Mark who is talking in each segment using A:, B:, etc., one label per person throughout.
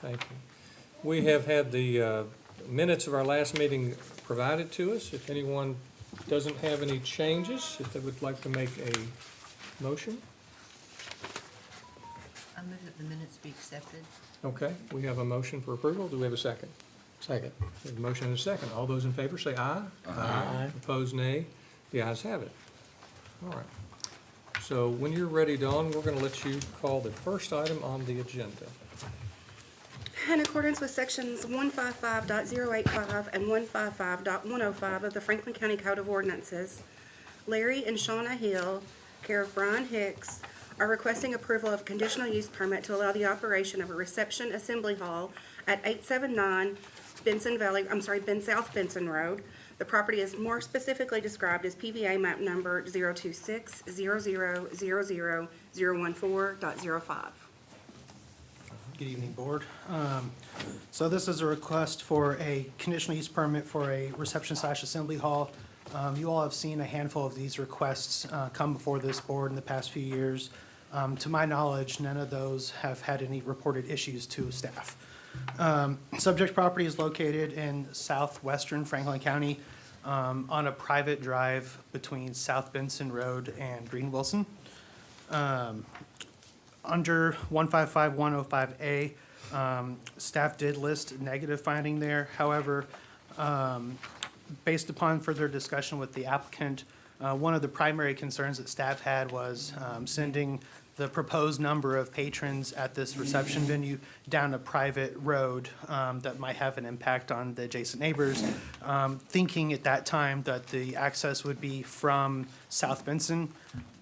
A: Thank you. We have had the minutes of our last meeting provided to us. If anyone doesn't have any changes, if they would like to make a motion.
B: I move that the minutes be accepted.
A: Okay, we have a motion for approval. Do we have a second?
C: Second.
A: We have a motion and a second. All those in favor say aye.
C: Aye.
A: Opposed, nay. The ayes have it. All right. So when you're ready, Dawn, we're going to let you call the first item on the agenda.
D: In accordance with sections 155.085 and 155.105 of the Franklin County Code of Ordinances, Larry and Shauna Hill, care of Brian Hicks, are requesting approval of a conditional use permit to allow the operation of a reception assembly hall at 879 South Benson Road. The property is more specifically described as PVA map number 026000014.05.
E: Good evening, Board. So this is a request for a conditional use permit for a reception/assembly hall. You all have seen a handful of these requests come before this board in the past few years. To my knowledge, none of those have had any reported issues to staff. Subject property is located in southwestern Franklin County on a private drive between South Benson Road and Green Wilson. Under 155.105A, staff did list negative finding there. However, based upon further discussion with the applicant, one of the primary concerns that staff had was sending the proposed number of patrons at this reception venue down a private road that might have an impact on the adjacent neighbors, thinking at that time that the access would be from South Benson.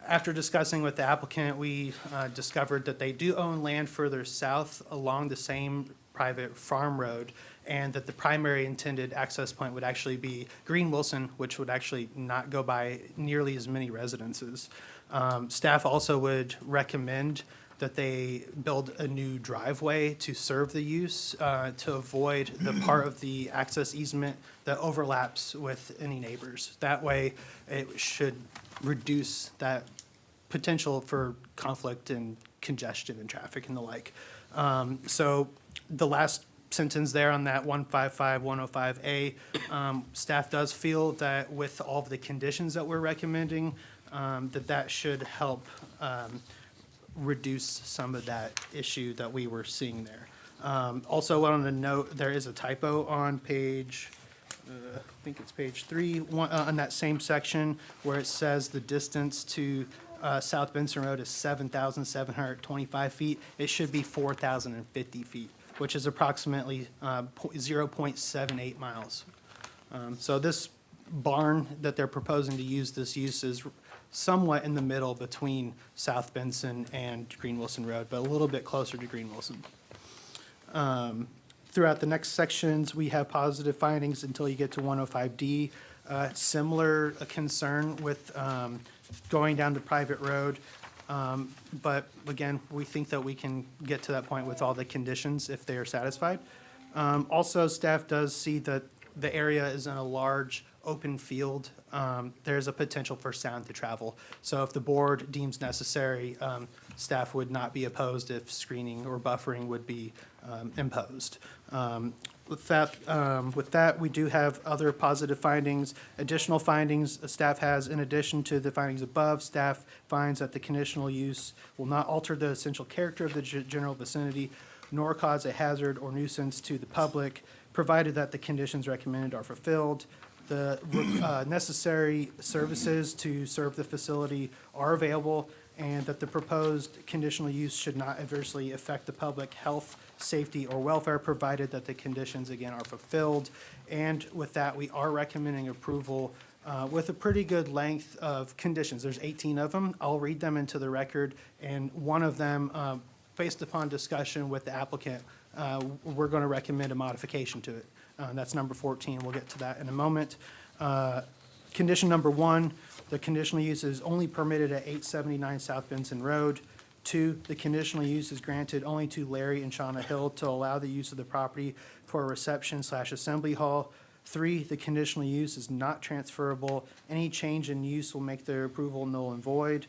E: After discussing with the applicant, we discovered that they do own land further south along the same private farm road, and that the primary intended access point would actually be Green Wilson, which would actually not go by nearly as many residences. Staff also would recommend that they build a new driveway to serve the use to avoid the part of the access easement that overlaps with any neighbors. That way, it should reduce that potential for conflict and congestion and traffic and the like. So the last sentence there on that 155.105A, staff does feel that with all of the conditions that we're recommending, that should help reduce some of that issue that we were seeing there. Also wanted to note, there is a typo on page, I think it's page 3, on that same section where it says the distance to South Benson Road is 7,725 feet. It should be 4,050 feet, which is approximately 0.78 miles. So this barn that they're proposing to use this use is somewhat in the middle between South Benson and Green Wilson Road, but a little bit closer to Green Wilson. Throughout the next sections, we have positive findings until you get to 105D. Similar concern with going down the private road. But again, we think that we can get to that point with all the conditions if they are satisfied. Also, staff does see that the area is in a large open field. There's a potential for sound to travel. So if the board deems necessary, staff would not be opposed if screening or buffering would be imposed. With that, we do have other positive findings. Additional findings staff has, in addition to the findings above, staff finds that the conditional use will not alter the essential character of the general vicinity, nor cause a hazard or nuisance to the public, provided that the conditions recommended are fulfilled. The necessary services to serve the facility are available, and that the proposed conditional use should not adversely affect the public health, safety, or welfare, provided that the conditions, again, are fulfilled. And with that, we are recommending approval with a pretty good length of conditions. There's 18 of them. I'll read them into the record, and one of them, based upon discussion with the applicant, we're going to recommend a modification to it. That's number 14. We'll get to that in a moment. Condition number 1, the conditional use is only permitted at 879 South Benson Road. 2, the conditional use is granted only to Larry and Shauna Hill to allow the use of the property for a reception/assembly hall. 3, the conditional use is not transferable. Any change in use will make the approval null and void.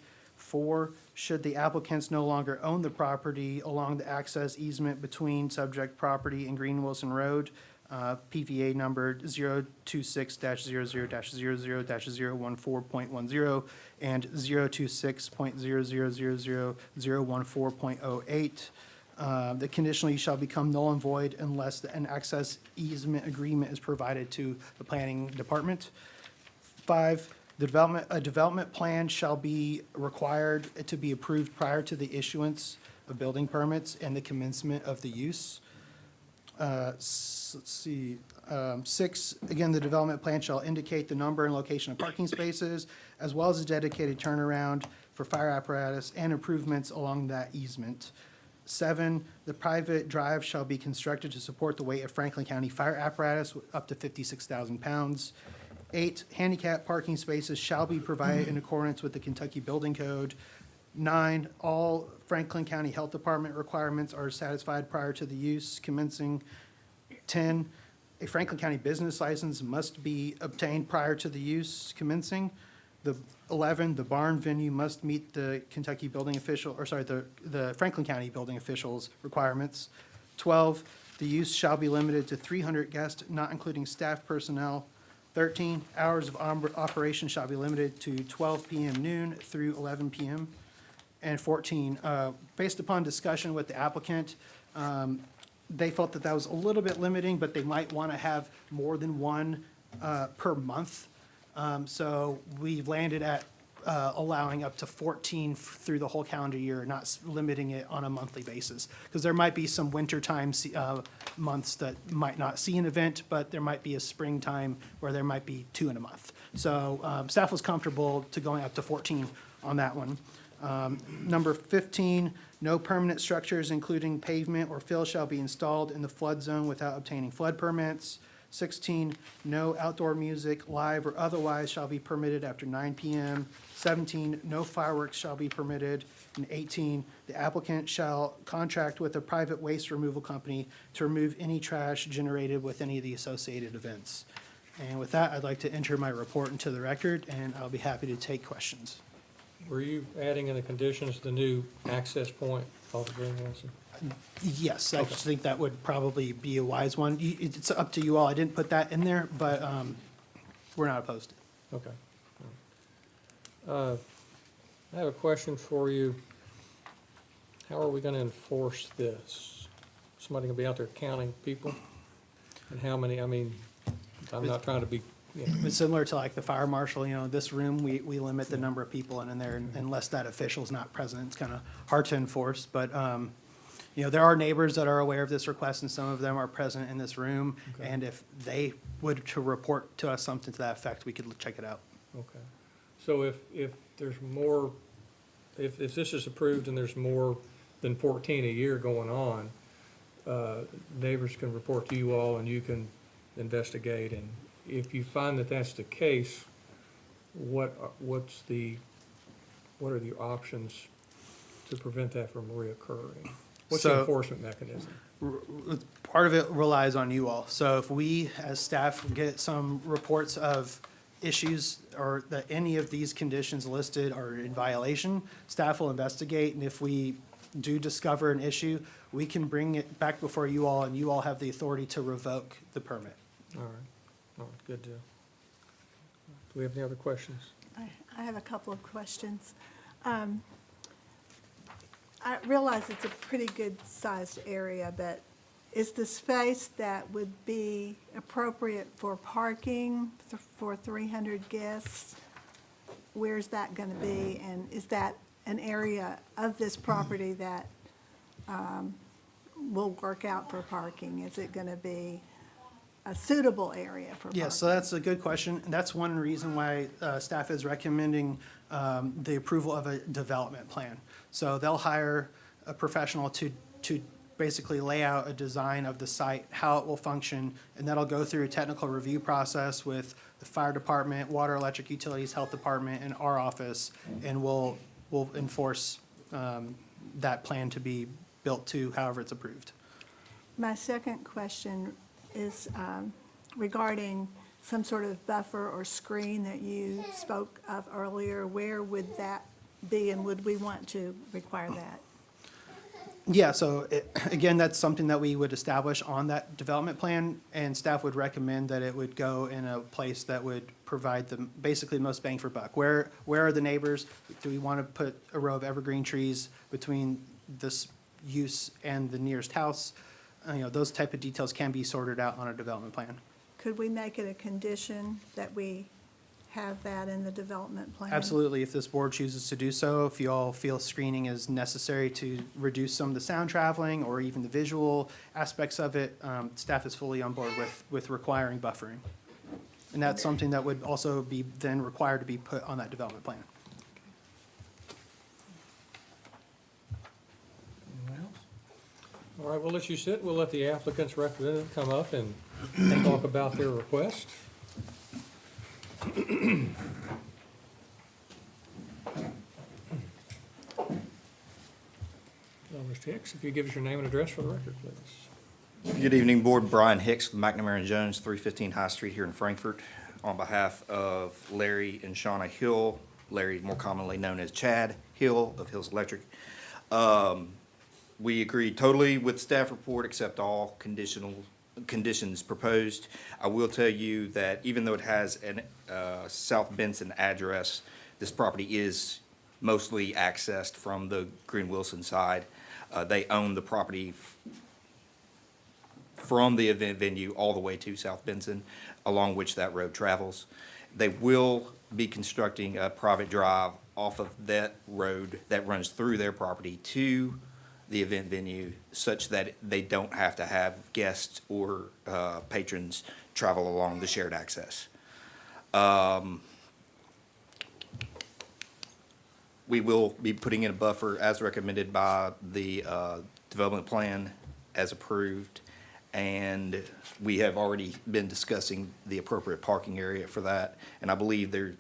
E: 4, should the applicants no longer own the property along the access easement between subject property and Green Wilson Road, PVA number 026-00-00-014.10 and 026.000014.08. The conditional use shall become null and void unless an access easement agreement is provided to the planning department. 5, a development plan shall be required to be approved prior to the issuance of building permits and the commencement of the use. Let's see, 6, again, the development plan shall indicate the number and location of parking spaces, as well as a dedicated turnaround for fire apparatus and improvements along that easement. 7, the private drive shall be constructed to support the weight of Franklin County fire apparatus up to 56,000 pounds. 8, handicap parking spaces shall be provided in accordance with the Kentucky Building Code. 9, all Franklin County Health Department requirements are satisfied prior to the use commencing. 10, a Franklin County business license must be obtained prior to the use commencing. 11, the barn venue must meet the Kentucky building official, or sorry, the Franklin County building officials' requirements. 12, the use shall be limited to 300 guests, not including staff personnel. 13, hours of operation shall be limited to 12 p.m. noon through 11 p.m. And 14, based upon discussion with the applicant, they felt that that was a little bit limiting, but they might want to have more than one per month. So we've landed at allowing up to 14 through the whole calendar year, not limiting it on a monthly basis. Because there might be some wintertime months that might not see an event, but there might be a springtime where there might be 2 in a month. So staff was comfortable to going up to 14 on that one. Number 15, no permanent structures, including pavement or fill, shall be installed in the flood zone without obtaining flood permits. 16, no outdoor music, live or otherwise, shall be permitted after 9 p.m. 17, no fireworks shall be permitted. And 18, the applicant shall contract with a private waste removal company to remove any trash generated with any of the associated events. And with that, I'd like to enter my report into the record, and I'll be happy to take questions.
A: Were you adding in the conditions the new access point off of Green Wilson?
E: Yes, I just think that would probably be a wise one. It's up to you all. I didn't put that in there, but we're not opposed to it.
A: Okay. I have a question for you. How are we going to enforce this? Somebody going to be out there counting people? And how many, I mean, I'm not trying to be, you know,
E: It's similar to like the fire marshal, this room, we limit the number of people in there unless that official's not present. It's kind of hard to enforce, but, there are neighbors that are aware of this request, and some of them are present in this room.
A: Okay.
E: And if they would to report to us something to that effect, we could check it out.
A: okay. So if there's more, if this is approved and there's more than 14 a year going on, neighbors can report to you all and you can investigate. And if you find that that's the case, what are the options to prevent that from reoccurring? What's the
E: So-
A: enforcement mechanism?
E: Part of it relies on you all. So if we, as staff, get some reports of issues or that any of these conditions listed are in violation, staff will investigate, and if we do discover an issue, we can bring it back before you all, and you all have the authority to revoke the permit.
A: All right, good deal. Do we have any other questions?
C: I have a couple of questions. I realize it's a pretty good-sized area, but is the space that would be appropriate for parking for 300 guests, where's that going to be? And is that an area of this property that will work out for parking? Is it going to be a suitable area for parking?
E: Yes, so that's a good question, and that's one reason why staff is recommending the approval of a development plan. So they'll hire a professional to basically lay out a design of the site, how it will function, and that'll go through a technical review process with the fire department, water, electric utilities, health department, and our office, and we'll enforce that plan to be built to however it's approved.
C: My second question is regarding some sort of buffer or screen that you spoke of earlier. Where would that be, and would we want to require that?
E: Yeah, so again, that's something that we would establish on that development plan, and staff would recommend that it would go in a place that would provide the, basically the most bang for buck. Where are the neighbors? Do we want to put a row of evergreen trees between this use and the nearest house? Those type of details can be sorted out on a development plan.
C: Could we make it a condition that we have that in the development plan?
E: Absolutely, if this board chooses to do so, if you all feel screening is necessary to reduce some of the sound traveling or even the visual aspects of it, staff is fully on board with requiring buffering. And that's something that would also be then required to be put on that development plan.
A: Anyone else? All right, we'll let you sit. We'll let the applicant's representative come up and talk about their request. Mr. Hicks, if you give us your name and address for the record, please.
F: Good evening, Board. Brian Hicks, McNamara and Jones, 315 High Street here in Frankfort. On behalf of Larry and Shauna Hill, Larry more commonly known as Chad Hill of Hills Electric. We agree totally with staff report except all conditions proposed. I will tell you that even though it has an South Benson address, this property is mostly accessed from the Green Wilson side. They own the property from the event venue all the way to South Benson, along which that road travels. They will be constructing a private drive off of that road that runs through their property to the event venue, such that they don't have to have guests or patrons travel along the shared access. We will be putting in a buffer as recommended by the development plan as approved, and we have already been discussing the appropriate parking area for that, and I believe their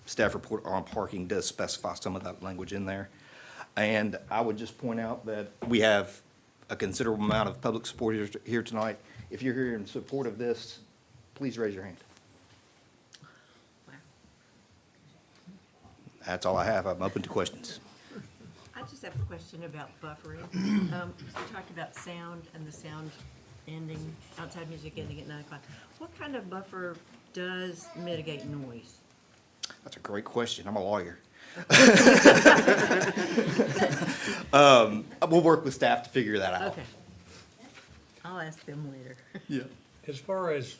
F: staff report on parking does specify some of that language in there. And I would just point out that we have a considerable amount of public support here tonight. If you're here in support of this, please raise your hand. That's all I have. I'm open to questions.
B: I just have a question about buffering. We talked about sound and the sound ending, outside music ending at 9 o'clock. What kind of buffer does mitigate noise?
F: That's a great question. I'm a lawyer. We'll work with staff to figure that out.
B: Okay. I'll ask them later.
F: Yeah.
A: As far as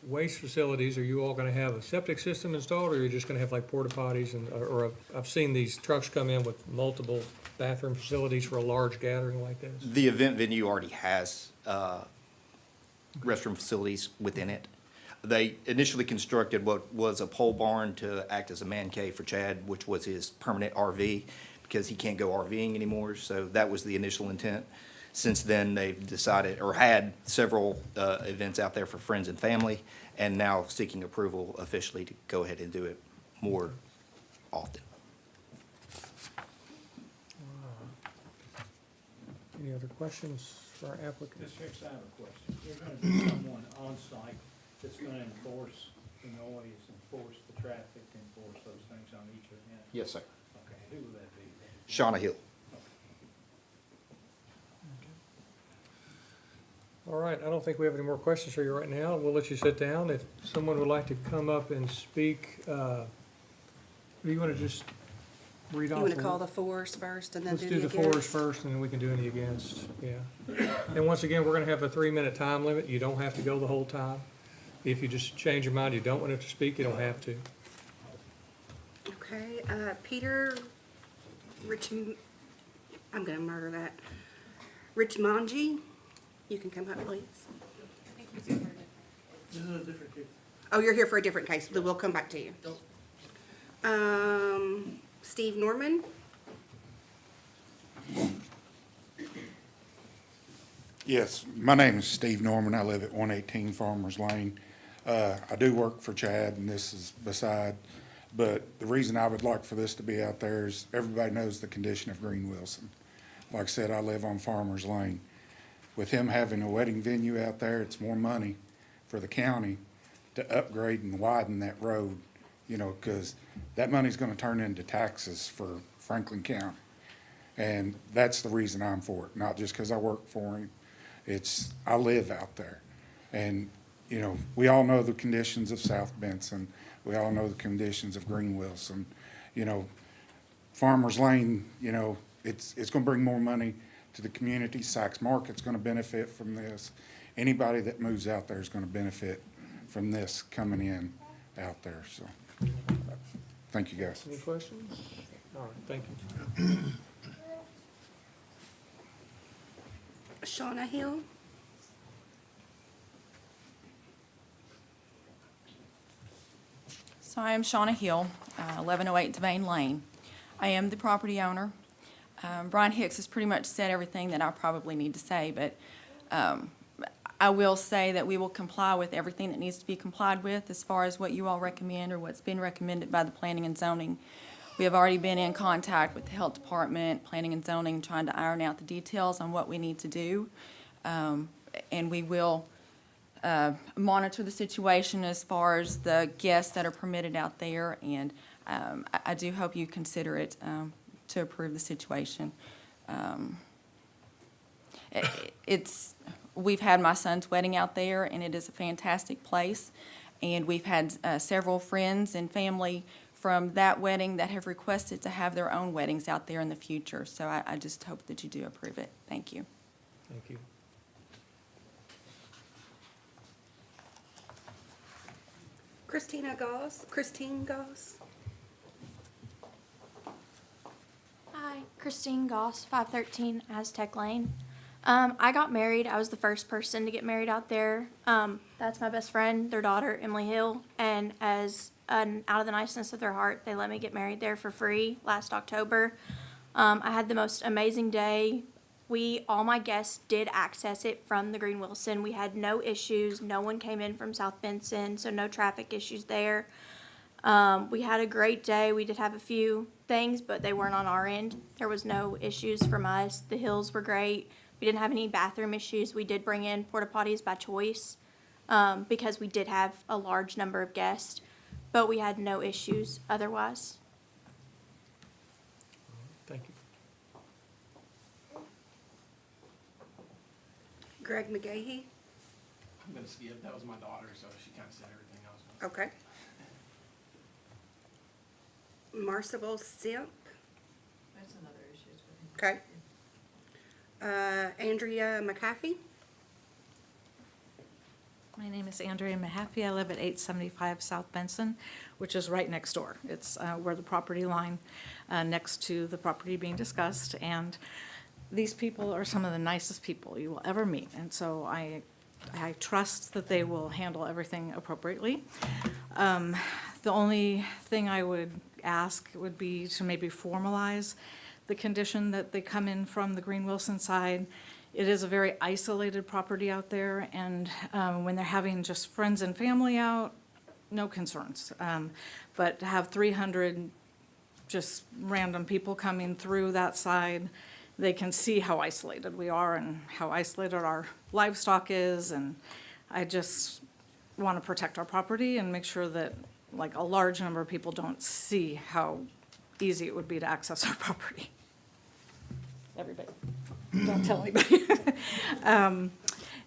A: waste facilities, are you all gonna have a septic system installed, or are you just gonna have like porta potties and, or I've seen these trucks come in with multiple bathroom facilities for a large gathering like this?
F: The event venue already has restroom facilities within it. They initially constructed what was a pole barn to act as a man cave for Chad, which was his permanent RV, because he can't go RVing anymore, so that was the initial intent. Since then, they've decided, or had several events out there for friends and family, and now seeking approval officially to go ahead and do it more often.
A: Any other questions for our applicant?
G: Ms. Hicks, I have a question. You're gonna be someone on site that's gonna enforce the noise, enforce the traffic, enforce those things on each event?
F: Yes, sir.
G: Okay, who will that be?
F: Shauna Hill.
A: All right, I don't think we have any more questions for you right now. We'll let you sit down. If someone would like to come up and speak, do you want to just read off?
D: You want to call the fours first and then
A: Let's
D: do
A: do
D: the
A: the fours
D: against?
A: first, and then we can do any against, yeah. And once again, we're gonna have a 3-minute time limit. You don't have to go the whole time. If you just change your mind, you don't want it to speak, you don't have to.
D: Okay, Peter I'm gonna murder that. Richmanji, you can come up, please.
G: This is a different case.
D: Oh, you're here for a different case, then we'll come back to you. Steve Norman,
H: Yes, my name is Steve Norman. I live at 118 Farmers Lane. I do work for Chad, and this is beside, but the reason I would like for this to be out there is everybody knows the condition of Green Wilson. Like I said, I live on Farmers Lane. With him having a wedding venue out there, it's more money for the county to upgrade and widen that road because that money's gonna turn into taxes for Franklin County. And that's the reason I'm for it, not just because I work for him. I live out there. And, we all know the conditions of South Benson. We all know the conditions of Green Wilson. Farmers Lane, it's gonna bring more money to the community. Sykes Market's gonna benefit from this. Anybody that moves out there is gonna benefit from this coming in out there, so. Thank you, guys.
A: Any questions? All right, thank you.
D: Shauna Hill.
I: So I am Shauna Hill, 1108 Devane Lane. I am the property owner. Brian Hicks has pretty much said everything that I probably need to say, but I will say that we will comply with everything that needs to be complied with as far as what you all recommend or what's been recommended by the Planning and Zoning. We have already been in contact with the Health Department, Planning and Zoning, trying to iron out the details on what we need to do. And we will monitor the situation as far as the guests that are permitted out there, and I do hope you consider it to approve the situation. We've had my son's wedding out there, and it is a fantastic place, and we've had several friends and family from that wedding that have requested to have their own weddings out there in the future, so I just hope that you do approve it. Thank you.
A: Thank you.
D: Christine Goss.
J: Hi, Christine Goss, 513 Aztec Lane. I got married. I was the first person to get married out there. That's my best friend, their daughter, Emily Hill. And out of the niceness of their heart, they let me get married there for free last October. I had the most amazing day. All my guests did access it from the Green Wilson. We had no issues. No one came in from South Benson, so no traffic issues there. We had a great day. We did have a few things, but they weren't on our end. There was no issues from us. The hills were great. We didn't have any bathroom issues. We did bring in porta potties by choice because we did have a large number of guests, but we had no issues otherwise.
A: Thank you.
D: Greg McGahee.
E: I'm gonna skip, that was my daughter, so she kind of said everything else.
D: Okay. Marcel Simp.
B: That's another issue.
D: Okay. Andrea McAfee.
K: My name is Andrea Mahaffey. I live at 875 South Benson, which is right next door. It's where the property line next to the property being discussed. And these people are some of the nicest people you will ever meet. And so I trust that they will handle everything appropriately. The only thing I would ask would be to maybe formalize the condition that they come in from the Green Wilson side. It is a very isolated property out there, and when they're having just friends and family out, no concerns. But to have 300 just random people coming through that side, they can see how isolated we are and how isolated our livestock is, and I just want to protect our property and make sure that like a large number of people don't see how easy it would be to access our property. Everybody, don't tell anybody.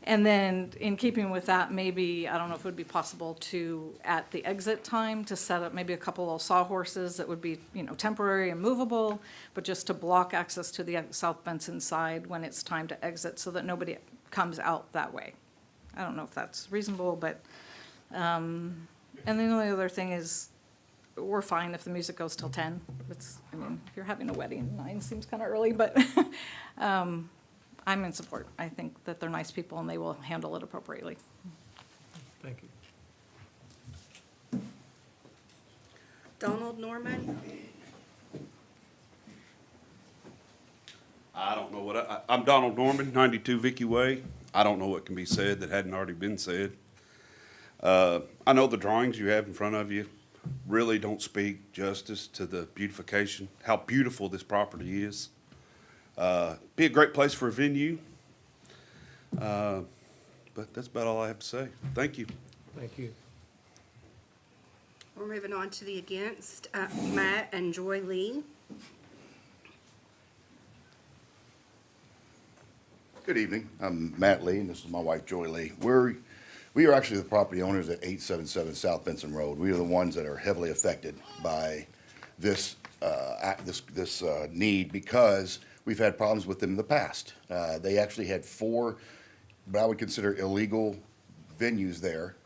K: And then in keeping with that, maybe, I don't know if it would be possible to, at the exit time, to set up maybe a couple of sawhorses that would be, temporary and movable, but just to block access to the South Benson side when it's time to exit so that nobody comes out that way. I don't know if that's reasonable, but, and then the only other thing is, we're fine if the music goes till 10. If you're having a wedding, 9 seems kind of early, but I'm in support. I think that they're nice people and they will handle it appropriately.
A: Thank you.
D: Donald Norman.
L: I don't know what, I'm Donald Norman, 92 Vicky Way. I don't know what can be said that hadn't already been said. I know the drawings you have in front of you really don't speak justice to the beautification, how beautiful this property is. Be a great place for a venue. But that's about all I have to say. Thank you.
A: Thank you.
D: We're moving on to the against, Matt and Joy Lee.
M: Good evening. I'm Matt Lee, and this is my wife, Joy Lee. We are actually the property owners at 877 South Benson Road. We are the ones that are heavily affected by this need because we've had problems with them in the past. They actually had 4, what I would consider illegal venues there.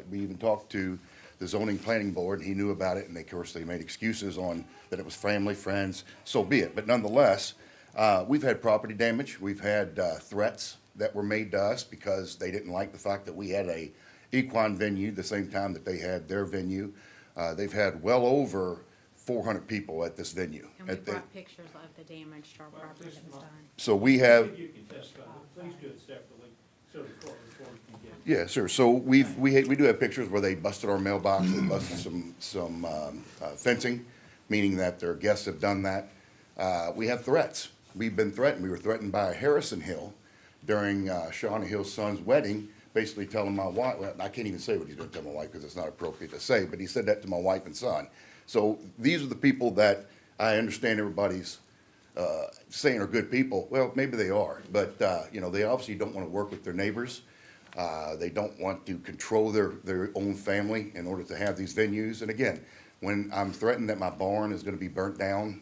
M: We even talked to the zoning planning board, and he knew about it, and of course, they made excuses on that it was family, friends, so be it. But nonetheless, we've had property damage. We've had threats that were made to us because they didn't like the fact that we had a equine venue the same time that they had their venue. They've had well over 400 people at this venue.
N: And we brought pictures of the damage to our property that was done.
M: So we have,
G: You can testify, please do it separately, so the court reporter can get.
M: yeah, sure. So we do have pictures where they busted our mailbox, they busted some fencing, meaning that their guests have done that. We have threats. We've been threatened. We were threatened by Harrison Hill during Shauna Hill's son's wedding, basically telling my wife, well, I can't even say what he's gonna tell my wife because it's not appropriate to say, but he said that to my wife and son. So these are the people that I understand everybody's saying are good people. Well, maybe they are, but, you know, they obviously don't want to work with their neighbors. They don't want to control their own family in order to have these venues. And again, when I'm threatened that my barn is gonna be burnt down,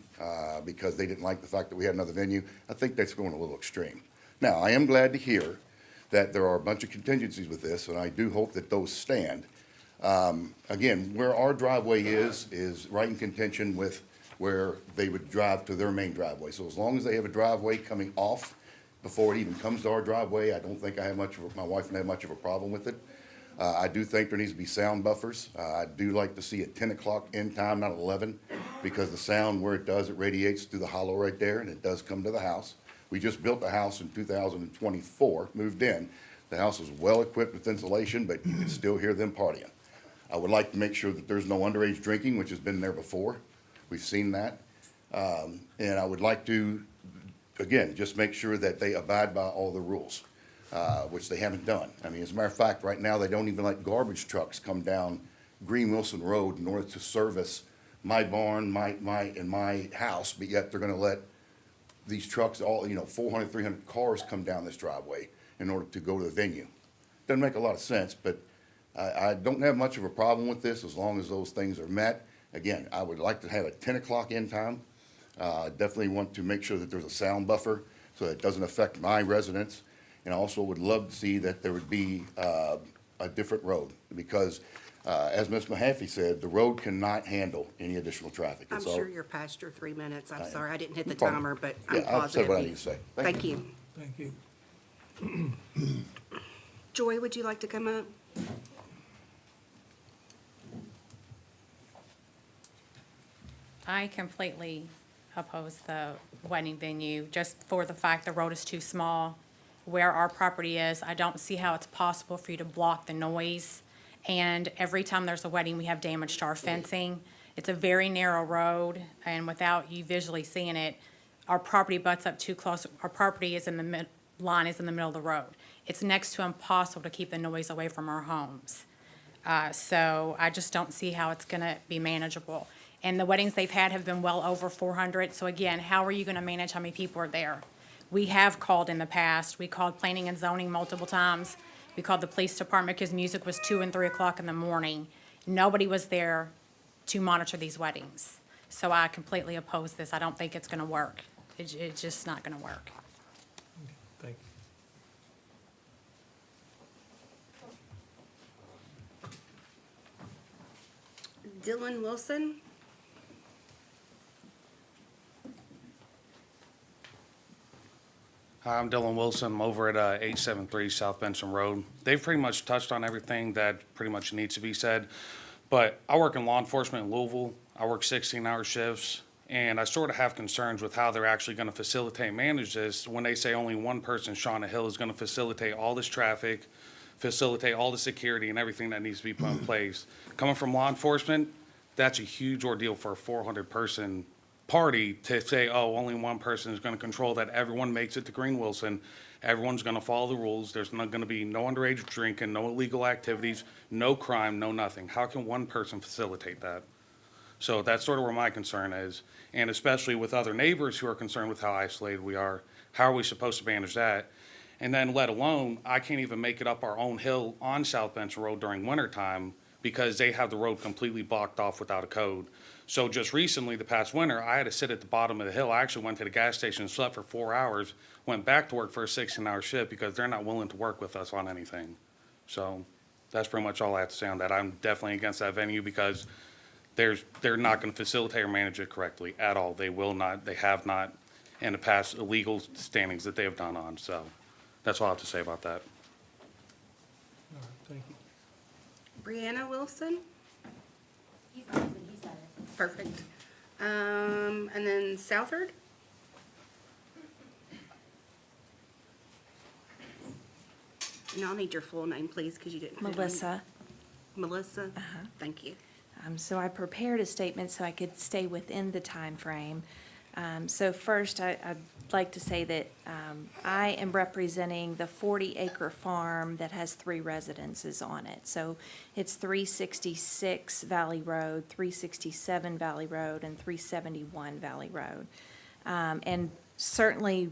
M: because they didn't like the fact that we had another venue, I think that's going a little extreme. Now, I am glad to hear that there are a bunch of contingencies with this, and I do hope that those stand. Again, where our driveway is right in contention with where they would drive to their main driveway. So as long as they have a driveway coming off before it even comes to our driveway, I don't think my wife and I have much of a problem with it. I do think there needs to be sound buffers. I do like to see a 10 o'clock end time, not 11, because the sound where it does, it radiates through the hollow right there, and it does come to the house. We just built a house in 2024, moved in. The house is well-equipped with insulation, but you can still hear them partying. I would like to make sure that there's no underage drinking, which has been there before. We've seen that. And I would like to, again, just make sure that they abide by all the rules, which they haven't done. I mean, as a matter of fact, right now, they don't even let garbage trucks come down Green Wilson Road in order to service my barn, my house, but yet they're gonna let these trucks, 400, 300 cars come down this driveway in order to go to the venue. Doesn't make a lot of sense, but I don't have much of a problem with this as long as those things are met. Again, I would like to have a 10 o'clock end time. Definitely want to make sure that there's a sound buffer so that it doesn't affect my residents. And I also would love to see that there would be a different road because, as Ms. Mahaffey said, the road cannot handle any additional traffic.
D: I'm
M: It's all-
D: sure you're past your 3 minutes. I'm
M: I am.
D: sorry, I didn't hit the
M: No problem.
D: timer, but
M: Yeah,
D: I'm
M: I've
D: positive.
M: said what I need to say.
D: Thank you.
A: Thank you.
D: Joy, would you like to come up?
N: I completely oppose the wedding venue, just for the fact the road is too small. Where our property is, I don't see how it's possible for you to block the noise. And every time there's a wedding, we have damage to our fencing. It's a very narrow road, and without you visually seeing it, our property butts up too close. Our property is in the line is in the middle of the road. It's next to impossible to keep the noise away from our homes. So I just don't see how it's gonna be manageable. And the weddings they've had have been well over 400, so again, how are you gonna manage how many people are there? We have called in the past. We called planning and zoning multiple times. We called the police department because music was 2 and 3 o'clock in the morning. Nobody was there to monitor these weddings. So I completely oppose this. I don't think it's gonna work. It's just not gonna work.
A: Thank you.
D: Dylan Wilson?
E: Hi, I'm Dylan Wilson. I'm over at 873 South Benson Road. They've pretty much touched on everything that pretty much needs to be said. But I work in law enforcement in Louisville. I work 16-hour shifts. And I sort of have concerns with how they're actually going to facilitate and manage this when they say only one person, Shauna Hill, is going to facilitate all this traffic, facilitate all the security and everything that needs to be put in place. Coming from law enforcement, that's a huge ordeal for a 400-person party to say, oh, only one person is going to control that everyone makes it to Green Wilson
O: Everyone's gonna follow the rules. There's not gonna be no underage drinking, no illegal activities, no crime, no nothing. How can one person facilitate that? So that's sort of where my concern is, and especially with other neighbors who are concerned with how isolated we are, how are we supposed to manage that? And then let alone, I can't even make it up our own hill on South Benson Road during winter time because they have the road completely blocked off without a code. So just recently, the past winter, I had to sit at the bottom of the hill. I actually went to the gas station, slept for 4 hours, went back to work for a 16-hour shift because they're not willing to work with us on anything. So that's pretty much all I have to say on that. I'm definitely against that venue because they're not going to facilitate or manage it correctly at all. They will not, they have not in the past illegal standings that they have done on. So that's all I have to say about that.
A: All right, thank you.
D: Brianna Wilson?
N: He said it.
D: Perfect. And then Southard? And I'll need your full name, please, because you didn't. put it on-
P: Melissa.
D: Melissa? Thank you.
P: So I prepared a statement so I could stay within the time frame. So first, I'd like to say that I am representing the 40-acre farm that has 3 residences on it. So it's 366 Valley Road, 367 Valley Road, and 371 Valley Road. And certainly,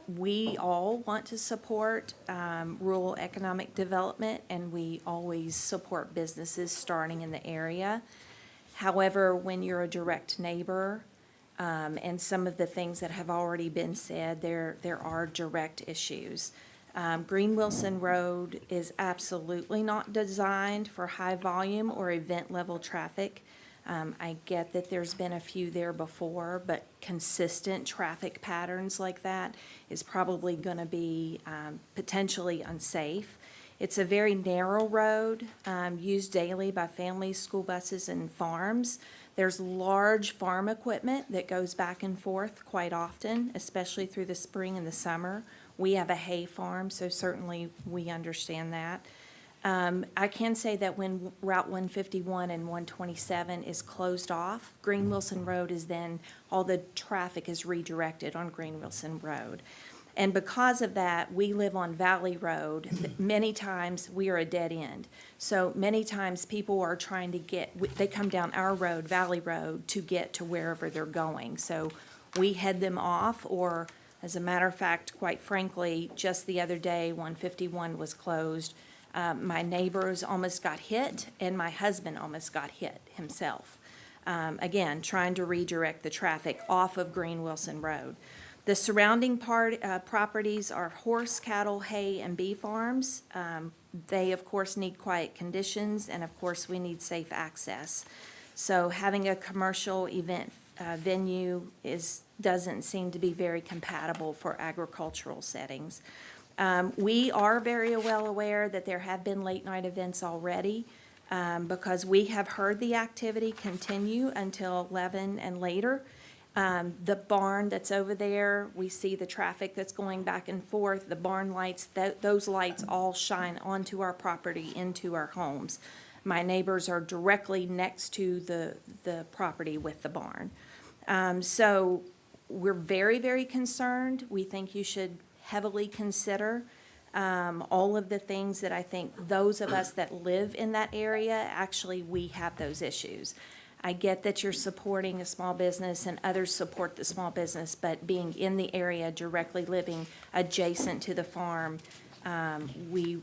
P: we all want to support rural economic development, and we always support businesses starting in the area. However, when you're a direct neighbor, and some of the things that have already been said, there are direct issues. Green Wilson Road is absolutely not designed for high volume or event level traffic. I get that there's been a few there before, but consistent traffic patterns like that is probably going to be potentially unsafe. It's a very narrow road, used daily by families, school buses, and farms. There's large farm equipment that goes back and forth quite often, especially through the spring and the summer. We have a hay farm, so certainly we understand that. I can say that when Route 151 and 127 is closed off, Green Wilson Road is then, all the traffic is redirected on Green Wilson Road. And because of that, we live on Valley Road. Many times, we are a dead end. So many times, people are trying to they come down our road, Valley Road, to get to wherever they're going. So we head them off, or as a matter of fact, quite frankly, just the other day, 151 was closed. My neighbors almost got hit, and my husband almost got hit himself. Again, trying to redirect the traffic off of Green Wilson Road. The surrounding properties are horse, cattle, hay, and bee farms. They, of course, need quiet conditions, and of course, we need safe access. So having a commercial event venue doesn't seem to be very compatible for agricultural settings. We are very well aware that there have been late-night events already, because we have heard the activity continue until 11 and later. The barn that's over there, we see the traffic that's going back and forth, the barn lights, those lights all shine onto our property, into our homes. My neighbors are directly next to the property with the barn. So we're very, very concerned. We think you should heavily consider all of the things that I think those of us that live in that area, actually, we have those issues. I get that you're supporting a small business and others support the small business, but being in the area, directly living adjacent to the farm, we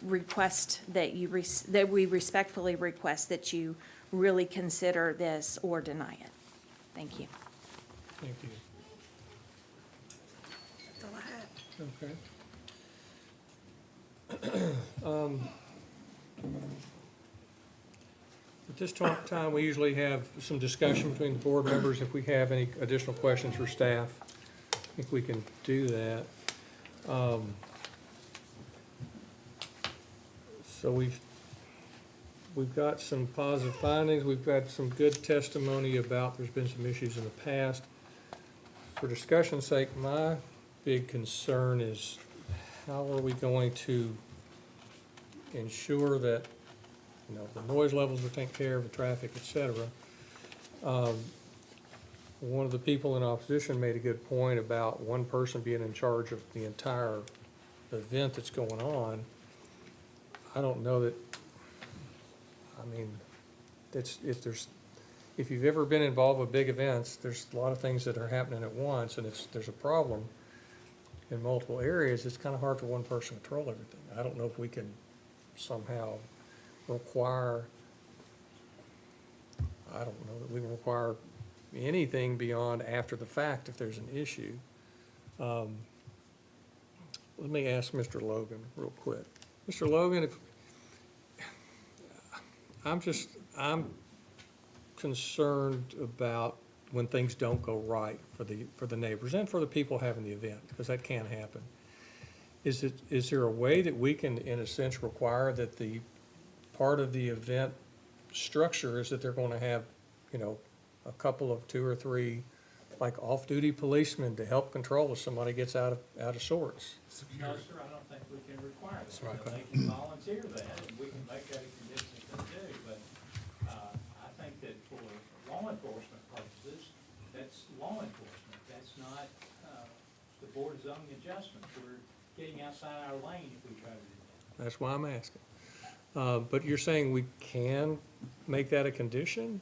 P: request that we respectfully request that you really consider this or deny it. Thank you.
A: Thank you.
D: That's all I had.
A: Okay. At this time, we usually have some discussion between the board members if we have any additional questions for staff. I think we can do that. So we've got some positive findings. We've got some good testimony about there's been some issues in the past. For discussion's sake, my big concern is how are we going to ensure that, the noise levels are taken care of, the traffic, et cetera. one of the people in opposition made a good point about one person being in charge of the entire event that's going on. I don't know that, I mean, if you've ever been involved with big events, there's a lot of things that are happening at once, and if there's a problem in multiple areas, it's kind of hard for one person to control everything. I don't know if we can somehow require, I don't know that we can require anything beyond after the fact if there's an issue. Let me ask Mr. Logan real quick. Mr. Logan, I'm concerned about when things don't go right for the neighbors and for the people having the event, because that can happen. Is there a way that we can, in a sense, require that the part of the event structure is that they're going to have, you know, a couple of 2 or 3 like off-duty policemen to help control if somebody gets out of sorts?
G: No, sir, I don't think we can require that. They can volunteer that, and we can make that a condition if they do, but, I think that for law enforcement purposes, that's law enforcement. That's not, the Board of Zoning Adjustment. We're getting outside our lane if we try to do that.
A: That's why I'm asking. But you're saying we can make that a condition?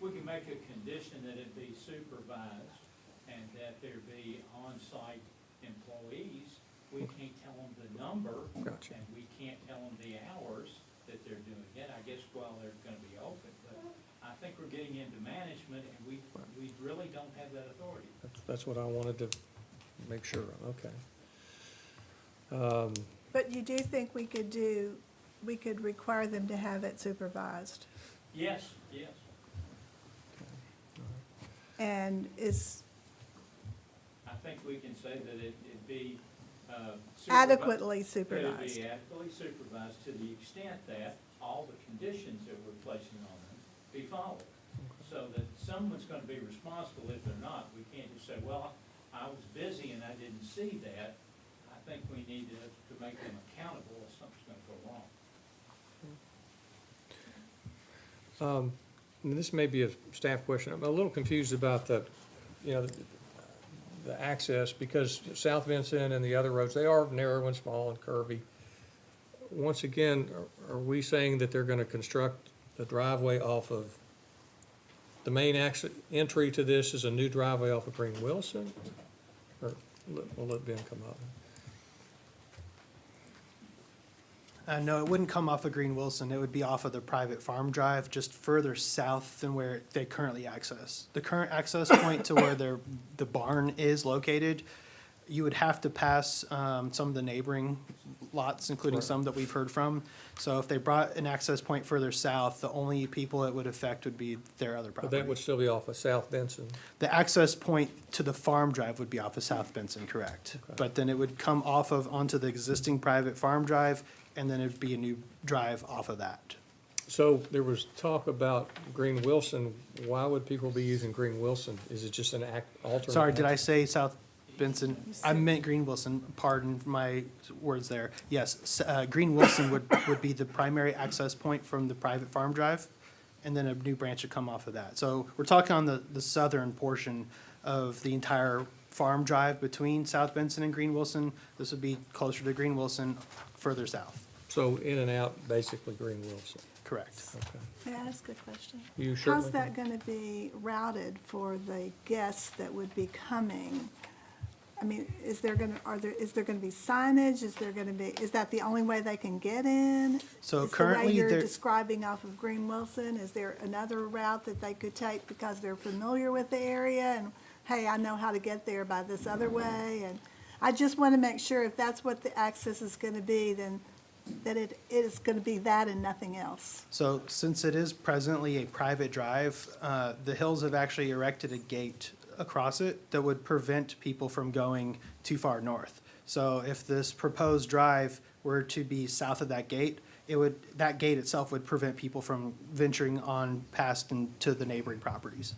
G: We can make a condition that it be supervised and that there be on-site employees. We can't tell them the number.
A: Gotcha.
G: And we can't tell them the hours that they're doing it, I guess, while they're gonna be open. But I think we're getting into management, and we really don't have that authority.
A: That's what I wanted to make sure of, okay.
C: But you do think we could require them to have it supervised?
G: Yes, yes.
C: And
G: I think we can say that it'd be,
C: adequately
G: It'd
C: supervised?
G: be adequately supervised to the extent that all the conditions that we're placing on them be followed. So that someone's gonna be responsible if they're not. We can't just say, well, I was busy and I didn't see that. I think we need to make them accountable if something's gonna go wrong.
A: And this may be a staff question. I'm a little confused about the access, because South Vincent and the other roads, they are narrow and small and curvy. Once again, are we saying that they're gonna construct the driveway off of, the main entry to this is a new driveway off of Green Wilson? Or, we'll let Ben come up.
E: No, it wouldn't come off of Green Wilson. It would be off of the private farm drive, just further south than where they currently access. The current access point to where the barn is located, you would have to pass some of the neighboring lots, including some that we've heard from. So if they brought an access point further south, the only people it would affect would be their other
A: But
E: property.
A: that would still be off of South Benson.
E: The access point to the farm drive would be off of South Benson, correct?
A: Okay.
E: But then it would come off of, onto the existing private farm drive, and then it'd be a new drive off of that.
A: So there was talk about Green Wilson. Why would people be using Green Wilson? Is it just an alternate?
E: Sorry, did I say South Benson? I meant Green Wilson, pardon my words there. Yes, Green Wilson would be the primary access point from the private farm drive, and then a new branch would come off of that. So we're talking on the southern portion of the entire farm drive between South Benson and Green Wilson. This would be closer to Green Wilson, further south.
A: So in and out, basically Green Wilson.
E: Correct.
A: Okay.
C: May I ask a question?
A: You certainly
C: How's that gonna be routed for the guests that would be coming? I mean, is there gonna be signage? Is that the only way they can get in?
E: So
C: Is
E: currently
C: the way you're
E: there-
C: describing off of Green Wilson, is there another route that they could take because they're familiar with the area and, hey, I know how to get there by this other way? And I just wanna make sure if that's what the access is gonna be, then that it is gonna be that and nothing else.
E: So since it is presently a private drive, the Hills have actually erected a gate across it that would prevent people from going too far north. So if this proposed drive were to be south of that gate, that gate itself would prevent people from venturing on past and to the neighboring properties.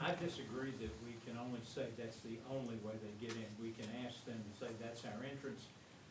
G: I disagree that we can only say that's the only way they get in. We can ask them to say that's our entrance,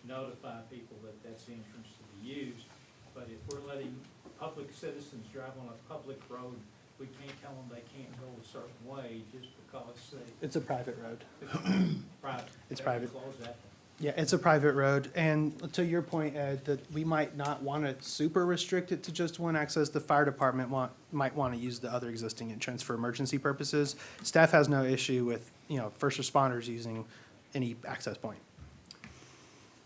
G: notify people that that's the entrance to be used, but if we're letting public citizens drive on a public road, we can't tell them they can't go a certain way just because
E: It's a private road.
G: it's private.
E: It's
G: They can
E: private.
G: close that.
E: Yeah, it's a private road, and to your point, Ed, that we might not want to super restrict it to just one access. The fire department might want to use the other existing entrance for emergency purposes. Staff has no issue with, first responders using any access point.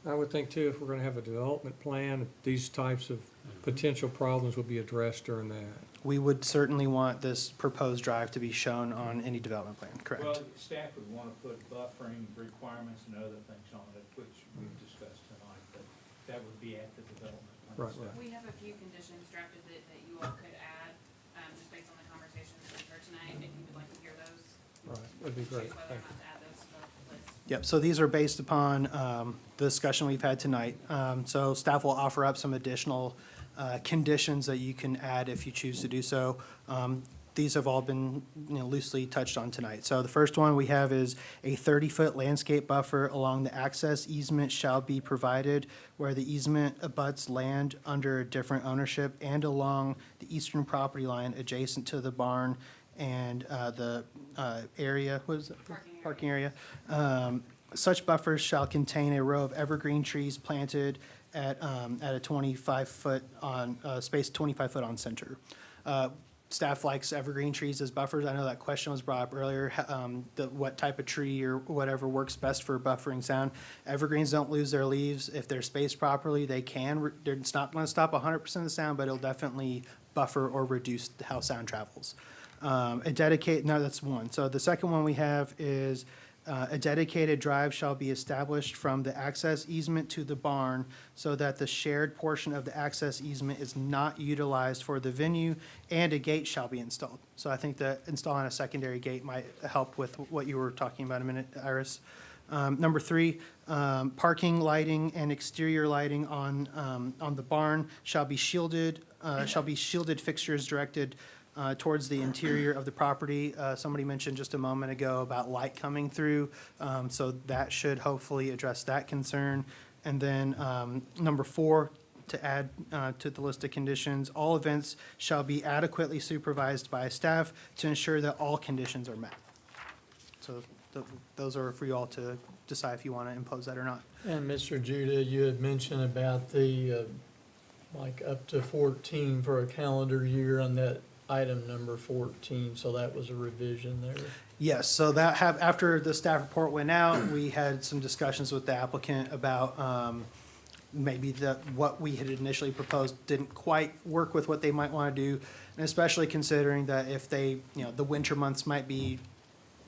A: I would think too, if we're gonna have a development plan, these types of potential problems will be addressed during that.
E: We would certainly want this proposed drive to be shown on any development plan, correct?
G: Well, staff would want to put buffering requirements and other things on it, which we've discussed tonight, but that would be at the development plan.
A: Right, right.
N: We have a few conditions drafted that you all could add, just based on the conversations that we've heard tonight, if you would like to hear those.
A: Right, that'd be great.
N: Choose whether or not to add those to the list.
E: Yep, so these are based upon the discussion we've had tonight. So staff will offer up some additional conditions that you can add if you choose to do so. These have all been, loosely touched on tonight. So the first one we have is a 30-foot landscape buffer along the access easement shall be provided where the easement abuts land under a different ownership and along the eastern property line adjacent to the barn and the area, what is it? Parking area. Such buffers shall contain a row of evergreen trees planted at a 25-foot on, space 25 foot on center. Staff likes evergreen trees as buffers. I know that question was brought up earlier, what type of tree or whatever works best for buffering sound. Evergreens don't lose their leaves. If they're spaced properly, they can, it's not gonna stop 100% of the sound, but it'll definitely buffer or reduce how sound travels. That's one. So the second one we have is a dedicated drive shall be established from the access easement to the barn so that the shared portion of the access easement is not utilized for the venue, and a gate shall be installed. So I think that installing a secondary gate might help with what you were talking about a minute, Iris. Number three, parking, lighting, and exterior lighting on the barn shall be shielded fixtures directed towards the interior of the property. Somebody mentioned just a moment ago about light coming through, so that should hopefully address that concern. And then number four, to add to the list of conditions, all events shall be adequately supervised by staff to ensure that all conditions are met. So those are for you all to decide if you want to impose that or not.
Q: And Mr. Judah, you had mentioned about the, like up to 14 for a calendar year on that item number 14, so that was a revision there.
E: Yes, so after the staff report went out, we had some discussions with the applicant about maybe what we had initially proposed didn't quite work with what they might want to do, and especially considering that if they, the winter months might be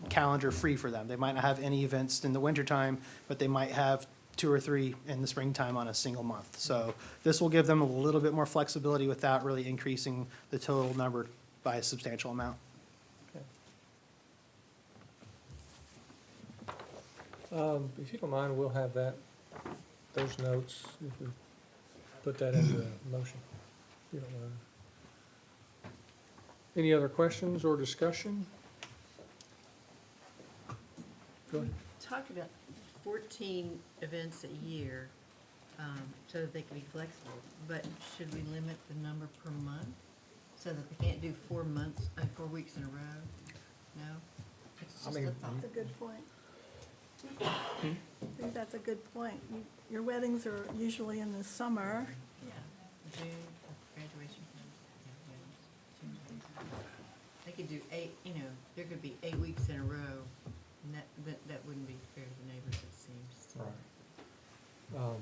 E: calendar free for them. They might not have any events in the wintertime, but they might have 2 or 3 in the springtime on a single month. So this will give them a little bit more flexibility without really increasing the total number by a substantial amount.
A: If you don't mind, we'll have those notes, if we put that into a motion. If you don't mind. Any other questions or discussion? Go ahead.
B: Talk about 14 events a year, so that they can be flexible, but should we limit the number per month? So that they can't do 4 weeks in a row? No? It's just a thought.
C: That's a good point. I think that's a good point. Your weddings are usually in the summer.
B: Yeah, June, graduation. They could do 8, there could be 8 weeks in a row, and that wouldn't be fair to the neighbors, it seems.
A: Right.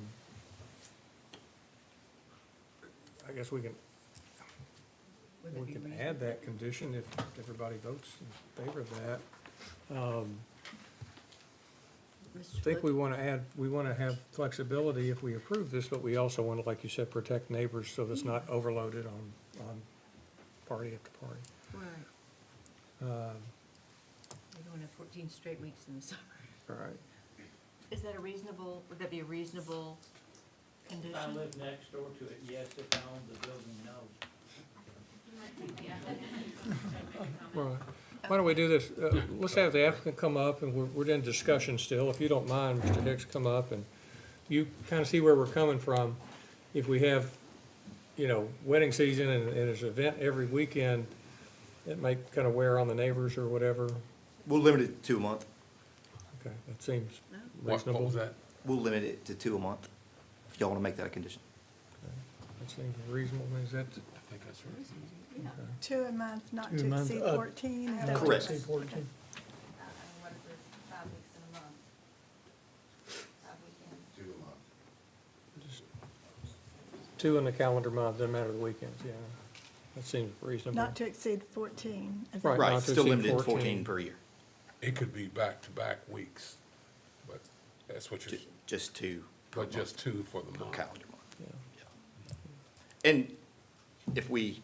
A: I guess we can add that condition if everybody votes in favor of that. I think we want to have flexibility if we approve this, but we also want to, like you said, protect neighbors so that's not overloaded on party after party.
B: Right. We don't have 14 straight weeks in the summer.
A: Right.
B: Is that would that be a reasonable condition?
G: If I live next door to it, yes. If I own the building, no.
A: Right. Why don't we do this? Let's have the applicant come up, and we're in discussion still. If you don't mind, Mr. Hicks, come up, and you kind of see where we're coming from. If we have you know, wedding season and there's an event every weekend, it may kind of wear on the neighbors or whatever.
F: We'll limit it to 2 a month.
A: Okay, that seems
O: What
A: reasonable.
O: was that?
F: We'll limit it to 2 a month, if y'all want to make that a condition.
A: That seems reasonable. Is that,
O: I think that's right.
C: 2 a month, not
Q: 2 a
C: to
Q: month,
C: exceed 14? Is that what
F: Correct.
C: you're saying?
Q: 14.
I: What if it's 5 weeks in a month? 5 weekends.
M: 2 a month.
A: 2 in the calendar month, doesn't matter the weekends, yeah. That seems reasonable.
C: Not to exceed 14. Is that-
A: Right.
F: Right,
A: not to
F: still
A: exceed
F: limited to
A: 14.
F: 14 per year.
O: It could be back-to-back weeks, but that's what you're,
F: Just 2 per
O: but just 2 for the
F: per
O: month.
F: calendar month.
A: Yeah.
F: And if we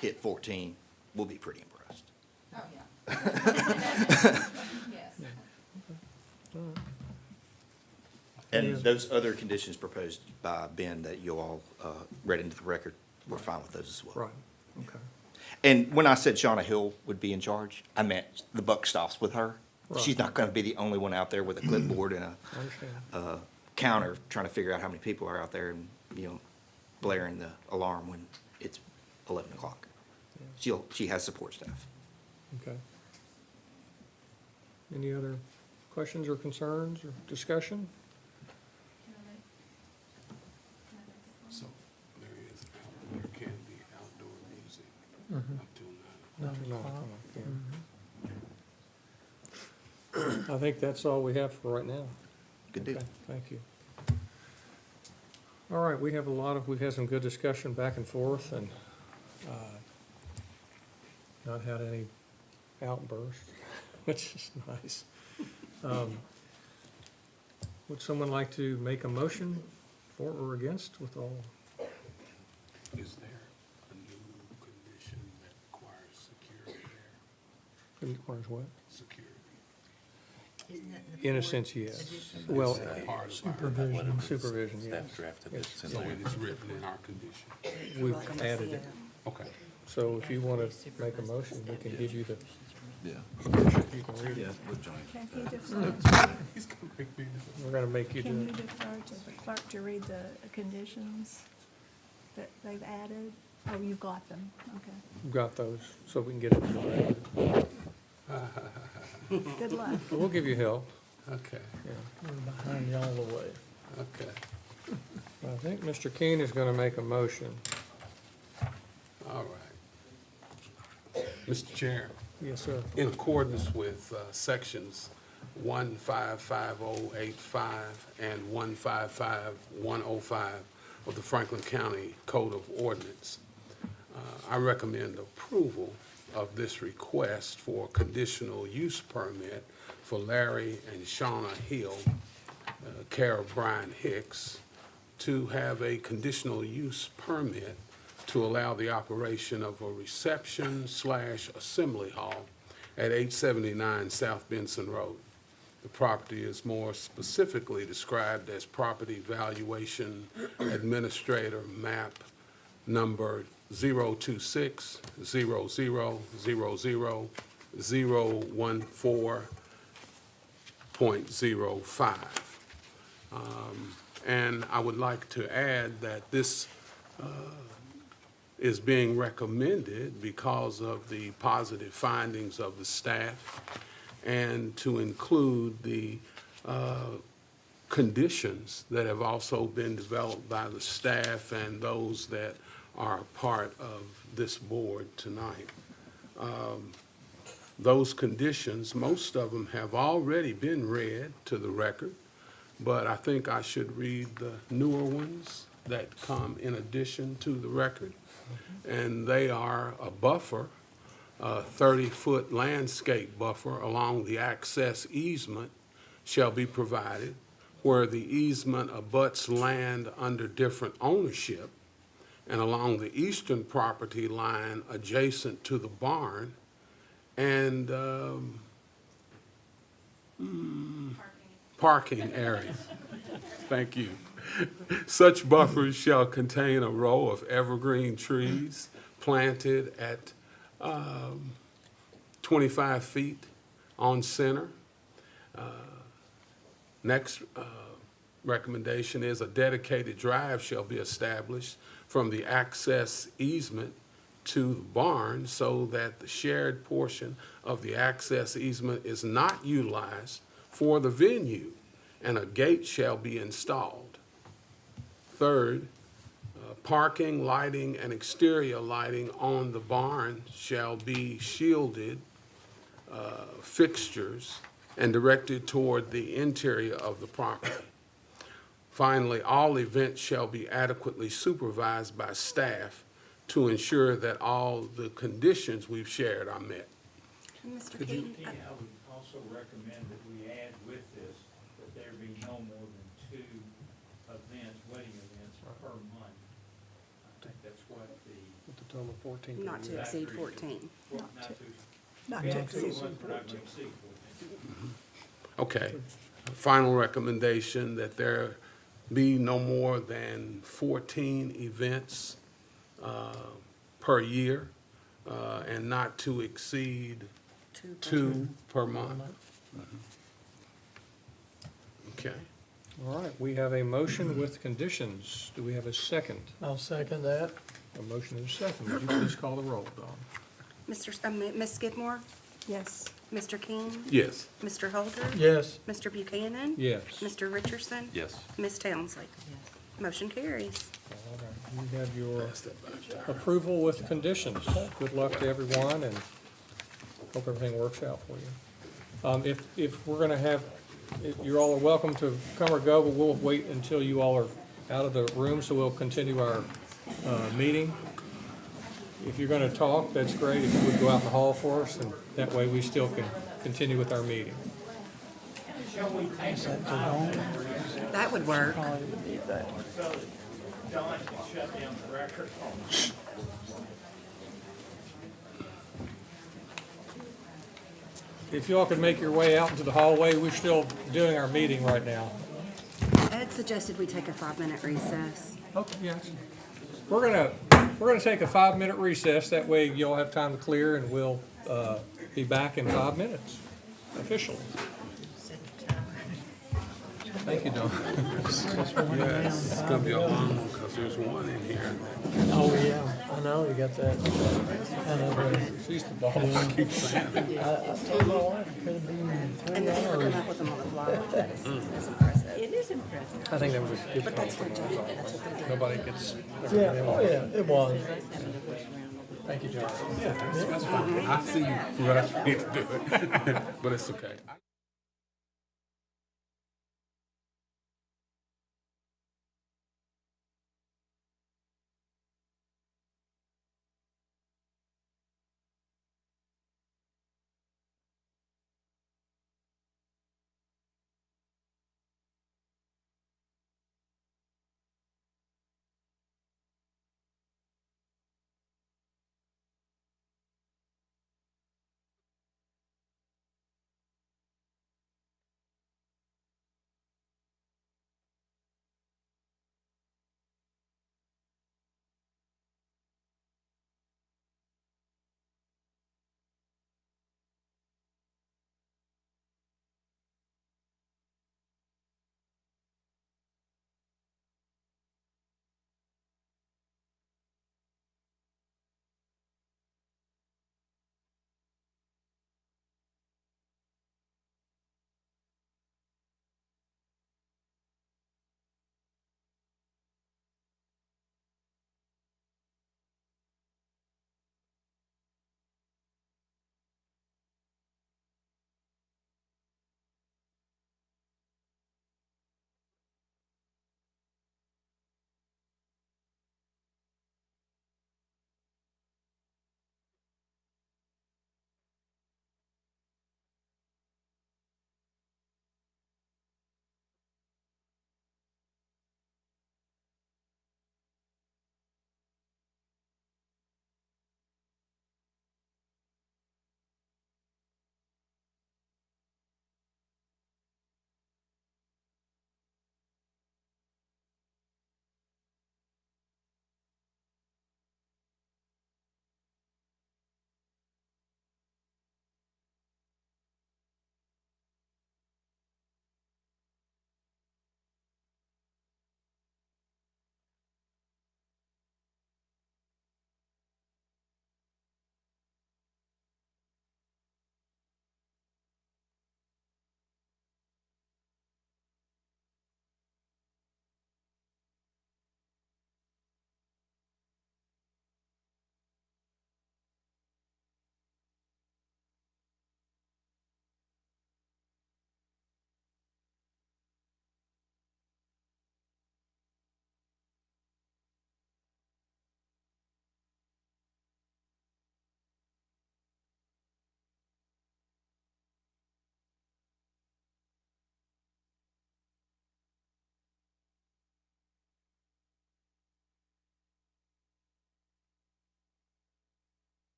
F: hit 14, we'll be pretty impressed.
I: Oh, yeah. Yes.
F: And those other conditions proposed by Ben that you all read into the record, we're fine with those as well.
A: Right, okay.
F: And when I said Shauna Hill would be in charge, I meant the buck stops with her. She's
A: Right.
F: not gonna be the only one out there with a clipboard and
A: I understand.
F: a counter trying to figure out how many people are out there and, you know, blaring the alarm when it's 11 o'clock. She has support staff.
A: Okay. Any other questions or concerns or discussion?
O: So there can be outdoor music
A: Mhm.
O: up till 9 o'clock.
A: 9 o'clock, yeah. I think that's all we have for right now.
F: Good deal.
A: Okay, thank you. All right, we've had some good discussion back and forth and not had any outbursts, which is nice. Would someone like to make a motion for or against with all?
O: Is there a new condition that requires security there?
A: Requires what?
O: Security.
A: In a sense, yes. Well,
O: Part of
A: supervision, yes. Yes.
O: so it is written in our condition.
A: We've added it.
O: Okay.
A: So if you want to make a motion, we can give you the,
M: Yeah.
A: you can read it.
C: Can he defer,
O: He's gonna make me.
A: We're going to make you
C: can
A: do
C: you
A: it.
C: defer to the clerk to read the conditions that they've added? Oh, you've got them, okay.
A: We've got those, so we can get it.
C: Good luck.
A: We'll give you help.
O: Okay,
A: Yeah.
Q: We're behind you all the way.
O: okay.
A: I think Mr. Keene is going to make a motion.
O: All right. Mr. Chair,
A: Yes, sir.
O: in accordance with sections 155085 and 155105 of the Franklin County Code of Ordinance, I recommend approval of this request for conditional use permit for Larry and Shauna Hill, care of Brian Hicks, to have a conditional use permit to allow the operation of a reception/assembly hall at 879 South Benson Road. The property is more specifically described as Property Valuation Administrator Map Number 026-000-014.05. And I would like to add that this is being recommended because of the positive findings of the staff and to include the conditions that have also been developed by the staff and those that are part of this board tonight. Those conditions, most of them have already been read to the record, but I think I should read the newer ones that come in addition to the record. And they are a buffer, a 30-foot landscape buffer along the access easement shall be provided where the easement abuts land under different ownership and along the eastern property line adjacent to the barn and parking area. Thank you. Such buffers shall contain a row of evergreen trees planted at 25 feet on center. Next,
R: recommendation is a dedicated drive shall be established from the access easement to the barn so that the shared portion of the access easement is not utilized for the venue, and a gate shall be installed. Third, parking, lighting, and exterior lighting on the barn shall be shielded fixtures and directed toward the interior of the property. Finally, all events shall be adequately supervised by staff to ensure that all the conditions we've shared are met.
D: Mr.
A: Could you-
D: Keaton?
G: I would also recommend that we add with this that there be no more than 2 events, wedding events per month. I think that's what the.
A: With the total of 14.
D: Not to exceed 14.
C: Not
G: Yeah,
C: to
G: 2
C: exceed
G: months, we're not gonna exceed 14.
R: Okay. Final recommendation that there be no more than 14 events per year and not to exceed 2 per month. Okay.
A: All right, we have a motion with conditions. Do we have a second?
Q: I'll second that.
A: A motion and a second. Would you please call the roll, Dawn?
D: Ms. Skidmore?
C: Yes.
D: Mr. King?
R: Yes.
D: Mr. Holder?
Q: Yes.
D: Mr. Buchanan?
A: Yes.
D: Mr. Richardson?
L: Yes.
D: Ms. Townsley? Motion carries.
A: All right, you have your approval with conditions. Good luck to everyone, and hope everything works out for you. If we're gonna have, you all are welcome to come or go, but we'll wait until you all are out of the room, so we'll continue our meeting. If you're gonna talk, that's great. If you would go out in the hall for us, and that way we still can continue with our meeting.
D: That would work.
G: So John can shut down the record.
A: If you all could make your way out into the hallway, we're still doing our meeting right now.
D: Ed suggested we take a 5-minute recess.
A: Okay, yes. We're gonna take a 5-minute recess. That way you'll have time to clear, and we'll be back in 5 minutes officially. Thank you, Don.
R: Yes, it's gonna be a long one because there's one in here.
Q: Oh, yeah, I know, you got that. I know,
A: She's the boss.
Q: I told my wife it could have been 3
D: And then we'll
Q: hours.
D: come up with them on the fly. That's impressive.
B: It is impressive.
A: I think that was a good
D: But that's their job. That's what they do.
A: Nobody gets.
Q: Yeah, oh, yeah, it was.
A: Thank you, John.
R: Yeah, that's fine. I see you rush me to do it, but it's okay.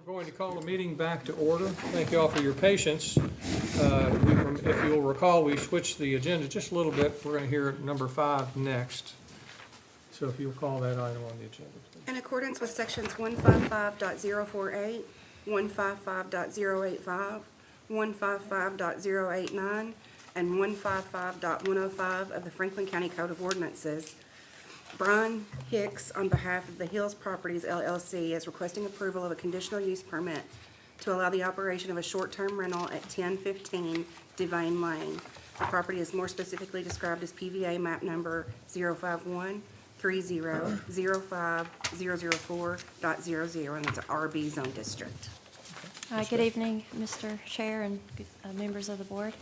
A: We're going to call the meeting back to order. Thank you all for your patience. If you'll recall, we switched the agenda just a little bit. We're going to hear number 5 next. So if you'll call that item on the agenda, please.
D: In accordance with sections 155.048, 155.085, 155.089, and 155.105 of the Franklin County Code of Ordinances, Brian Hicks, on behalf of the Hills Properties LLC, is requesting approval of a conditional use permit to allow the operation of a short-term rental at 1015 Devane Lane. The property is more specifically described as PVA map number 05130050004.00, and it's an RB zone district.
J: Good evening, Mr. Chair and members of the board.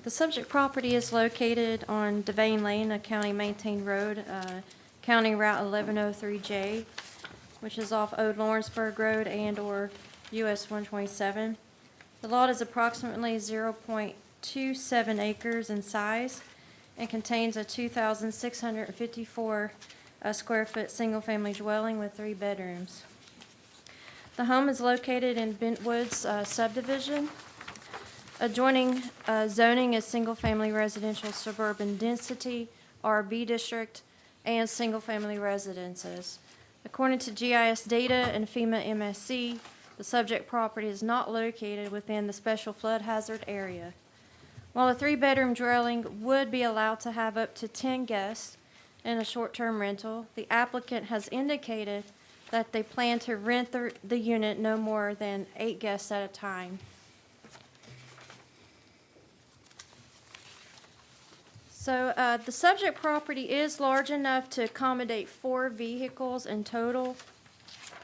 J: The subject property is located on Devane Lane, a county-maintained road, County Route 1103J, which is off Old Lawrenceburg Road and/or US 127. The lot is approximately 0.27 acres in size and contains a 2,654 square foot single-family dwelling with 3 bedrooms. The home is located in Bentwoods subdivision. Adjoining zoning is single-family residential suburban density, RB district, and single-family residences. According to GIS data and FEMA MSC, the subject property is not located within the special flood hazard area. While a 3-bedroom dwelling would be allowed to have up to 10 guests in a short-term rental, the applicant has indicated that they plan to rent the unit no more than 8 guests at a time. So the subject property is large enough to accommodate 4 vehicles in total.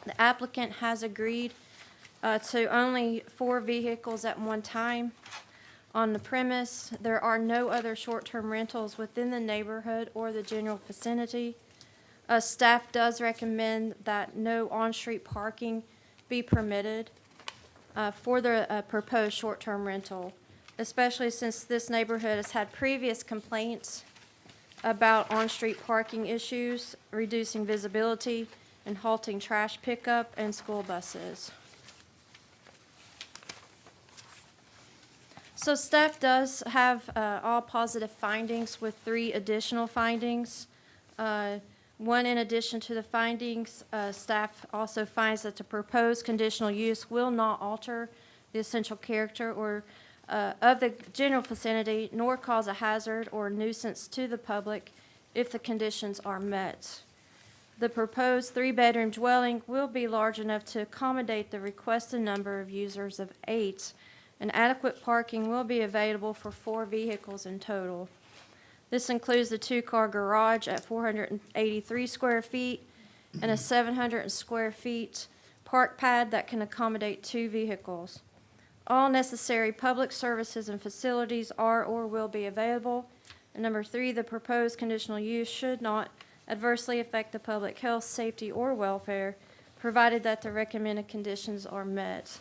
J: The applicant has agreed to only 4 vehicles at one time on the premise. There are no other short-term rentals within the neighborhood or the general vicinity. Staff does recommend that no on-street parking be permitted for the proposed short-term rental, especially since this neighborhood has had previous complaints about on-street parking issues, reducing visibility, and halting trash pickup and school buses. So staff does have all positive findings with 3 additional findings. One, in addition to the findings, staff also finds that the proposed conditional use will not alter the essential character or of the general vicinity, nor cause a hazard or nuisance to the public if the conditions are met. The proposed 3-bedroom dwelling will be large enough to accommodate the requested number of users of 8, and adequate parking will be available for 4 vehicles in total. This includes the 2-car garage at 483 square feet and a 700 square feet park pad that can accommodate 2 vehicles. All necessary public services and facilities are or will be available. And number 3, the proposed conditional use should not adversely affect the public health, safety, or welfare, provided that the recommended conditions are met.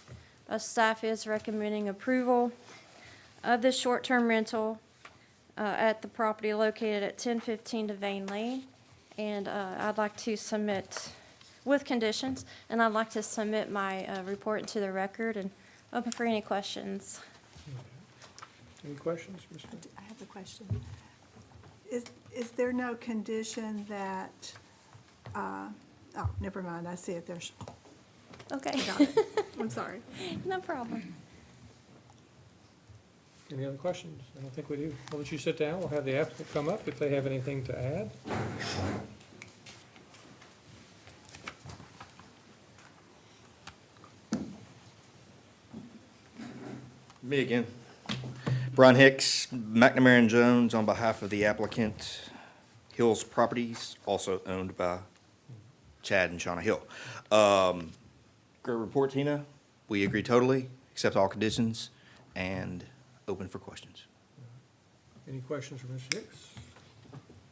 J: Staff is recommending approval of this short-term rental at the property located at 1015 Devane Lane. And I'd like to submit, with conditions, and I'd like to submit my report into the record and open for any questions.
A: Any questions, Mr.?
C: I have a question. Is there no condition that, oh, never mind, I see it, there's,
J: Okay.
C: got it. I'm sorry.
J: No problem.
A: Any other questions? I don't think we do. Why don't you sit down? We'll have the applicant come up if they have anything to add.
F: Me again. Brian Hicks, McNamara and Jones, on behalf of the applicant, Hills Properties, also owned by Chad and Shauna Hill. Great report, Tina. We agree totally, accept all conditions, and open for questions.
A: Any questions for Mr. Hicks?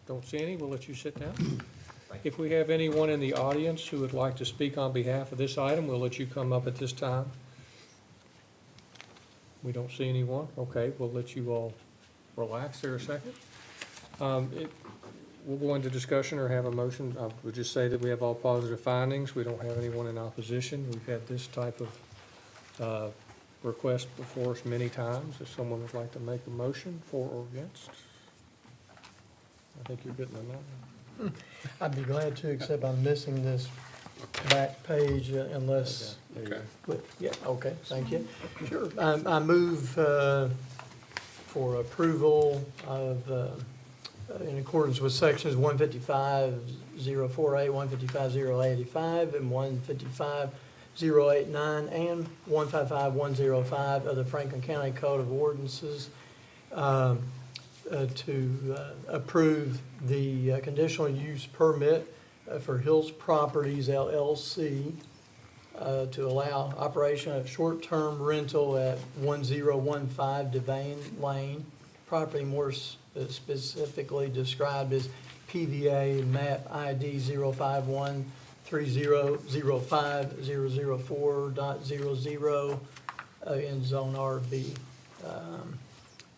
A: Don't see any. We'll let you sit down. If we have anyone in the audience who would like to speak on behalf of this item, we'll let you come up at this time. We don't see anyone. Okay, we'll let you all relax there a second. we'll go into discussion or have a motion. I would just say that we have all positive findings. We don't have anyone in opposition. We've had this type of request before us many times. If someone would like to make a motion for or against, I think you're getting them now.
Q: I'd be glad to, except I'm missing this back page unless.
R: Okay.
Q: Yeah, okay, thank you. Sure. I move for approval of, in accordance with sections 155-048, 155-085, and 155-089, and 155-105 of the Franklin County Code of Ordinances, to approve the conditional use permit for Hills Properties LLC to allow operation of short-term rental at 1015 Devane Lane, property more specifically described as PVA map ID 05130050004.00 in Zone RB.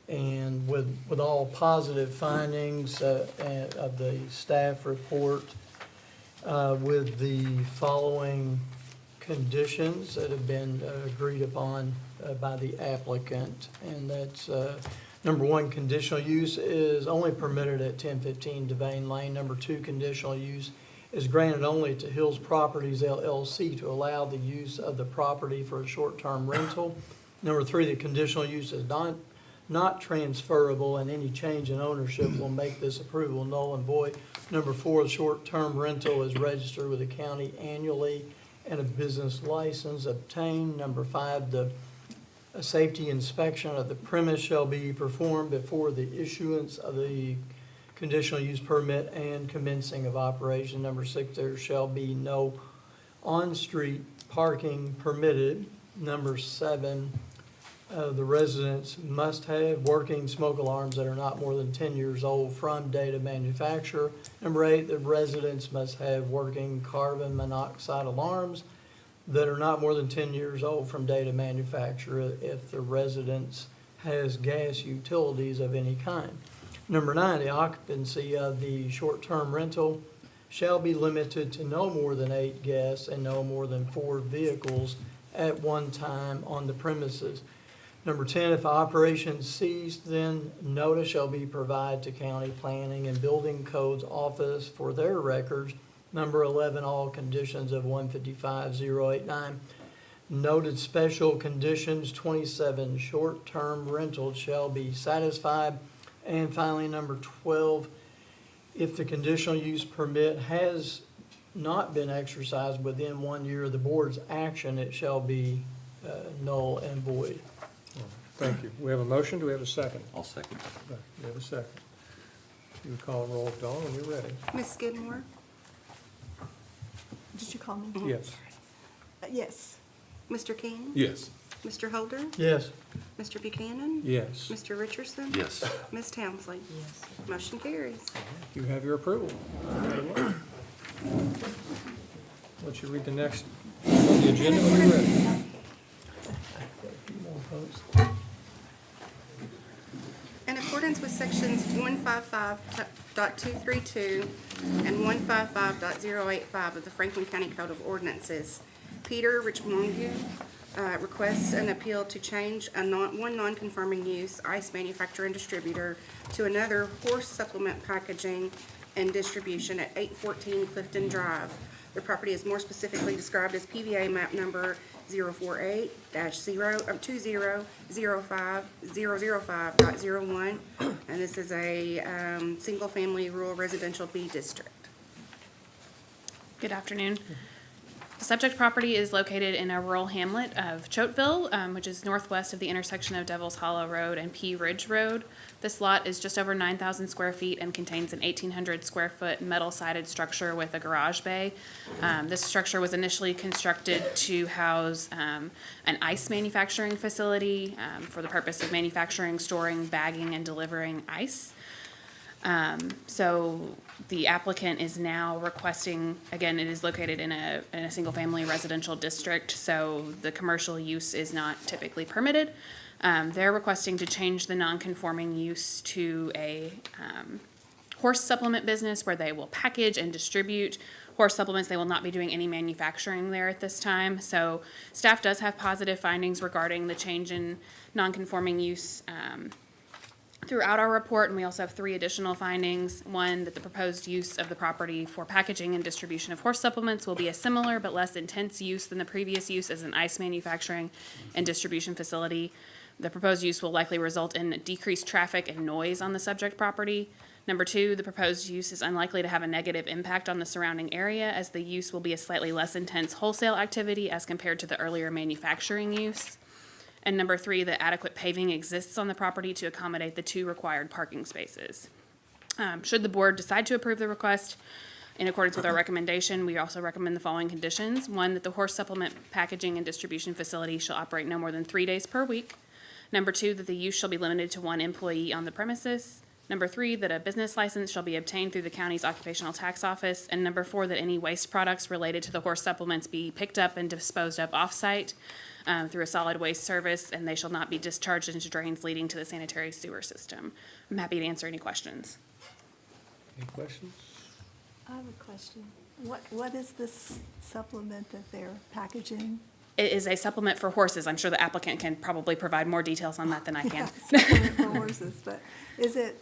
Q: And with all positive findings of the staff report, with the following conditions that have been agreed upon by the applicant. And that's, number one, conditional use is only permitted at 1015 Devane Lane. Number two, conditional use is granted only to Hills Properties LLC to allow the use of the property for a short-term rental. Number three, the conditional use is not transferable, and any change in ownership will make this approval null and void. Number four, the short-term rental is registered with the county annually and a business license obtained. Number five, a safety inspection of the premise shall be performed before the issuance of the conditional use permit and commencing of operation. Number six, there shall be no on-street parking permitted. Number seven, the residents must have working smoke alarms that are not more than 10 years old from date of manufacture. Number eight, the residents must have working carbon monoxide alarms that are not more than 10 years old from date of manufacture if the residence has gas utilities of any kind. Number nine, the occupancy of the short-term rental shall be limited to no more than 8 guests and no more than 4 vehicles at one time on the premises. Number 10, if operation ceased, then notice shall be provided to County Planning and Building Codes Office for their records. Number 11, all conditions of 155-089. Noted special conditions 27, short-term rentals shall be satisfied. And finally, number 12, if the conditional use permit has not been exercised within 1 year of the board's action, it shall be null and void.
A: Thank you. We have a motion. Do we have a second?
S: I'll second.
A: We have a second. You call roll, Dawn, when you're ready.
D: Ms. Skidmore?
C: Did you call me?
A: Yes.
C: Yes.
D: Mr. King?
R: Yes.
D: Mr. Holder?
Q: Yes.
D: Mr. Buchanan?
A: Yes.
D: Mr. Richardson?
S: Yes.
D: Ms. Townsley?
B: Yes.
D: Motion carries.
A: You have your approval. Let you read the next on the agenda when you're ready.
D: In accordance with sections 155.232 and 155.085 of the Franklin County Code of Ordinances, Peter Richmongu requests an appeal to change one non-conforming use ice manufacturer and distributor to another horse supplement packaging and distribution at 814 Clifton Drive. The property is more specifically described as PVA map number 048-2005.001, and this is a single-family rural residential B district.
T: Good afternoon. The subject property is located in a rural hamlet of Choteville, which is northwest of the intersection of Devil's Hollow Road and Pea Ridge Road. This lot is just over 9,000 square feet and contains an 1,800 square foot metal-sided structure with a garage bay. This structure was initially constructed to house an ice manufacturing facility for the purpose of manufacturing, storing, bagging, and delivering ice. So the applicant is now requesting, again, it is located in a single-family residential district, so the commercial use is not typically permitted. They're requesting to change the non-conforming use to a horse supplement business where they will package and distribute horse supplements. They will not be doing any manufacturing there at this time. So staff does have positive findings regarding the change in non-conforming use throughout our report, and we also have 3 additional findings. One, that the proposed use of the property for packaging and distribution of horse supplements will be a similar but less intense use than the previous use as an ice manufacturing and distribution facility. The proposed use will likely result in decreased traffic and noise on the subject property. Number 2, the proposed use is unlikely to have a negative impact on the surrounding area, as the use will be a slightly less intense wholesale activity as compared to the earlier manufacturing use. And number 3, that adequate paving exists on the property to accommodate the 2 required parking spaces. Should the board decide to approve the request, in accordance with our recommendation, we also recommend the following conditions. 1, that the horse supplement packaging and distribution facility shall operate no more than 3 days per week. Number 2, that the use shall be limited to 1 employee on the premises. Number 3, that a business license shall be obtained through the county's occupational tax office. And number 4, that any waste products related to the horse supplements be picked up and disposed of off-site through a solid waste service, and they shall not be discharged into drains leading to the sanitary sewer system. I'm happy to answer any questions.
A: Any questions?
C: I have a question. What is this supplement that they're packaging?
T: It is a supplement for horses. I'm sure the applicant can probably provide more details on that than I can.
C: Supplement for horses, but is it?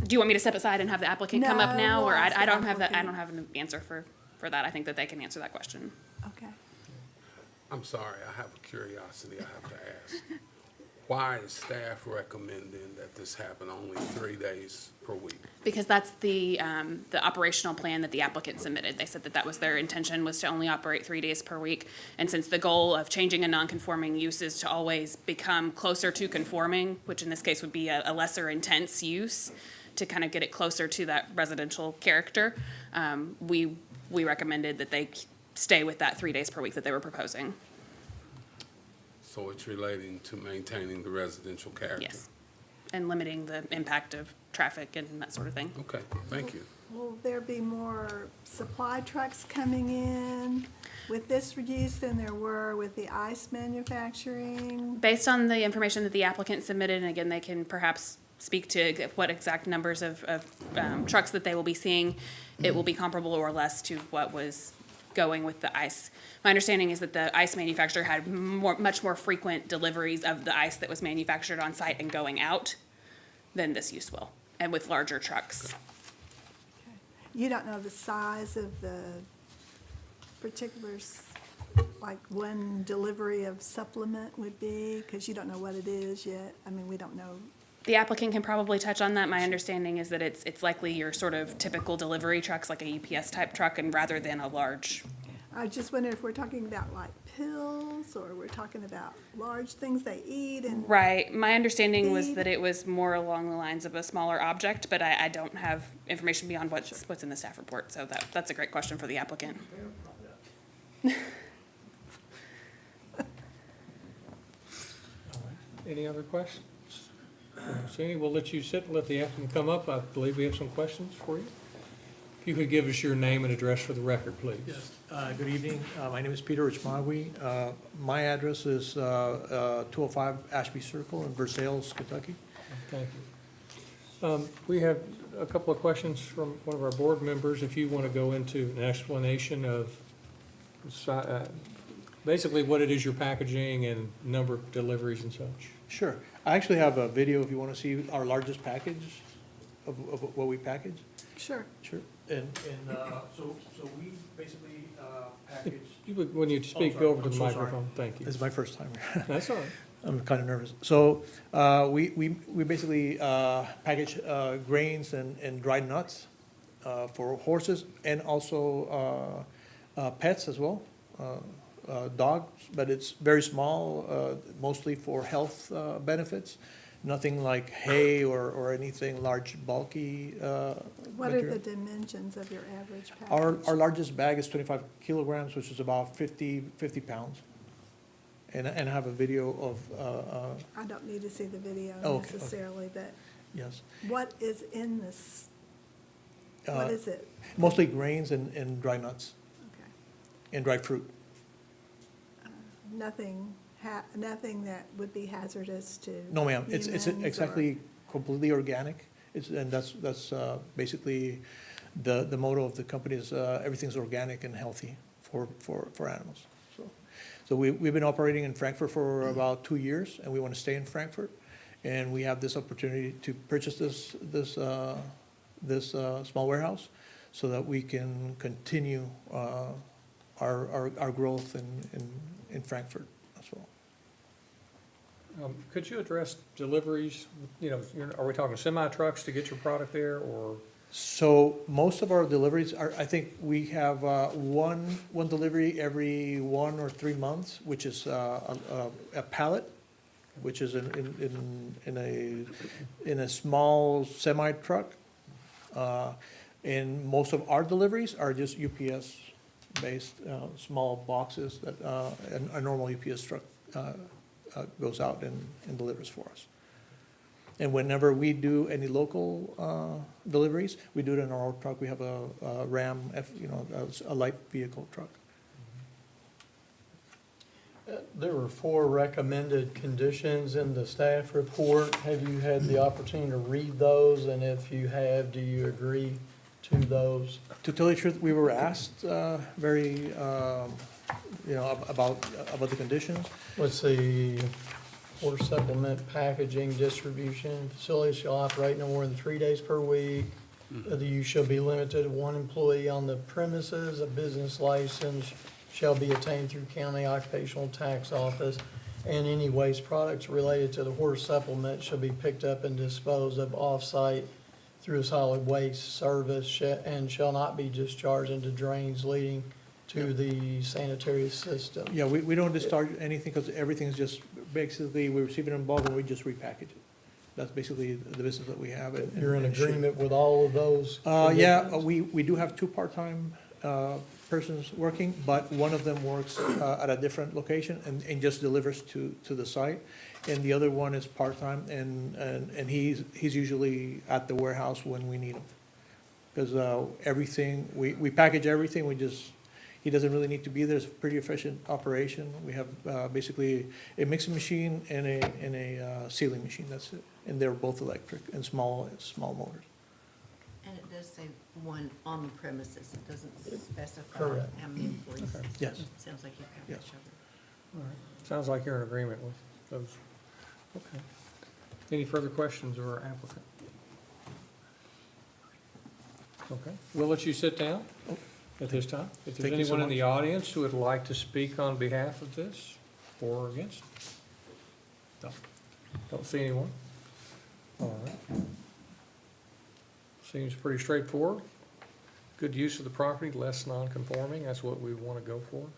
T: Do you want me to step aside and have the applicant come up
C: No,
T: now, or
C: we'll ask
T: I
C: the
T: don't have that, I
C: applicant.
T: don't have an answer for that. I think that they can answer that question.
C: Okay.
R: I'm sorry, I have a curiosity I have to ask. Why is staff recommending that this happen only 3 days per week?
T: Because that's the operational plan that the applicant submitted. They said that that was their intention, was to only operate 3 days per week. And since the goal of changing a non-conforming use is to always become closer to conforming, which in this case would be a lesser intense use, to kind of get it closer to that residential character, we recommended that they stay with that 3 days per week that they were proposing.
R: So it's relating to maintaining the residential character?
T: Yes, and limiting the impact of traffic and that sort of thing.
R: Okay, thank you.
C: Will there be more supply trucks coming in with this use than there were with the ice manufacturing?
T: Based on the information that the applicant submitted, and again, they can perhaps speak to what exact numbers of trucks that they will be seeing, it will be comparable or less to what was going with the ice. My understanding is that the ice manufacturer had much more frequent deliveries of the ice that was manufactured on site and going out than this use will, and with larger trucks.
C: You don't know the size of the particulars, like one delivery of supplement would be, because you don't know what it is yet. I mean, we don't know.
T: The applicant can probably touch on that. My understanding is that it's likely your sort of typical delivery trucks, like a UPS type truck, and rather than a large.
C: I just wonder if we're talking about like pills, or we're talking about large things they eat and.
T: Right. My understanding was
C: Feed.
T: that it was more along the lines of a smaller object, but I don't have information beyond what's in the staff report. So that's a great question for the applicant.
A: Any other questions? Sandy, we'll let you sit and let the applicant come up. I believe we have some questions for you. If you could give us your name and address for the record, please.
S: Yes, good evening. My name is Peter Richmawi. My address is 205 Ashby Circle in Versailles, Kentucky.
A: Thank you. We have a couple of questions from one of our board members. If you want to go into an explanation of basically what it is you're packaging and number of deliveries and such.
S: Sure. I actually have a video if you want to see our largest package of what we package.
C: Sure.
S: Sure. And so we basically package.
A: When you speak, go over to the
S: I'm so
A: microphone.
S: sorry.
A: Thank you.
S: This is my first time.
A: That's all right.
S: I'm kind of nervous. So we basically package grains and dried nuts for horses, and also pets as well, dogs, but it's very small, mostly for health benefits. Nothing like hay or anything large, bulky.
C: What are the dimensions of your average package?
S: Our largest bag is 25 kilograms, which is about 50 pounds. And I have a video of.
C: I don't need to see the video
S: Okay.
C: necessarily, but
S: Yes.
C: what is in this? What is it?
S: Mostly grains and dry nuts.
C: Okay.
S: And dried fruit.
C: Nothing that would be hazardous to
S: No, ma'am, it's
C: humans or-
S: exactly completely organic, And that's basically the motto of the company is everything's organic and healthy for animals. So we've been operating in Frankfurt for about 2 years, and we want to stay in Frankfurt. And we have this opportunity to purchase this small warehouse so that we can continue our growth in Frankfurt as well.
A: Could you address deliveries? You know, are we talking semi-trucks to get your product there, or?
S: So most of our deliveries are, I think we have one delivery every 1 or 3 months, which is a pallet, which is in a small semi-truck. And most of our deliveries are just UPS-based, small boxes that a normal UPS truck goes out and delivers for us. And whenever we do any local deliveries, we do it in our own truck. We have a Ram, a light vehicle truck.
Q: There were 4 recommended conditions in the staff report. Have you had the opportunity to read those? And if you have, do you agree to those?
S: To tell you the truth, we were asked very, about the conditions.
Q: Let's see, horse supplement packaging distribution facilities shall operate no more than 3 days per week. The use shall be limited to 1 employee on the premises. A business license shall be obtained through county occupational tax office. And any waste products related to the horse supplement shall be picked up and disposed of off-site through a solid waste service and shall not be discharged into drains leading to the sanitary system.
S: Yeah, we don't discharge anything because everything's just, basically, we receive it in bulk and we just repackage it. That's basically the business that we have.
Q: You're in agreement with all of those?
S: Yeah, we do have 2 part-time persons working, but one of them works at a different location and just delivers to the site. And the other one is part-time, and he's usually at the warehouse when we need him. Because everything, we package everything, he doesn't really need to be there. It's a pretty efficient operation. We have basically a mixing machine and a sealing machine, that's it. And they're both electric and small motors.
B: And it does say 1 on the premises, it doesn't specify
Q: Correct.
B: how many employees.
S: Yes.
B: Sounds like you've got that
S: Yes.
B: covered.
A: All right. Sounds like you're in agreement with those. Okay. Any further questions of our applicant? Okay, we'll let you sit down at this time. If there's
S: Thank you so
A: anyone in the
S: much.
A: audience who would like to speak on behalf of this or against? No. Don't see anyone. All right. Seems pretty straightforward. Good use of the property, less non-conforming, that's what we want to go for.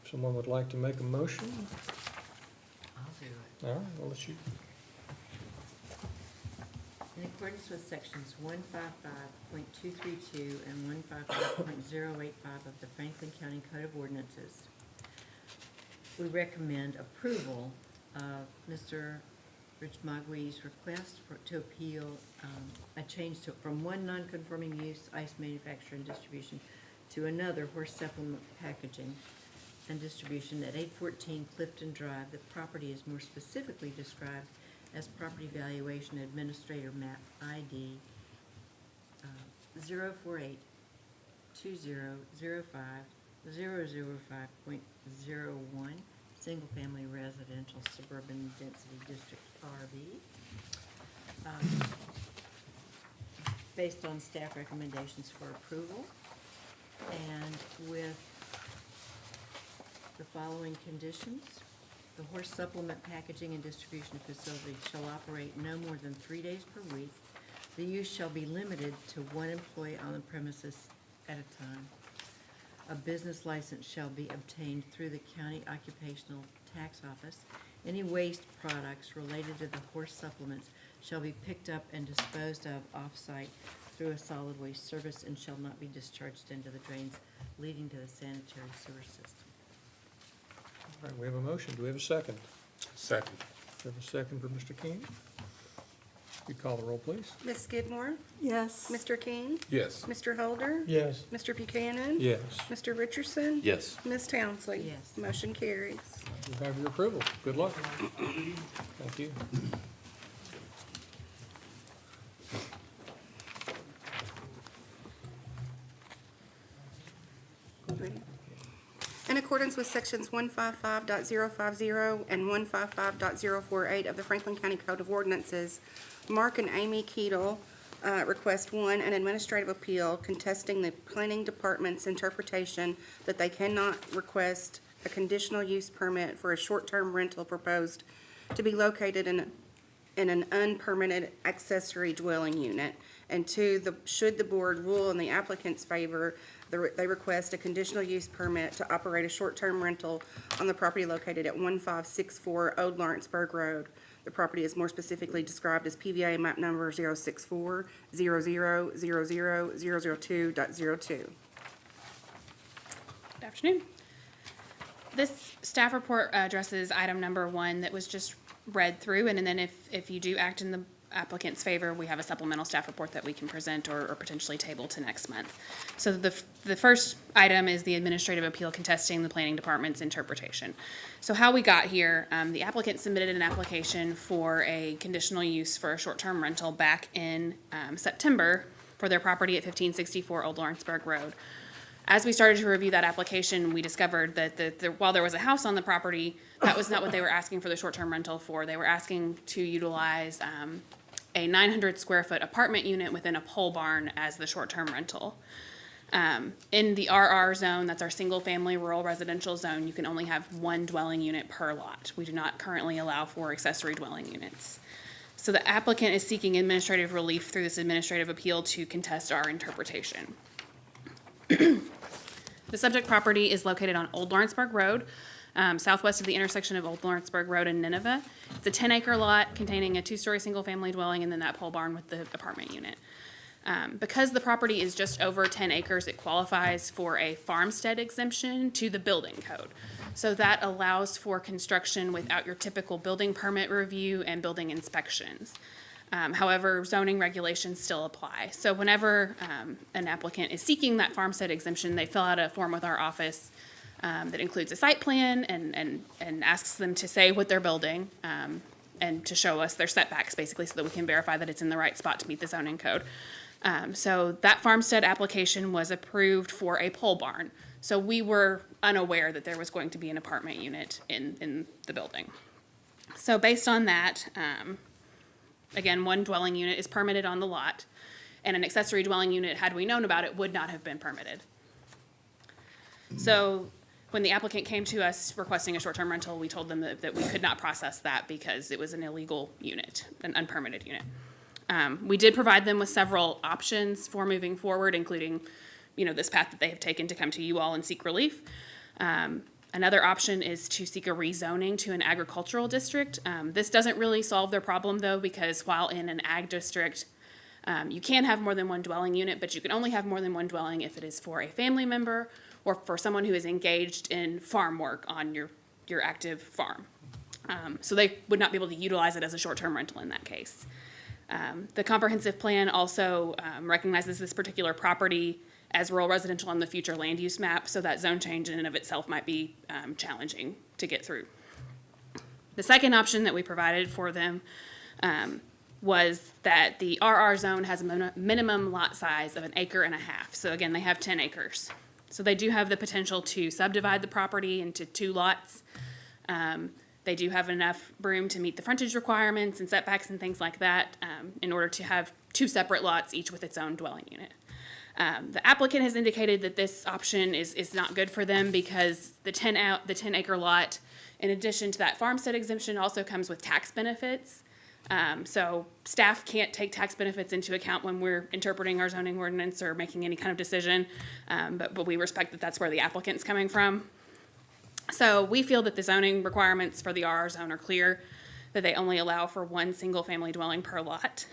A: Someone would like to make a motion?
B: I'll do it.
A: All right, we'll let you.
B: In accordance with sections 155.232 and 155.085 of the Franklin County Code of Ordinances, we recommend approval of Mr. Rich Magwi's request to appeal a change from 1 non-conforming use, ice manufacture and distribution, to another, horse supplement packaging and distribution at 814 Clifton Drive. The property is more specifically described as property valuation administrator map ID 048-2005-005.01, single-family residential suburban density district RV. Based on staff recommendations for approval and with the following conditions. The horse supplement packaging and distribution facility shall operate no more than 3 days per week. The use shall be limited to 1 employee on the premises at a time. A business license shall be obtained through the county occupational tax office. Any waste products related to the horse supplements shall be picked up and disposed of off-site through a solid waste service and shall not be discharged into the drains leading to the sanitary sewer system.
A: All right, we have a motion. Do we have a second?
R: Second.
A: We have a second for Mr. King. You call the roll, please.
D: Ms. Skidmore?
C: Yes.
D: Mr. King?
R: Yes.
D: Mr. Holder?
Q: Yes.
D: Mr. Buchanan?
A: Yes.
D: Mr. Richardson?
L: Yes.
D: Ms. Townsley?
B: Yes.
D: Motion carries.
A: You have your approval. Good luck. Thank you.
D: accordance with sections 155.050 and 155.048 of the Franklin County Code of Ordinances, Mark and Amy Keedle request one, an administrative appeal contesting the planning department's interpretation that they cannot request a conditional use permit for a short-term rental proposed to be located in an unpermitted accessory dwelling unit. And two, should the board rule in the applicant's favor, they request a conditional use permit to operate a short-term rental on the property located at 1564 Old Lawrenceburg Road. The property is more specifically described as PVA map number 064-00000002.02.
T: Good afternoon. This staff report addresses item number 1 that was just read through, and then if you do act in the applicant's favor, we have a supplemental staff report that we can present or potentially table to next month. So the first item is the administrative appeal contesting the planning department's interpretation. So how we got here, the applicant submitted an application for a conditional use for a short-term rental back in September for their property at 1564 Old Lawrenceburg Road. As we started to review that application, we discovered that while there was a house on the property, that was not what they were asking for the short-term rental for. They were asking to utilize a 900 square foot apartment unit within a pole barn as the short-term rental. In the RR zone, that's our single-family rural residential zone, you can only have one dwelling unit per lot. We do not currently allow for accessory dwelling units. So the applicant is seeking administrative relief through this administrative appeal to contest our interpretation. The subject property is located on Old Lawrenceburg Road, southwest of the intersection of Old Lawrenceburg Road and Nineveh. It's a 10-acre lot containing a 2-story single-family dwelling and then that pole barn with the apartment unit. Because the property is just over 10 acres, it qualifies for a farmstead exemption to the building code. So that allows for construction without your typical building permit review and building inspections. However, zoning regulations still apply. So whenever an applicant is seeking that farmstead exemption, they fill out a form with our office that includes a site plan and asks them to say what they're building and to show us their setbacks, basically, so that we can verify that it's in the right spot to meet the zoning code. So that farmstead application was approved for a pole barn. So we were unaware that there was going to be an apartment unit in the building. So based on that, again, one dwelling unit is permitted on the lot, and an accessory dwelling unit, had we known about it, would not have been permitted. So when the applicant came to us requesting a short-term rental, we told them that we could not process that because it was an illegal unit, an unpermitted unit. We did provide them with several options for moving forward, including, this path that they have taken to come to you all and seek relief. Another option is to seek a rezoning to an agricultural district. This doesn't really solve their problem, though, because while in an ag district, you can have more than one dwelling unit, but you can only have more than one dwelling if it is for a family member or for someone who is engaged in farm work on your active farm. So they would not be able to utilize it as a short-term rental in that case. The comprehensive plan also recognizes this particular property as rural residential on the future land use map, so that zone change in and of itself might be challenging to get through. The second option that we provided for them was that the RR zone has a minimum lot size of 1.5 acres. So again, they have 10 acres. So they do have the potential to subdivide the property into 2 lots. They do have enough room to meet the frontage requirements and setbacks and things like that in order to have 2 separate lots, each with its own dwelling unit. The applicant has indicated that this option is not good for them because the 10-acre lot, in addition to that farmstead exemption, also comes with tax benefits. So staff can't take tax benefits into account when we're interpreting our zoning ordinance or making any kind of decision, but we respect that that's where the applicant's coming from. So we feel that the zoning requirements for the RR zone are clear, that they only allow for 1 single-family dwelling per lot.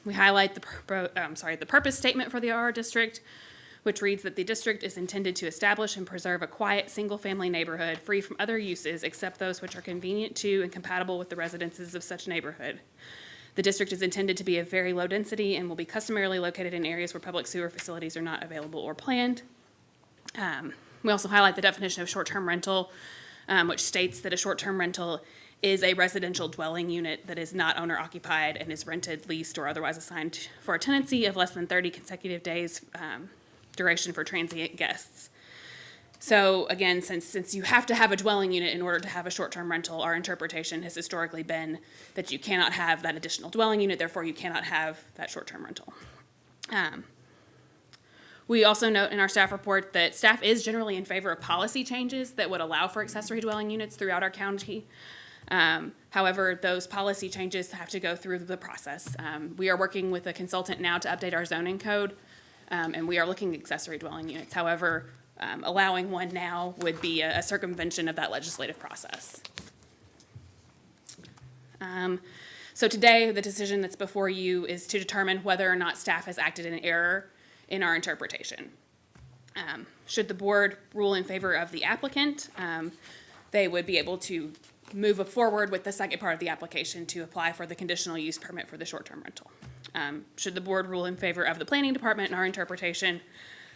T: We highlight the purpose statement for the RR district, which reads that the district is intended to establish and preserve a quiet, single-family neighborhood free from other uses except those which are convenient to and compatible with the residences of such neighborhood. The district is intended to be of very low density and will be customarily located in areas where public sewer facilities are not available or planned. We also highlight the definition of short-term rental, which states that a short-term rental is a residential dwelling unit that is not owner-occupied and is rented, leased, or otherwise assigned for a tenancy of less than 30 consecutive days duration for transient guests. So again, since you have to have a dwelling unit in order to have a short-term rental, our interpretation has historically been that you cannot have that additional dwelling unit, therefore you cannot have that short-term rental. We also note in our staff report that staff is generally in favor of policy changes that would allow for accessory dwelling units throughout our county. However, those policy changes have to go through the process. We are working with a consultant now to update our zoning code, and we are looking at accessory dwelling units. However, allowing one now would be a circumvention of that legislative process. So today, the decision that's before you is to determine whether or not staff has acted in error in our interpretation. Should the board rule in favor of the applicant, they would be able to move forward with the second part of the application to apply for the conditional use permit for the short-term rental. Should the board rule in favor of the planning department in our interpretation,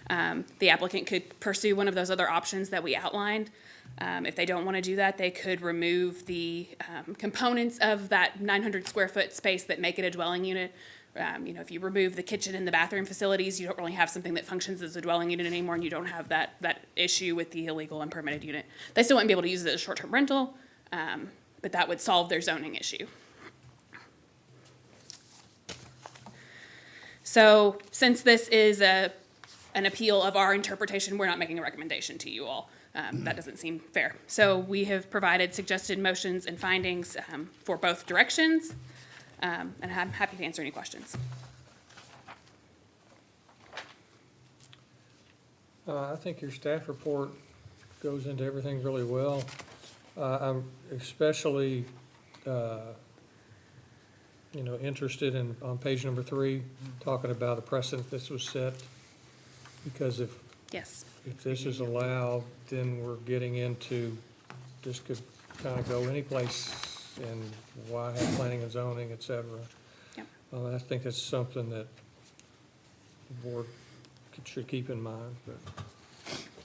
T: the applicant could pursue one of those other options that we outlined. If they don't want to do that, they could remove the components of that 900 square foot space that make it a dwelling unit. If you remove the kitchen and the bathroom facilities, you don't really have something that functions as a dwelling unit anymore, and you don't have that issue with the illegal and permitted unit. They still wouldn't be able to use it as a short-term rental, but that would solve their zoning issue. So since this is an appeal of our interpretation, we're not making a recommendation to you all. That doesn't seem fair. So we have provided suggested motions and findings for both directions, and I'm happy to answer any questions.
A: I think your staff report goes into everything really well. I'm especially, interested in, on page number 3, talking about a precedent this was set. Because if this is allowed, then we're getting into, this could kind of go any place, and why have planning and zoning, et cetera.
T: Yep.
A: I think that's something that the board should keep in mind, but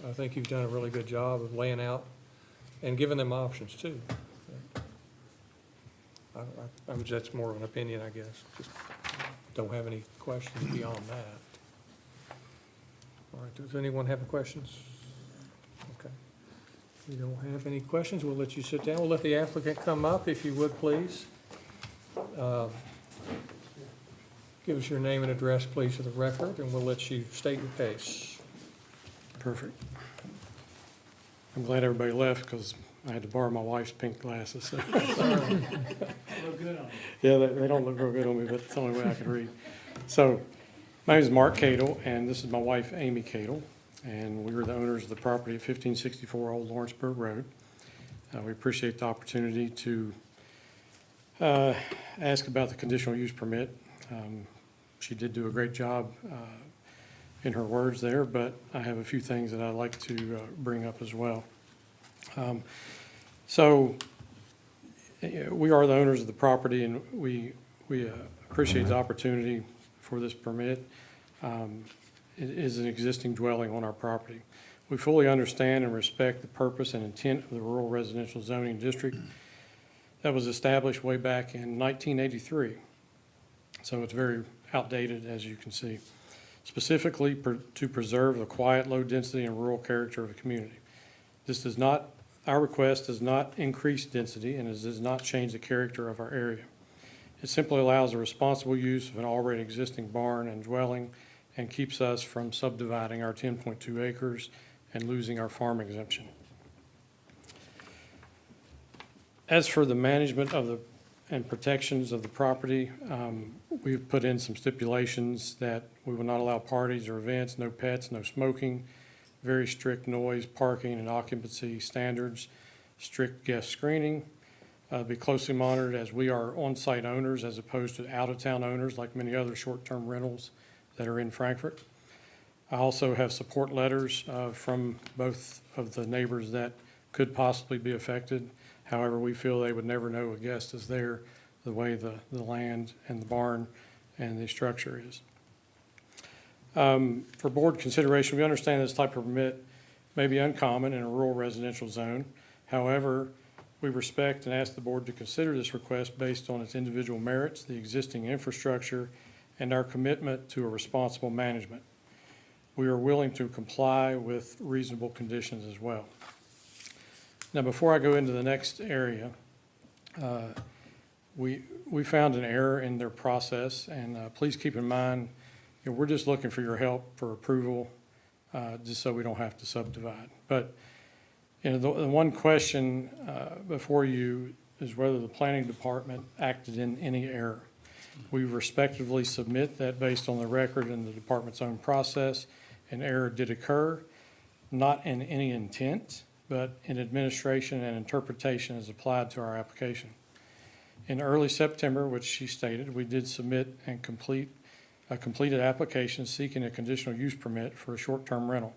A: I think you've done a really good job of laying out and giving them options too. That's more of an opinion, I guess. Just don't have any questions beyond that. All right, does anyone have any questions? Okay. If you don't have any questions, we'll let you sit down. We'll let the applicant come up, if you would, please. Give us your name and address, please, for the record, and we'll let you state your case.
U: Perfect. I'm glad everybody left because I had to borrow my wife's pink glasses. So.
G: Look good on you.
U: Yeah, they don't look real good on me, but it's the only way I can read. So, my name is Mark Cadle, and this is my wife, Amy Cadle, and we were the owners of the property at 1564 Old Lawrenceburg Road. We appreciate the opportunity to ask about the conditional use permit. She did do a great job in her words there, but I have a few things that I'd like to bring up as well. We are the owners of the property, and we appreciate the opportunity for this permit. It is an existing dwelling on our property. We fully understand and respect the purpose and intent of the rural residential zoning district that was established way back in 1983. So it's very outdated, as you can see, specifically to preserve the quiet, low density and rural character of the community. Our request does not increase density, and it does not change the character of our area. It simply allows the responsible use of an already existing barn and dwelling and keeps us from subdividing our 10.2 acres and losing our farm exemption. As for the management of and protections of the property, we've put in some stipulations that we will not allow parties or events, no pets, no smoking, very strict noise, parking, and occupancy standards, strict guest screening, be closely monitored as we are on-site owners as opposed to out-of-town owners like many other short-term rentals that are in Frankfort. I also have support letters from both of the neighbors that could possibly be affected. However, we feel they would never know a guest is there the way the land and the barn and the structure is. For board consideration, we understand this type of permit may be uncommon in a rural residential zone. However, we respect and ask the board to consider this request based on its individual merits, the existing infrastructure, and our commitment to a responsible management. we are willing to comply with reasonable conditions as well. Now, before I go into the next area, we found an error in their process, and please keep in mind, we're just looking for your help for approval, just so we don't have to subdivide. But the one question before you is whether the planning department acted in any error. We respectively submit that based on the record and the department's own process, an error did occur, not in any intent, but in administration and interpretation as applied to our application. In early September, which she stated, we did submit and complete a completed application seeking a conditional use permit for a short-term rental.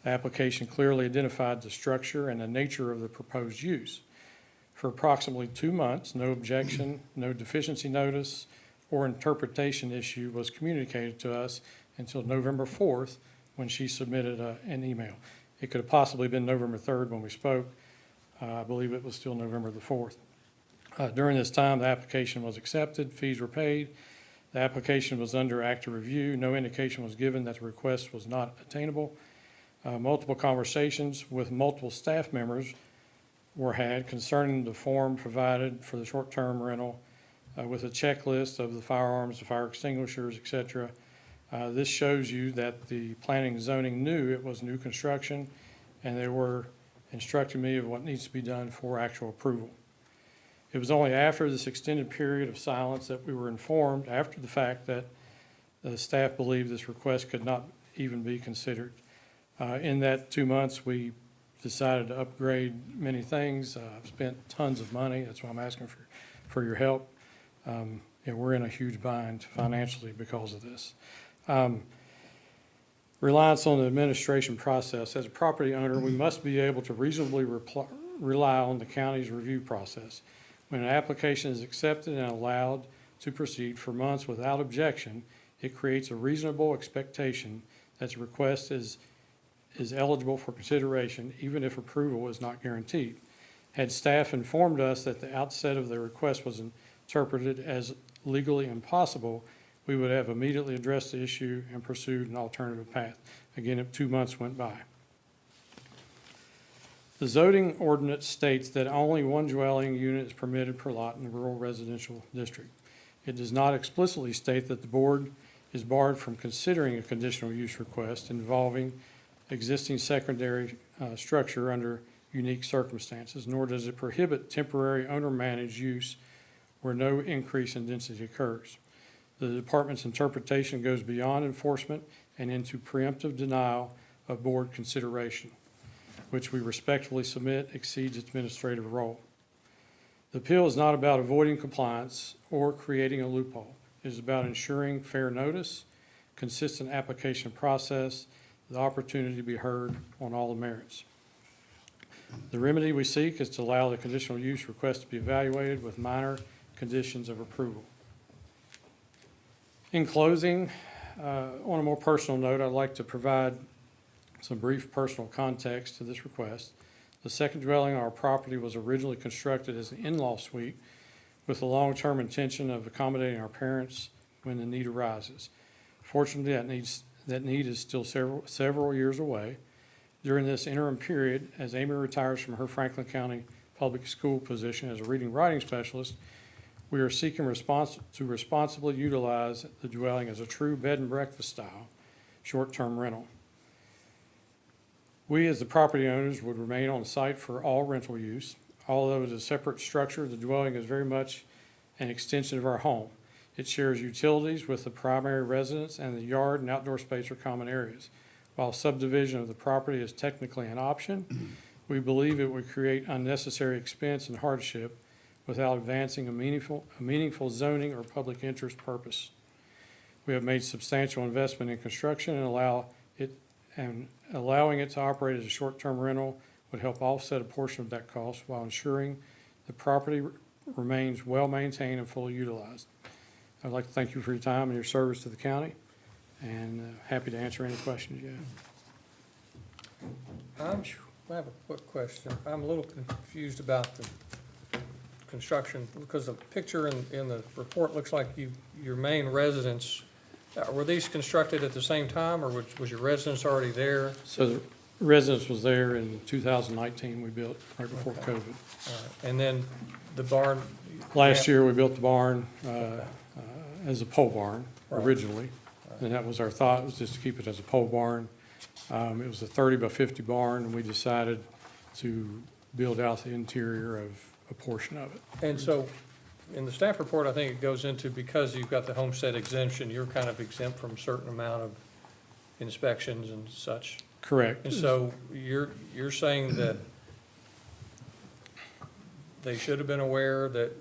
U: The application clearly identified the structure and the nature of the proposed use. For approximately 2 months, no objection, no deficiency notice, or interpretation issue was communicated to us until November 4th, when she submitted an email. It could have possibly been November 3rd when we spoke. I believe it was still November the 4th. During this time, the application was accepted, fees were paid, the application was under active review, no indication was given that the request was not attainable. Multiple conversations with multiple staff members were had concerning the form provided for the short-term rental with a checklist of the firearms, the fire extinguishers, et cetera. This shows you that the planning and zoning knew it was new construction, and they were instructing me of what needs to be done for actual approval. It was only after this extended period of silence that we were informed after the fact that the staff believed this request could not even be considered. In that 2 months, we decided to upgrade many things. I've spent tons of money. That's why I'm asking for your help. And we're in a huge bind financially because of this. Reliance on the administration process. As a property owner, we must be able to reasonably rely on the county's review process. When an application is accepted and allowed to proceed for months without objection, it creates a reasonable expectation that the request is eligible for consideration, even if approval is not guaranteed. Had staff informed us that the outset of the request was interpreted as legally impossible, we would have immediately addressed the issue and pursued an alternative path. Again, if 2 months went by. The zoning ordinance states that only one dwelling unit is permitted per lot in the rural residential district. It does not explicitly state that the board is barred from considering a conditional use request involving existing secondary structure under unique circumstances, nor does it prohibit temporary owner-managed use where no increase in density occurs. The department's interpretation goes beyond enforcement and into preemptive denial of board consideration, which we respectfully submit exceeds its administrative role. The appeal is not about avoiding compliance or creating a loophole. It is about ensuring fair notice, consistent application process, the opportunity to be heard on all the merits. The remedy we seek is to allow the conditional use request to be evaluated with minor conditions of approval. In closing, on a more personal note, I'd like to provide some brief personal context to this request. The second dwelling on our property was originally constructed as an in-law suite with the long-term intention of accommodating our parents when the need arises. Fortunately, that need is still several years away. During this interim period, as Amy retires from her Franklin County Public School position as a reading writing specialist, we are seeking to responsibly utilize the dwelling as a true bed and breakfast style short-term rental. We, as the property owners, would remain on site for all rental use. Although it is a separate structure, the dwelling is very much an extension of our home. It shares utilities with the primary residence, and the yard and outdoor space are common areas. While subdivision of the property is technically an option, we believe it would create unnecessary expense and hardship without advancing a meaningful zoning or public interest purpose. We have made substantial investment in construction and allowing it to operate as a short-term rental would help offset a portion of that cost while ensuring the property remains well-maintained and fully utilized. I'd like to thank you for your time and your service to the county, and happy to answer any questions you have.
A: I have a quick question. I'm a little confused about the construction, because the picture in the report looks like your main residence Were these constructed at the same time, or was your residence already there?
U: So the residence was there in 2019, we built right before
A: Okay.
U: COVID.
A: And then the barn?
U: Last year, we built the barn as a pole barn
A: Right.
U: originally, and that was our thought, was just to keep it as a pole barn. It was a 30 by 50 barn, and we decided to build out the interior of a portion of it.
A: And so, in the staff report, I think it goes into, because you've got the homestead exemption, you're kind of exempt from a certain amount of inspections and such.
U: Correct.
A: And so, you're saying that they should have been aware that,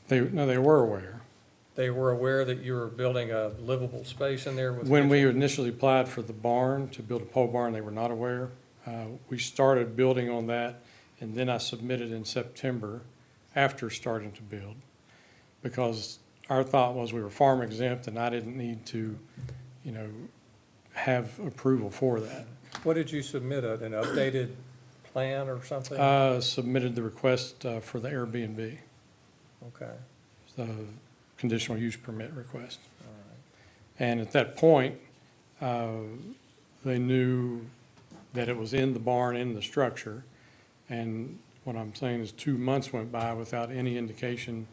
U: They were aware.
A: they were aware that you were building a livable space in there with?
U: When we initially applied for the barn, to build a pole barn, they were not aware. We started building on that, and then I submitted in September after starting to build, because our thought was we were farm exempt, and I didn't need to, have approval for that.
A: What did you submit, an updated plan or something?
U: Submitted the request for the Airbnb,
A: Okay,
U: the conditional use permit request.
A: all right.
U: And at that point, they knew that it was in the barn, in the structure. And what I'm saying is 2 months went by without any indication.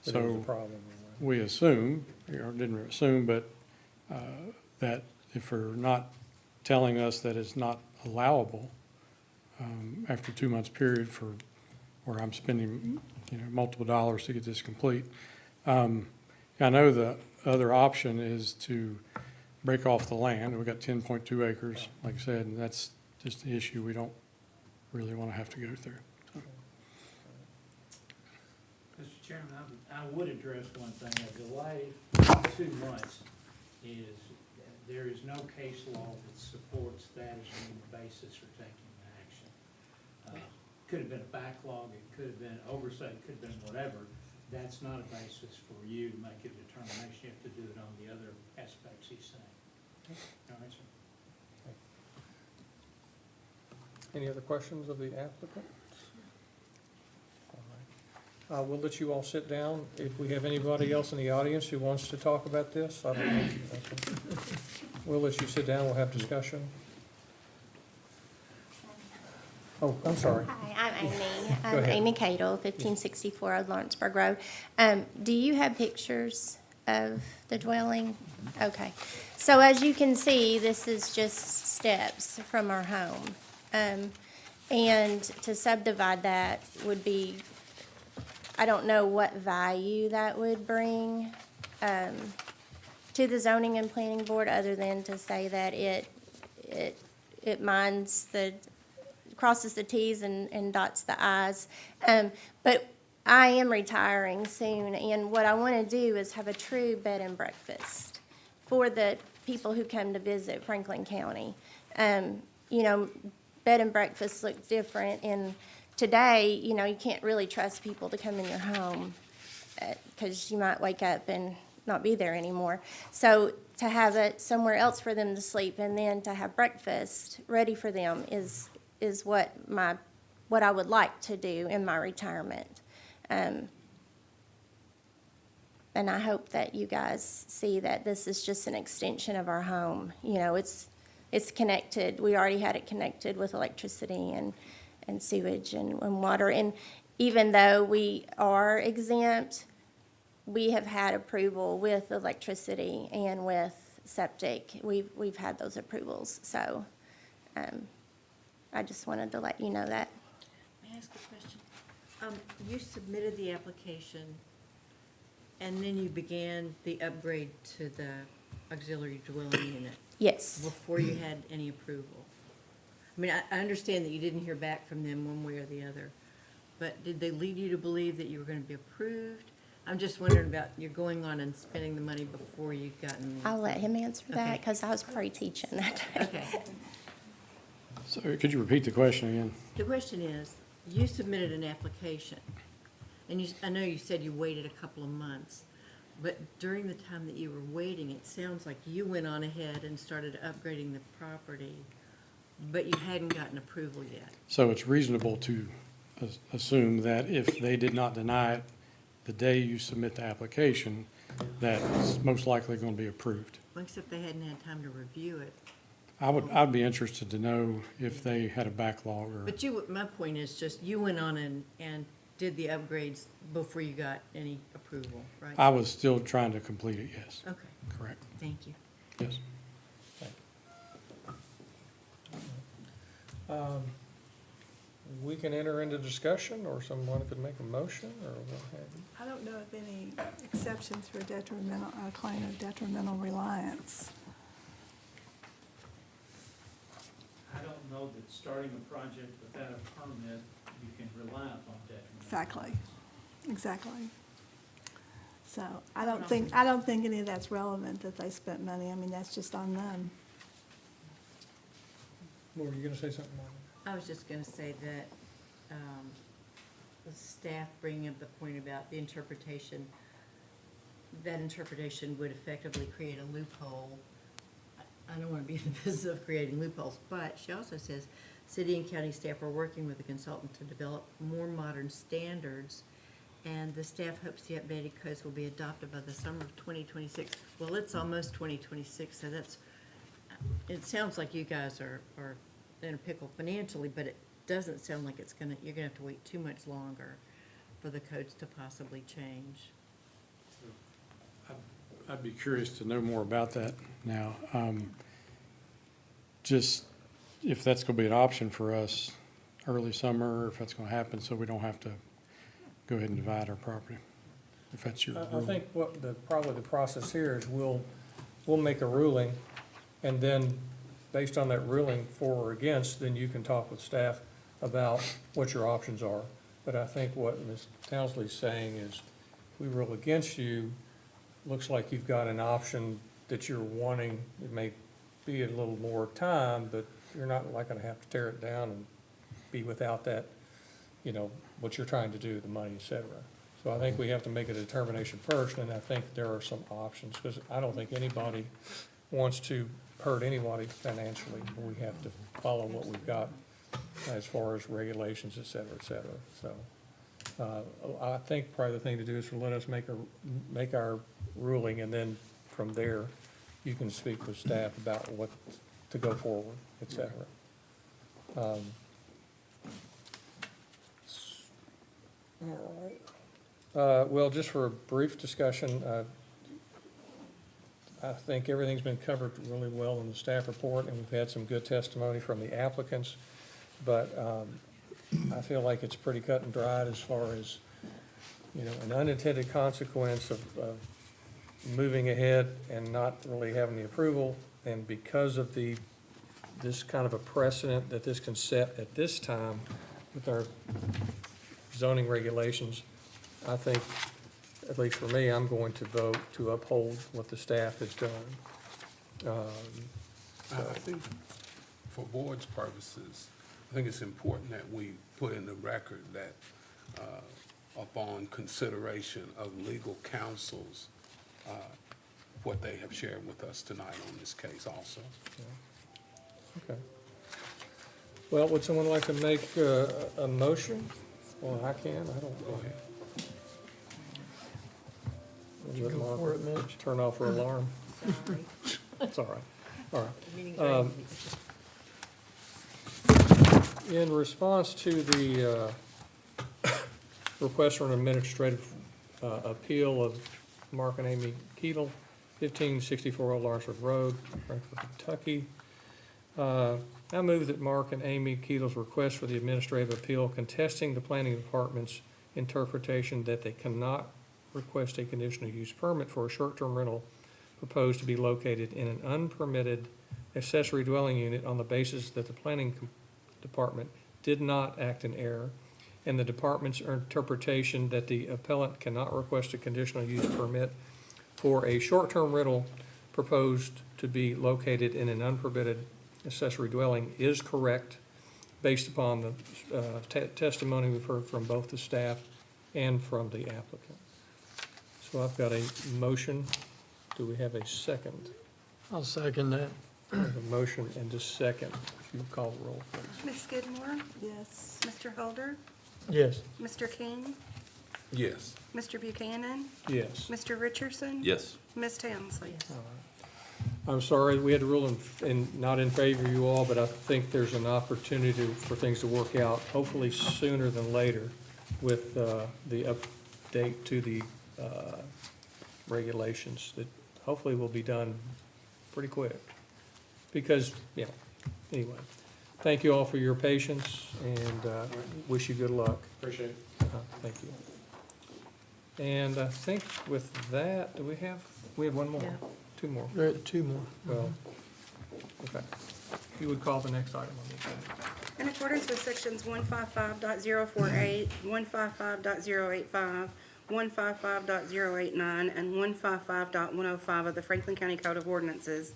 A: That it was a
U: So
A: problem.
U: we assume, or didn't assume, but that if they're not telling us that it's not allowable after 2 months period for, where I'm spending, multiple dollars to get this complete. I know the other option is to break off the land. We've got 10.2 acres, like I said, and that's just the issue we don't really want to have to go through.
G: Mr. Chairman, I would address one thing. A delay of 2 months is, there is no case law that supports that as being the basis for taking action. Could have been a backlog, it could have been oversight, it could have been whatever. That's not a basis for you to make a determination. You have to do it on the other aspects he's saying. All right, sir.
A: Any other questions of the applicant? All right. We'll let you all sit down. If we have anybody else in the audience who wants to talk about this, I don't know. We'll let you sit down, we'll have discussion. Oh, I'm sorry.
H: Hi, I'm Amy.
A: Go
H: I'm
A: ahead.
H: Amy Cadle, 1564 Old Lawrenceburg Road. Do you have pictures of the dwelling? Okay. So as you can see, this is just steps from our home. And to subdivide that would be, I don't know what value that would bring to the zoning and planning board, other than to say that it crosses the Ts and dots the Is. But I am retiring soon, and what I want to do is have a true bed and breakfast for the people who come to visit Franklin County. Bed and breakfasts look different, and today, you can't really trust people to come in your home because you might wake up and not be there anymore. So to have it somewhere else for them to sleep, and then to have breakfast ready for them is what I would like to do in my retirement. And I hope that you guys see that this is just an extension of our home. It's connected. We already had it connected with electricity and sewage and water. And even though we are exempt, we have had approval with electricity and with septic. We've had those approvals. So I just wanted to let you know that.
B: May I ask a question? You submitted the application, and then you began the upgrade to the auxiliary dwelling unit?
H: Yes.
B: Before you had any approval? I mean, I understand that you didn't hear back from them one way or the other, but did they lead you to believe that you were going to be approved? I'm just wondering about you're going on and spending the money before you've gotten.
H: I'll let him answer that
B: Okay.
H: because I was pre-teaching that day.
B: Okay.
U: So could you repeat the question again?
B: The question is, you submitted an application, and I know you said you waited a couple of months, but during the time that you were waiting, it sounds like you went on ahead and started upgrading the property, but you hadn't gotten approval yet.
U: So it's reasonable to assume that if they did not deny it the day you submit the application, that is most likely going to be approved.
B: Well, except they hadn't had time to review it.
U: I'd be interested to know if they had a backlog or.
B: But my point is just, you went on and did the upgrades before you got any approval, right?
U: I was still trying to complete it, yes.
B: Okay,
U: Correct,
B: thank you.
U: yes.
A: We can enter into discussion, or someone could make a motion, or what have you.
C: I don't know of any exceptions for detrimental, a claim of detrimental reliance.
G: I don't know that starting a project without a permit, you can rely upon that.
C: Exactly. So I don't think any of that's relevant, that they spent money. I mean, that's just on them.
A: Were you gonna say something, Mark?
B: I was just gonna say that, the staff bringing up the point about the interpretation, that interpretation would effectively create a loophole. I don't wanna be in the business of creating loopholes, but she also says, city and county staff are working with a consultant to develop more modern standards, and the staff hopes the updated codes will be adopted by the summer of 2026. Well, it's almost 2026, so it sounds like you guys are in a pickle financially, but it doesn't sound like you're gonna have to wait too much longer for the codes to possibly change.
U: I'd be curious to know more about that now. Just if that's going to be an option for us early summer, or if that's going to happen, so we don't have to go ahead and divide our property, if that's your
A: I
U: rule.
A: think probably the process here is we'll make a ruling, and then based on that ruling for or against, then you can talk with staff about what your options are. But I think what Ms. Townsley's saying is, if we rule against you, looks like you've got an option that you're wanting. It may be a little more time, but you're not like gonna have to tear it down and be without that, what you're trying to do, the money, et cetera. So I think we have to make a determination first, and I think there are some options, because I don't think anybody wants to hurt anybody financially. We have to follow what we've got as far as regulations, et cetera, et cetera. So, I think probably the thing to do is to let us make our ruling, and then from there, you can speak with staff about what to go forward, et cetera. All right. Well, just for a brief discussion, I think everything's been covered really well in the staff report, and we've had some good testimony from the applicants. But I feel like it's pretty cut and dried as far as, an unintended consequence of moving ahead and not really having the approval. And because of this kind of a precedent that this can set at this time with our zoning regulations, I think, at least for me, I'm going to vote to uphold what the staff has done.
R: I think for board's purposes, I think it's important that we put in the record that upon consideration of legal counsel's, what they have shared with us tonight on this case also.
A: Okay. Well, would someone like to make a motion? Or I can, I don't.
R: Go ahead.
A: Let
Q: Go
A: Mark
Q: for it, Mitch.
A: turn off her alarm.
B: Sorry.
A: It's all right. All right.
B: Meeting's ready.
A: In response to the request for an administrative appeal of Mark and Amy Keetle, 1564 Old Lawrenceburg Road, Frankfort, Kentucky, I move that Mark and Amy Keetle's request for the administrative appeal contesting the planning department's interpretation that they cannot request a conditional use permit for a short-term rental proposed to be located in an unpermitted accessory dwelling unit on the basis that the planning department did not act in error, and the department's interpretation that the appellant cannot request a conditional use permit for a short-term rental proposed to be located in an unpermitted accessory dwelling is correct, based upon the testimony we've heard from both the staff and from the applicant. So I've got a motion. Do we have a second?
Q: I'll second that.
A: We have a motion and a second. If you call the roll, please.
D: Ms. Skidmore?
C: Yes.
D: Mr. Holder?
Q: Yes.
D: Mr. King?
R: Yes.
D: Mr. Buchanan,
A: Yes.
D: Mr. Richardson.
L: Yes.
D: Ms. Townsley.
A: I'm sorry, we had to rule not in favor of you all, but I think there's an opportunity for things to work out, hopefully sooner than later, with the update to the regulations that hopefully will be done pretty quick. Because, yeah, anyway, thank you all for your patience, and wish you good luck.
U: Appreciate it.
A: Thank you. And I think with that, we have one more?
B: Yeah.
A: Two more?
Q: There are two more.
A: Well, okay. If you would call the next item on the agenda.
D: In accordance with sections 155.048, 155.085, 155.089, and 155.105 of the Franklin County Code of Ordinances,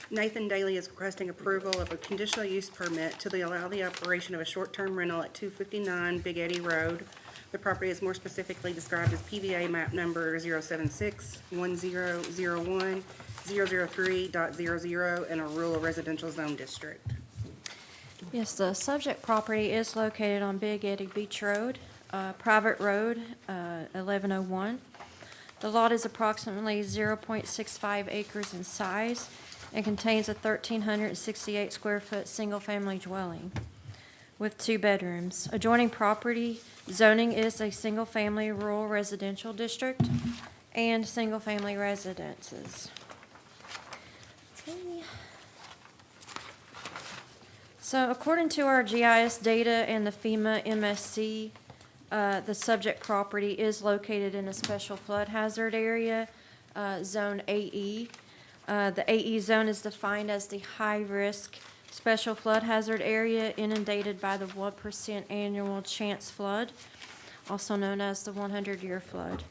D: Nathan Daly is requesting approval of a conditional use permit to allow the operation of a short-term rental at 259 Big Eddy Road. The property is more specifically described as PVA map number 076-1001-003.00 in a rural residential zone district.
J: Yes, the subject property is located on Big Eddy Beach Road, private road, 1101. The lot is approximately 0.65 acres in size and contains a 1,368 square foot single-family dwelling with 2 bedrooms. Adjoining property zoning is a single-family rural residential district and single-family residences. Okay. So according to our GIS data and the FEMA MSC, the subject property is located in a special flood hazard area, Zone AE. The AE zone is defined as the high-risk special flood hazard area inundated by the 1% annual chance flood, also known as the 100-year flood.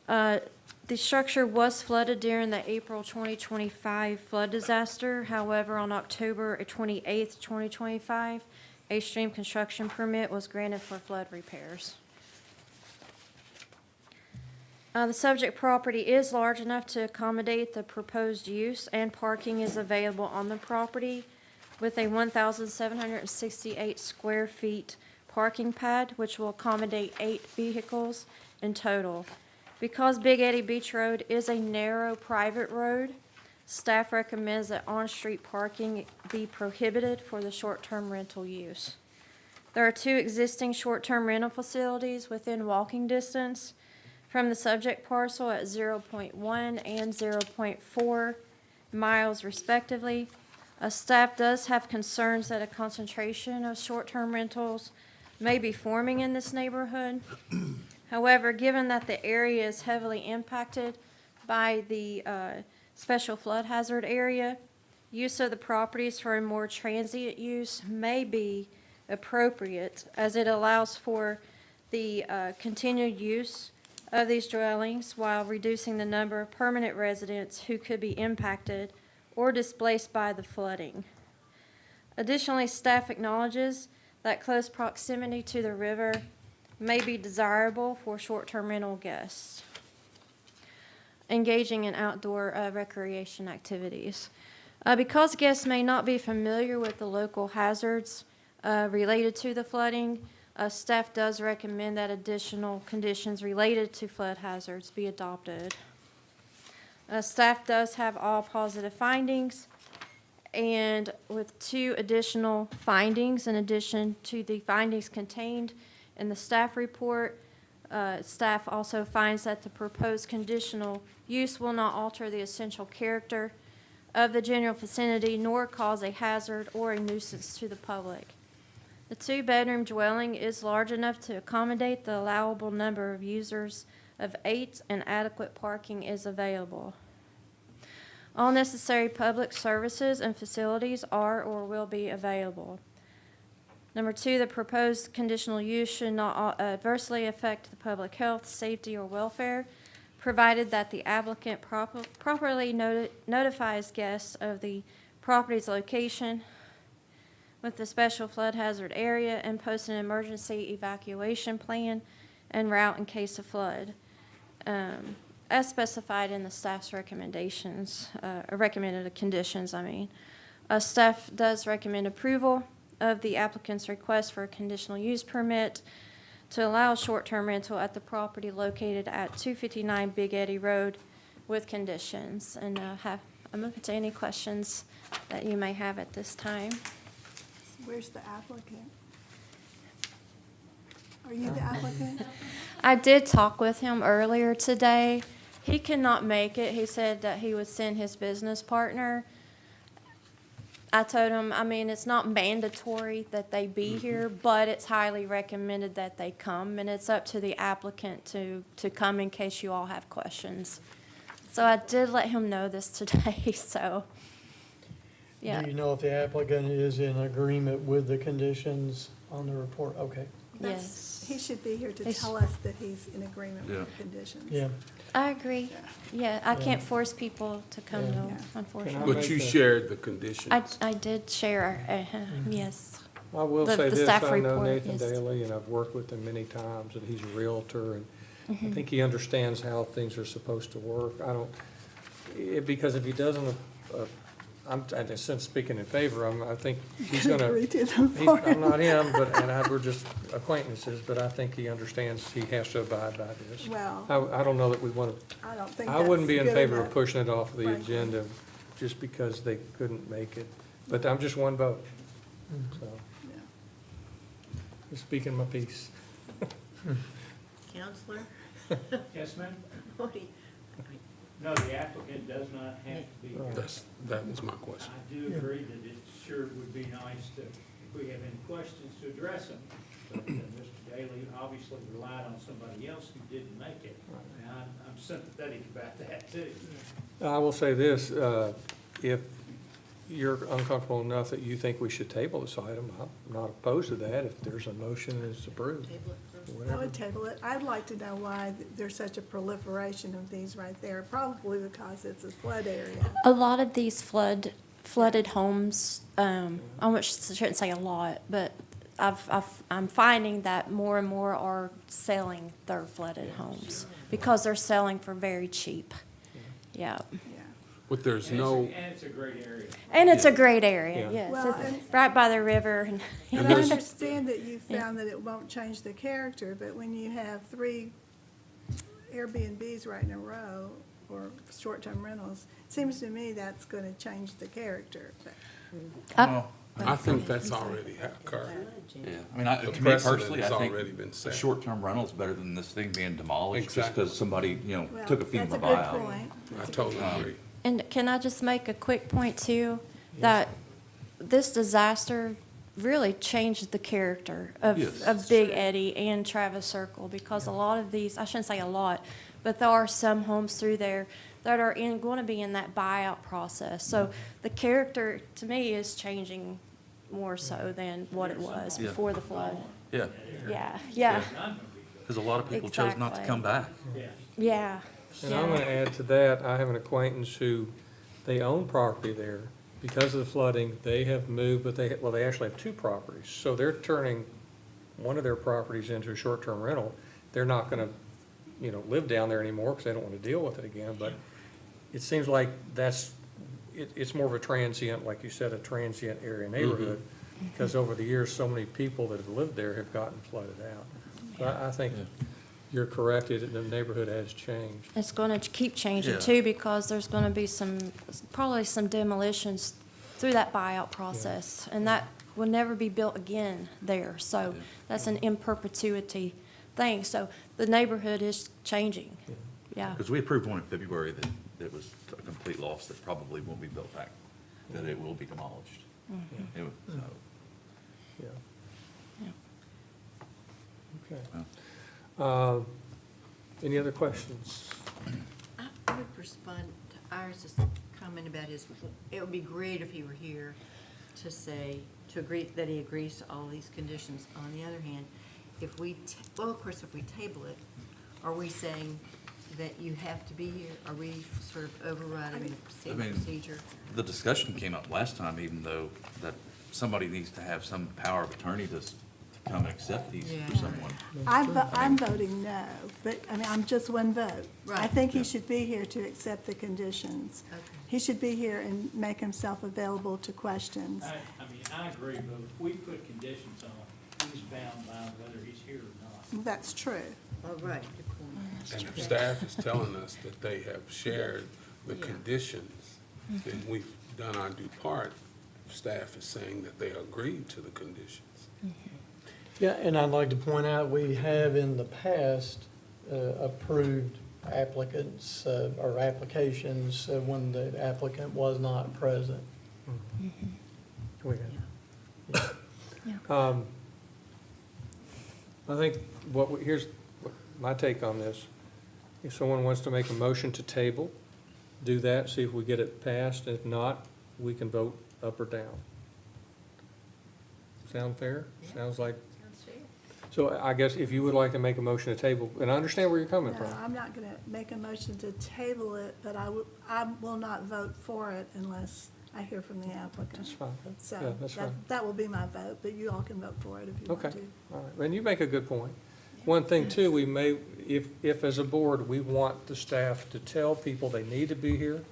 J: The structure was flooded during the April 2025 flood disaster. However, on October 28th, 2025, a stream construction permit was granted for flood repairs. The subject property is large enough to accommodate the proposed use, and parking is available on the property with a 1,768 square feet parking pad, which will accommodate 8 vehicles in total. Because Big Eddy Beach Road is a narrow private road, staff recommends that on-street parking be prohibited for the short-term rental use. There are 2 existing short-term rental facilities within walking distance from the subject parcel at 0.1 and 0.4 miles respectively. Staff does have concerns that a concentration of short-term rentals may be forming in this neighborhood. However, given that the area is heavily impacted by the special flood hazard area, use of the properties for a more transient use may be appropriate, as it allows for the continued use of these dwellings while reducing the number of permanent residents who could be impacted or displaced by the flooding. Additionally, staff acknowledges that close proximity to the river may be desirable for short-term rental guests engaging in outdoor recreation activities. Because guests may not be familiar with the local hazards related to the flooding, staff does recommend that additional conditions related to flood hazards be adopted. Staff does have all positive findings, and with 2 additional findings in addition to the findings contained in the staff report, staff also finds that the proposed conditional use will not alter the essential character of the general vicinity nor cause a hazard or a nuisance to the public. The 2-bedroom dwelling is large enough to accommodate the allowable number of users of 8, and adequate parking is available. All necessary public services and facilities are or will be available. Number 2, the proposed conditional use should not adversely affect the public health, safety, or welfare, provided that the applicant properly notifies guests of the property's location with the special flood hazard area and posts an emergency evacuation plan and route in case of flood, as specified in the staff's recommendations, recommended conditions, Staff does recommend approval of the applicant's request for a conditional use permit.
H: to allow short-term rental at the property located at 259 Big Eddy Road with conditions. And I'm open to any questions that you may have at this time.
C: Where's the applicant? Are you the applicant?
H: I did talk with him earlier today. He cannot make it. He said that he would send his business partner. I told him, I mean, it's not mandatory that they be here, but it's highly recommended that they come, and it's up to the applicant to come in case you all have questions. So I did let him know this today, so, yeah.
Q: Do you know if the applicant is in agreement with the conditions on the report? Okay.
H: Yes.
C: He should be here to
H: He's-
C: tell us that he's in agreement with the conditions.
Q: Yeah.
H: I agree. Yeah, I can't force people to come,
Q: Yeah.
H: no,
C: Yeah.
H: unfortunately.
R: But you shared the conditions.
H: I did share, yes.
A: I will
H: The-
A: say
H: the
A: this,
H: staff
A: I know
H: report
A: Nathan
H: is-
A: Daly, and I've worked with him many times, and he's a realtor, and I
H: Mhm.
A: think he understands how things are supposed to work. Because if he doesn't, I'm, and since speaking in favor, I think he's gonna.
C: Agree to them
A: he's-
C: for
A: I'm not him, we're just acquaintances, but I think he understands he has to abide by this.
C: Well,
A: I don't know that we wanna,
C: I don't think
A: I wouldn't be in
C: that's good
A: favor of
C: enough,
A: pushing it off the
C: frankly.
A: agenda just because they couldn't make it. But I'm just one vote, so,
C: Yeah.
A: just speaking my piece.
B: Counselor?
G: Yes, ma'am?
B: What do you-
G: No, the applicant does not have to be here.
R: That was my question.
G: I do agree that it sure would be nice to, if we have any questions, to address them. But Mr. Daly obviously relied on somebody else who didn't make it. And I'm sympathetic about that too.
A: I will say this, if you're uncomfortable enough that you think we should table this item, I'm not opposed to that if there's a motion and it's approved.
B: Table it for-
C: I
A: Whatever.
C: would table it. I'd like to know why there's such a proliferation of these right there. Probably because it's a flood area.
H: A lot of these flooded homes, shouldn't say a lot, but I'm finding that more and more are selling their flooded homes because they're selling for very cheap. Yeah.
C: Yeah.
R: But there's
G: And
R: no,
G: it's a great area.
H: And it's a great area,
A: Yeah.
H: yes.
C: Well,
H: It's
C: and-
H: right by the river and.
C: And I
R: there's-
C: understand that you found that it won't change the character, but when you have 3 Airbnbs right in a row, or short-term rentals, it seems to me that's gonna change the character. But
R: I think that's already occurred.
K: Yeah, I mean,
R: The
K: to me
R: precedent
K: personally,
R: has
K: I think
R: already been
K: a
R: set.
K: short-term rental is better than this thing being demolished just
R: Exactly.
K: because somebody,
C: Well,
K: took a
C: that's
K: FEMA
C: good
K: buyout.
C: point.
R: I totally agree.
H: And can I just make a quick point too? That this disaster really changed the character
K: Yes.
H: of Big Eddy and Travis Circle because a lot of these, I shouldn't say a lot, but there are some homes through there that are going to be in that buyout process. So the character, to me, is changing more so than what it was
K: Yeah.
H: before the flood.
K: Yeah,
H: Yeah.
K: because a lot of people chose not to
H: Exactly.
K: come back.
H: Yeah.
A: And I'm gonna add to that, I have an acquaintance who, they own property there. Because of the flooding, they have moved, but they actually have 2 properties. So they're turning one of their properties into a short-term rental. They're not gonna, live down there anymore because they don't want to deal with it again. But it seems like it's more of a transient, like you said, a transient area neighborhood. Because over the years, so many people that have lived there have gotten flooded out. So I think you're correct, the neighborhood has changed.
H: It's going to keep changing
K: Yeah.
H: too, because there's going to be probably some demolitions through that buyout process, and that will never be built again there. So that's an in perpetuity thing. So the neighborhood is changing. Yeah.
K: Because we approved one in February that was a complete loss that probably won't be built back, that it will be demolished. It was- so,
A: Yeah.
H: Yeah.
A: Okay. Any other questions?
B: I would respond to Iris's comment about it would be great if he were here to agree that he agrees to all these conditions. On the other hand, if of course, if we table it, are we saying that you have to be here? Are we sort of overriding the procedure?
K: The discussion came up last time, even though that somebody needs to have some power of attorney to come and accept these for someone.
C: I'm voting no, but, I'm just one vote. I
B: Right.
C: think he should be here to accept the conditions.
B: Okay.
C: He should be here and make himself available to questions.
G: I agree, but if we put conditions on, he's bound by whether he's here or not.
C: That's true.
B: All right, good point.
R: And if staff is telling us that they have shared the
B: Yeah.
R: conditions, then we've done our due part. Staff is saying that they agreed to the conditions.
Q: Yeah, and I'd like to point out, we have in the past approved applicants or applications when the applicant was not present.
A: We have. I think here's my take on this. If someone wants to make a motion to table, do that, see if we get it passed. If not, we can vote up or down. Sound fair? Sounds like. So I guess if you would like to make a motion to table, and I understand where you're coming
C: No,
A: from.
C: I'm not gonna make a motion to table it, but I will not vote for it unless I hear from the applicant.
A: That's fine. Yeah,
C: So
A: that's fine.
C: that will be my vote, but you all can vote for it if you want
A: Okay,
C: to.
A: all right. And you make a good point. One thing too, we may, if as a board, we want the staff to tell people they need to be here,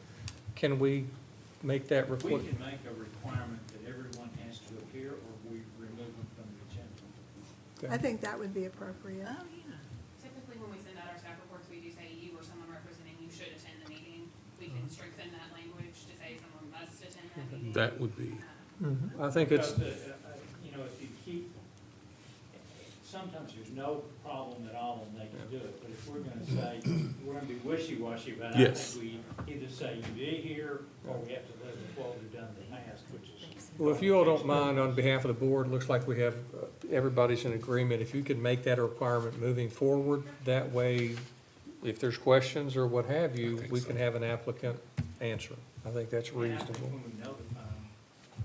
A: can we make that
G: We
A: request?
G: can make a requirement that everyone has to appear, or we remove them from the agenda.
C: I think that would be appropriate.
B: Oh, yeah.
T: Typically, when we send out our staff reports, we do say you or someone representing you should attend the meeting. We can strengthen that language to say someone must attend that meeting.
R: That would be,
A: I think it's,
G: Because, you know, if you keep, sometimes there's no problem at all and they can do it, but if we're gonna say, we're gonna be wishy-washy about it, I
R: Yes.
G: think we either say you be here, or we have to live with what we've done in the past, which is.
A: well, if you all don't mind, on behalf of the board, looks like we have, everybody's in agreement. If you could make that a requirement moving forward, that way, if there's questions or what have you, we can have an applicant answer. I think that's
G: And I think
A: reasonable.
G: when we notify them,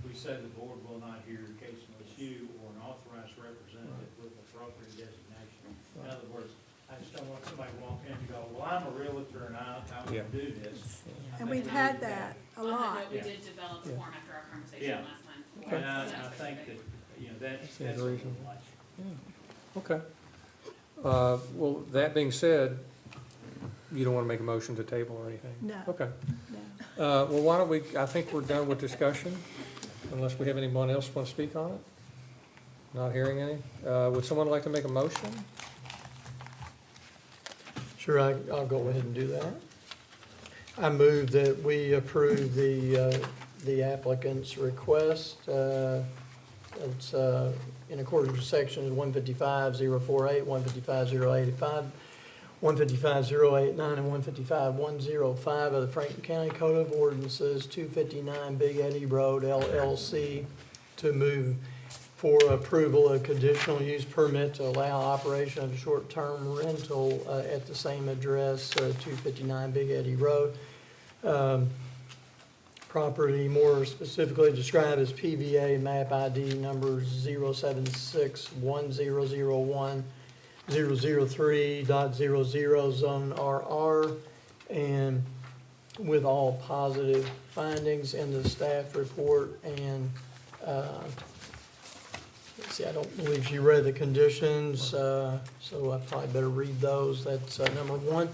G: we say the board will not hear your case unless you or an authorized representative with appropriate designation. In other words, I just don't want somebody to walk in and go, well, I'm a realtor and I
A: Yeah.
G: would do this. I
C: And
G: think
C: we've
G: we
C: had
G: need
C: that a
T: On that
C: lot.
T: note, we
G: Yeah.
T: did develop a
A: Yeah.
T: form after our conversation
G: Yeah.
T: last month.
G: And I think that, you know, that's
A: Seems
G: what we
A: reasonable.
G: like.
A: Okay. Well, that being said, you don't want to make a motion to table or anything?
C: No.
A: Okay.
C: No.
A: Well, why don't we, I think we're done with discussion, unless we have anyone else want to speak on it? Not hearing any. Would someone like to make a motion?
Q: Sure, I'll go ahead and do that. I move that we approve the applicant's request. It's in accordance with sections 155.048, 155.085, 155.089, and 155.105 of the Franklin County Code of Ordinances, 259 Big Eddy Road LLC, to move for approval of conditional use permit to allow operation of a short-term rental at the same address, 259 Big Eddy Road. Property more specifically described as PVA map ID number 0761001-003.00 zone RR, and with all positive findings in the staff report. And let's see, I don't believe she read the conditions, so I probably better read those. That's number one.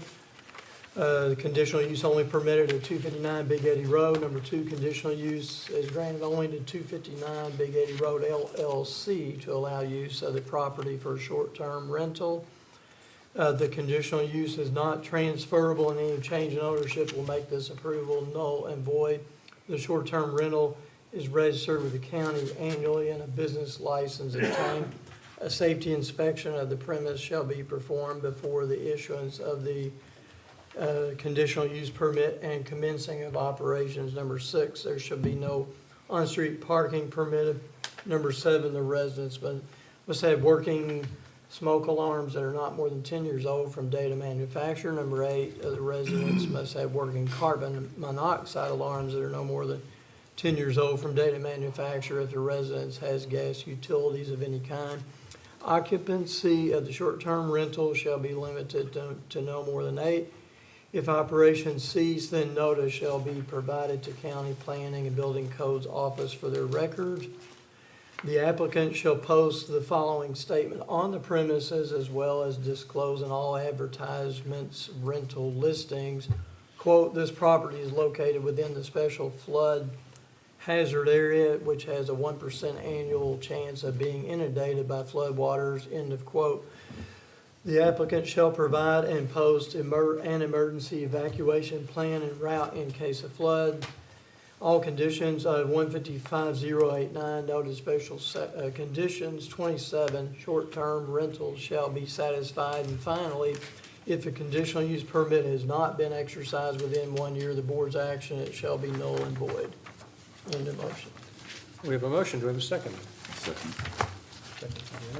Q: The conditional use only permitted at 259 Big Eddy Road. Number two, conditional use is granted only to 259 Big Eddy Road LLC to allow use of the property for short-term rental. The conditional use is not transferable, and any change in ownership will make this approval null and void. The short-term rental is registered with the county annually, and a business license obtained. A safety inspection of the premise shall be performed before the issuance of the conditional use permit and commencing of operations. Number six, there should be no on-street parking permitted. Number seven, the residents must have working smoke alarms that are not more than 10 years old from date of manufacture. Number eight, the residents must have working carbon monoxide alarms that are no more than 10 years old from date of manufacture if the residence has gas utilities of any kind. Occupancy of the short-term rental shall be limited to no more than 8. If operations cease, then notice shall be provided to County Planning and Building Codes Office for their records. The applicant shall post the following statement on the premises, as well as disclose in all advertisements, rental listings. Quote, this property is located within the special flood hazard area, which has a 1% annual chance of being inundated by flood waters, end of quote. The applicant shall provide and post an emergency evacuation plan and route in case of flood. All conditions of 155.089 noted special conditions 27 short-term rentals shall be satisfied. And finally, if a conditional use permit has not been exercised within 1 year of the board's action, it shall be null and void. End of motion.
A: We have a motion. Do we have a second?
K: Second.
A: Second from the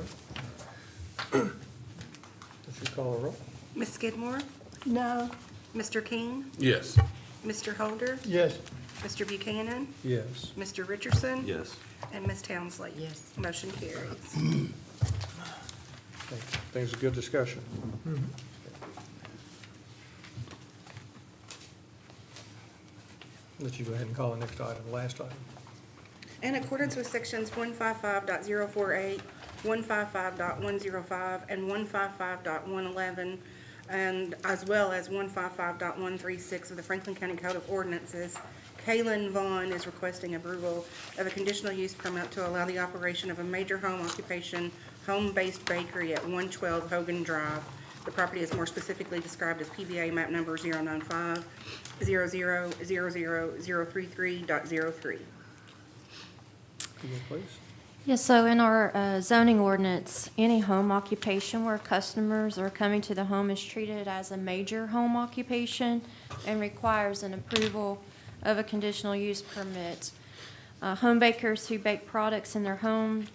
A: owner. Would you call a roll?
D: Ms. Skidmore?
C: No.
D: Mr. King?
R: Yes.
D: Mr. Holder?
Q: Yes.
D: Mr. Buchanan?
A: Yes.
D: Mr. Richardson?
K: Yes.
D: And Ms. Townsley?
B: Yes.
D: Motion carries.
A: Things a good discussion. Let you go ahead and call the next item, the last item.
D: In accordance with sections 155.048, 155.105, and 155.111, and as well as 155.136 of the Franklin County Code of Ordinances, Kaylin Vaughn is requesting approval of a conditional use permit to allow the operation of a major home occupation, home-based bakery at 112 Hogan Drive. The property is more specifically described as PBA map number 095-000033.03.
A: Please.
H: Yes, so in our zoning ordinance, any home occupation where customers are coming to the home is treated as a major home occupation and requires an approval of a conditional use permit. Home bakers who bake products in their home,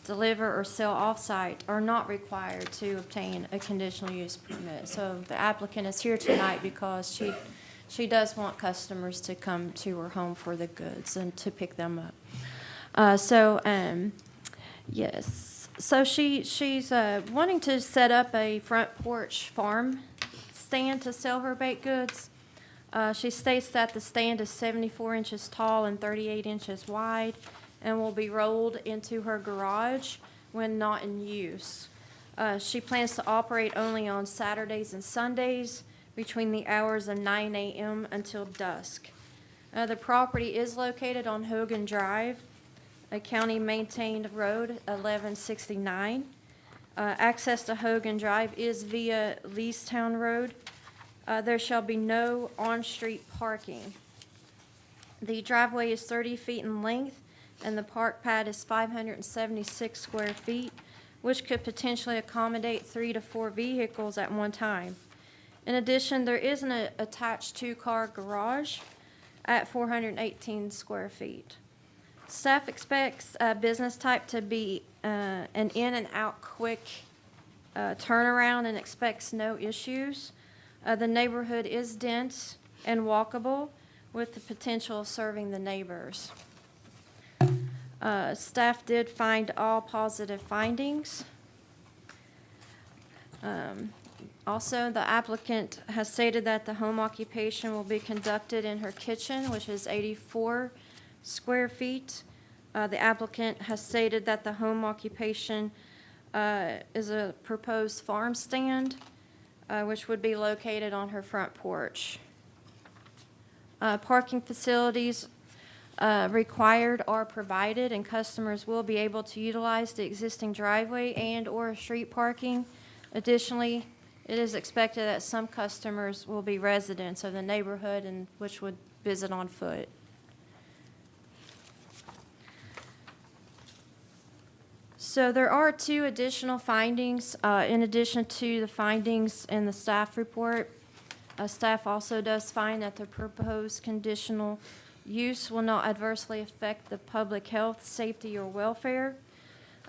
H: deliver or sell off-site are not required to obtain a conditional use permit. So the applicant is here tonight because she does want customers to come to her home for the goods and to pick them up. Yes. So she's wanting to set up a front porch farm stand to sell her baked goods. She states that the stand is 74 inches tall and 38 inches wide and will be rolled into her garage when not in use. She plans to operate only on Saturdays and Sundays between the hours of 9 a.m. until dusk. The property is located on Hogan Drive, a county-maintained road, 1169. Access to Hogan Drive is via Leestown Road. There shall be no on-street parking. The driveway is 30 feet in length, and the park pad is 576 square feet, which could potentially accommodate 3 to 4 vehicles at one time. In addition, there is an attached two-car garage at 418 square feet. Staff expects business type to be an in and out quick turnaround and expects no issues. The neighborhood is dense and walkable with the potential of serving the neighbors. Staff did find all positive findings. Also, the applicant has stated that the home occupation will be conducted in her kitchen, which is 84 square feet. The applicant has stated that the home occupation is a proposed farm stand, which would be located on her front porch. Parking facilities required are provided, and customers will be able to utilize the existing driveway and/or street parking. Additionally, it is expected that some customers will be residents of the neighborhood and which would visit on foot. So there are 2 additional findings in addition to the findings in the staff report. Staff also does find that the proposed conditional use will not adversely affect the public health, safety, or welfare,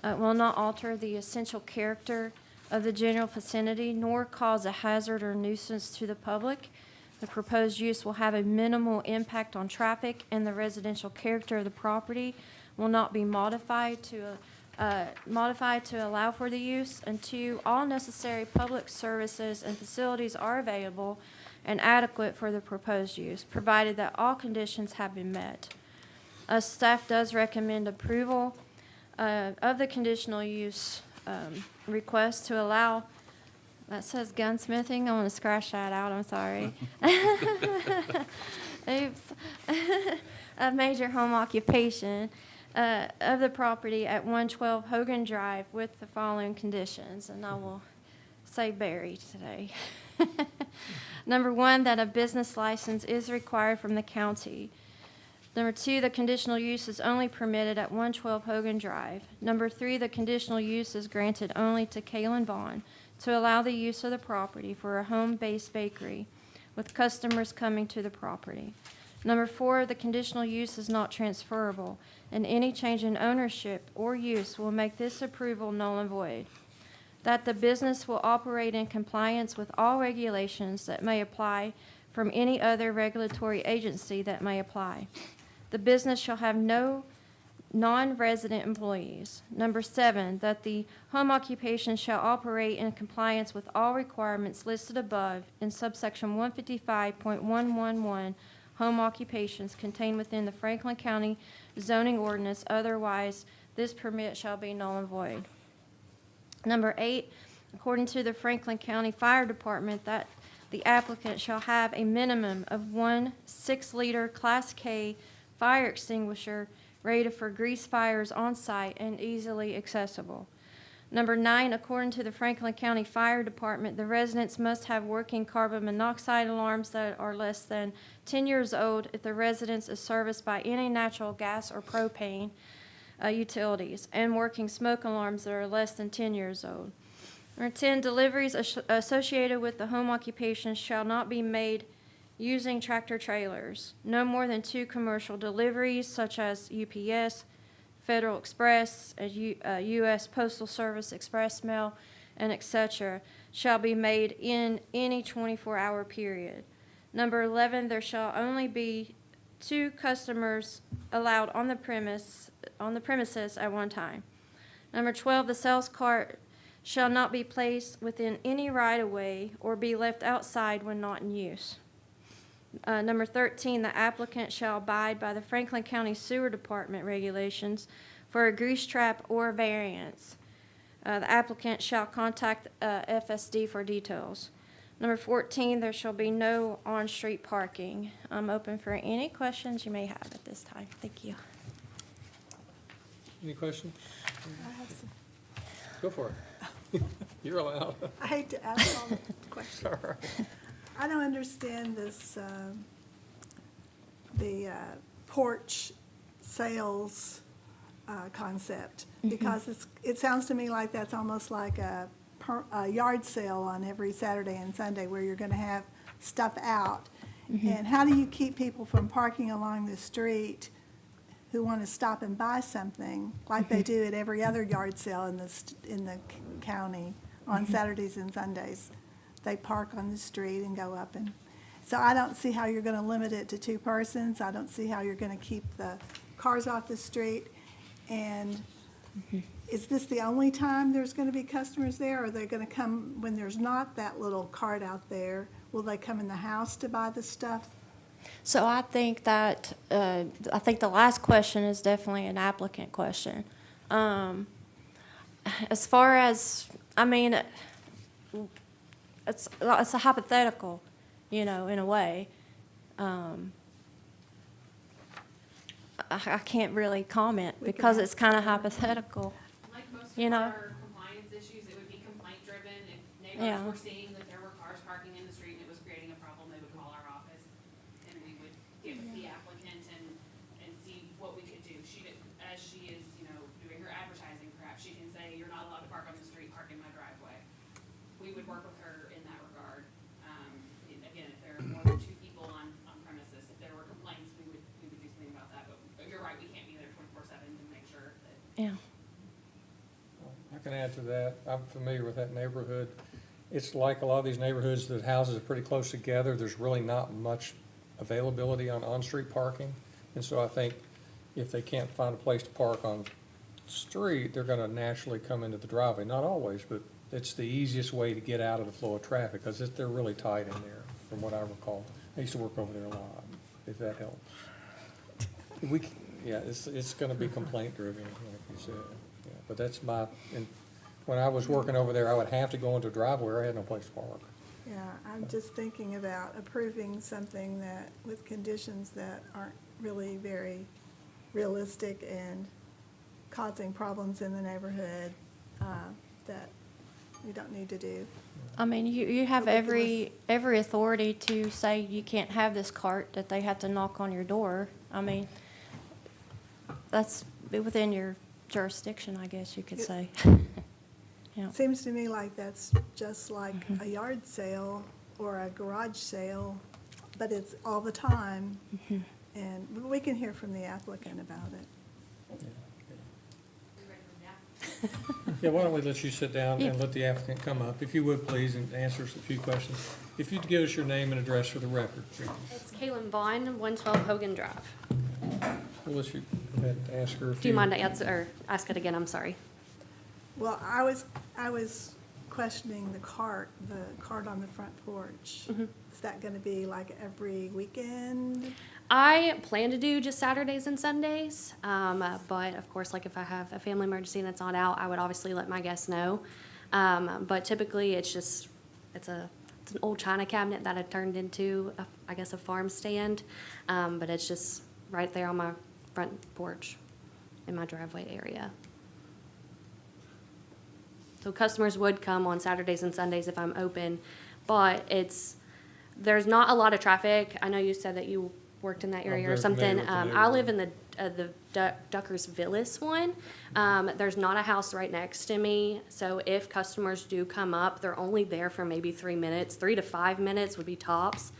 H: will not alter the essential character of the general vicinity, nor cause a hazard or nuisance to the public. The proposed use will have a minimal impact on traffic, and the residential character of the property will not be modified to allow for the use. And 2, all necessary public services and facilities are available and adequate for the proposed use, provided that all conditions have been met. Staff does recommend approval of the conditional use request to allow, that says gunsmithing, I want to scratch that out, I'm sorry. Oops. A major home occupation of the property at 112 Hogan Drive with the following conditions, and I will say Barry today. Number 1, that a business license is required from the county. Number 2, the conditional use is only permitted at 112 Hogan Drive. Number 3, the conditional use is granted only to Kalen Vaughn to allow the use of the property for a home-based bakery with customers coming to the property. Number 4, the conditional use is not transferable, and any change in ownership or use will make this approval null and void. That the business will operate in compliance with all regulations that may apply from any other regulatory agency that may apply. The business shall have no non-resident employees. Number 7, that the home occupation shall operate in compliance with all requirements listed above in subsection 155.111 home occupations contained within the Franklin County zoning ordinance. Otherwise, this permit shall be null and void. Number 8, according to the Franklin County Fire Department, that the applicant shall have a minimum of 1 6-liter Class K fire extinguisher rated for grease fires on site and easily accessible. Number 9, according to the Franklin County Fire Department, the residents must have working carbon monoxide alarms that are less than 10 years old if the residence is serviced by any natural gas or propane utilities, and working smoke alarms that are less than 10 years old. Number 10, deliveries associated with the home occupation shall not be made using tractor trailers. No more than 2 commercial deliveries such as UPS, Federal Express, U.S. Postal Service Express Mail, and etc. shall be made in any 24-hour period. Number 11, there shall only be 2 customers allowed on the premises at one time. Number 12, the sales cart shall not be placed within any right-of-way or be left outside when not in use. Number 13, the applicant shall abide by the Franklin County Sewer Department regulations for a grease trap or variance. The applicant shall contact FSD for details. Number 14, there shall be no on-street parking. I'm open for any questions you may have at this time. Thank you.
A: Any questions?
C: I have some.
A: Go for it. You're allowed.
C: I hate to ask all the questions.
A: All right.
C: I don't understand this, the porch sales concept, because it sounds to me like that's almost like a yard sale on every Saturday and Sunday where you're going to have stuff out. And how do you keep people from parking along the street who want to stop and buy something like they do at every other yard sale in the county on Saturdays and Sundays? They park on the street and go up, and so I don't see how you're going to limit it to 2 persons. I don't see how you're going to keep the cars off the street. And is this the only time there's going to be customers there? Or are they going to come when there's not that little cart out there? Will they come in the house to buy the stuff?
H: So I think that, I think the last question is definitely an applicant question. As far as, I mean, it's a hypothetical, you know, in a way. I can't really comment because it's kind of hypothetical,
T: Like most
H: you
T: of
H: know.
T: our compliance issues, it would be complaint driven. If neighbors were seeing that there were cars parking in the street and it was creating a problem, they would call our office and we would get with the applicant and see what we could do. She did, as she is, you know, doing her advertising, perhaps she can say, you're not allowed to park on the street, park in my driveway. We would work with her in that regard. Again, if there are more than 2 people on premises, if there were complaints, we would do something about that. But you're right, we can't be there 24/7 to make sure that.
H: Yeah.
A: I can add to that. I'm familiar with that neighborhood. It's like a lot of these neighborhoods, the houses are pretty close together. There's really not much availability on on-street parking. And so I think if they can't find a place to park on the street, they're gonna naturally come into the driveway. Not always, but it's the easiest way to get out of the flow of traffic, because they're really tight in there, from what I recall. I used to work over there a lot, if that helps. Yeah, it's gonna be complaint driven, like you said. Yeah, but that's and when I was working over there, I would have to go into a driveway, or I had no place to park.
C: Yeah, I'm just thinking about approving something that, with conditions that aren't really very realistic and causing problems in the neighborhood, that we don't need to do.
H: I mean, you have
C: Ridiculous.
H: every authority to say you can't have this cart, that they have to knock on your door. I mean, that's within your jurisdiction, I guess you could
C: It-
H: say. Yeah.
C: Seems to me like that's just like a yard sale or a garage sale, but it's all the time. And we can hear from the applicant about it.
A: Yeah, why don't we let you sit down and let the applicant come up, if you would, please, and answer us a few questions. If you'd give us your name and address for the record, please.
P: It's Kaylin Vaughn, 112 Hogan Drive.
A: We'll let you go ahead and ask her a few.
P: Do you mind to answer, or ask it again? I'm sorry.
C: Well, I was questioning the cart on the front porch. Is that gonna be like every weekend?
P: I plan to do just Saturdays and Sundays, but of course, like if I have a family emergency and it's not out, I would obviously let my guests know. But typically, it's an old china cabinet that I turned into, I guess, a farm stand. But it's just right there on my front porch in my driveway area. So customers would come on Saturdays and Sundays if I'm open, but there's not a lot of traffic. I know you said that you worked in that area or
A: very
P: something.
A: familiar with the
P: I live in the Duckers Villas one. There's not a house right next to me, so if customers do come up, they're only there for maybe 3 minutes. 3 to 5 minutes would be tops.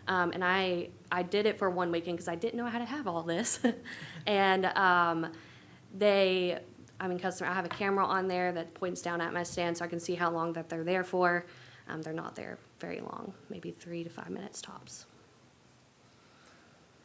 P: And I did it for one weekend because I didn't know how to have all this. And I have a camera on there that points down at my stand so I can see how long that they're there for. They're not there very long, maybe 3 to 5 minutes tops.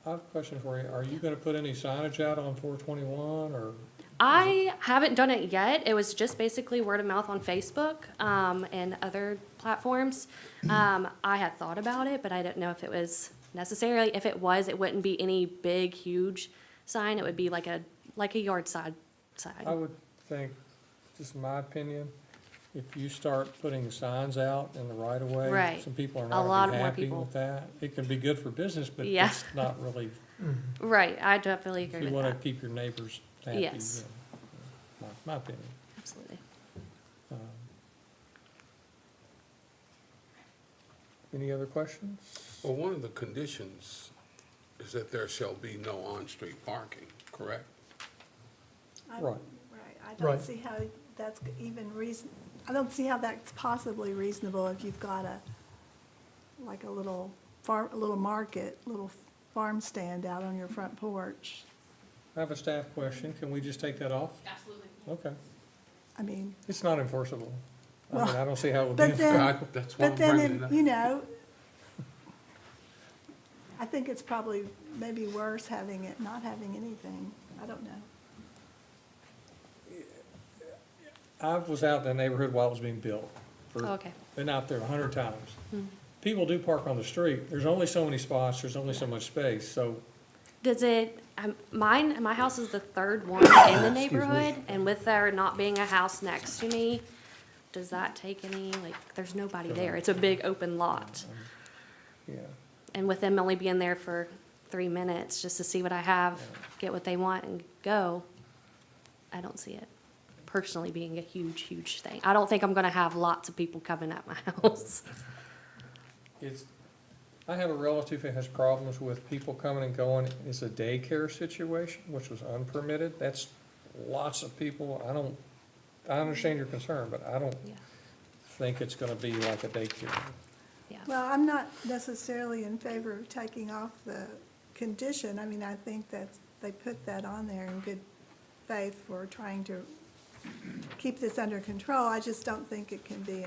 A: I have a question for you. Are you gonna put any signage out on 421, or?
P: I haven't done it yet. It was just basically word of mouth on Facebook and other platforms. I had thought about it, but I didn't know if it was necessary. If it was, it wouldn't be any big, huge sign. It would be like a yard side sign.
A: I would think, just my opinion, if you start putting signs out in the right of way,
P: Right.
A: some people are
P: A
A: not
P: lot
A: gonna be
P: more
A: happy
P: people.
A: with that. It can be good for business, but
P: Yeah.
A: it's not really,
P: Right, I definitely
A: if
P: agree
A: you
P: with
A: wanna
P: that.
A: keep your neighbors happy.
P: Yes.
A: yeah. My opinion.
P: Absolutely.
A: Any other questions?
R: Well, one of the conditions is that there shall be no on-street parking, correct?
C: I-
A: Right.
C: Right, I don't
Q: Right.
C: see how that's even I don't see how that's possibly reasonable if you've got like a little market, little farm stand out on your front porch.
A: I have a staff question. Can we just take that off?
P: Absolutely.
A: Okay.
C: I mean,
A: It's not enforceable. I mean,
C: Well,
A: I don't see how it would be.
C: but then,
R: God, that's why I'm
C: but then,
R: bringing it up.
C: you know, I think it's probably maybe worse not having anything. I don't know.
A: I was out in the neighborhood while it was being built.
P: Oh, okay.
A: Been out there 100 times. People do park on the street. There's only so many spots, there's only so much space, so
P: Does it, my house is the third one in the neighborhood, and with there not being a house next to me, does that take any, there's nobody there. It's a big open lot.
A: yeah.
P: And with them only being there for 3 minutes just to see what I have, get what they want and go, I don't see it personally being a huge, huge thing. I don't think I'm gonna have lots of people coming at my house.
A: I have a relative who has problems with people coming and going. It's a daycare situation, which was unpermitted. That's lots of people. I understand your concern, but I don't
P: Yeah.
A: think it's gonna be like a daycare.
C: Well, I'm not necessarily in favor of taking off the condition. I mean, I think that they put that on there in good faith for trying to keep this under control. I just don't think it can be,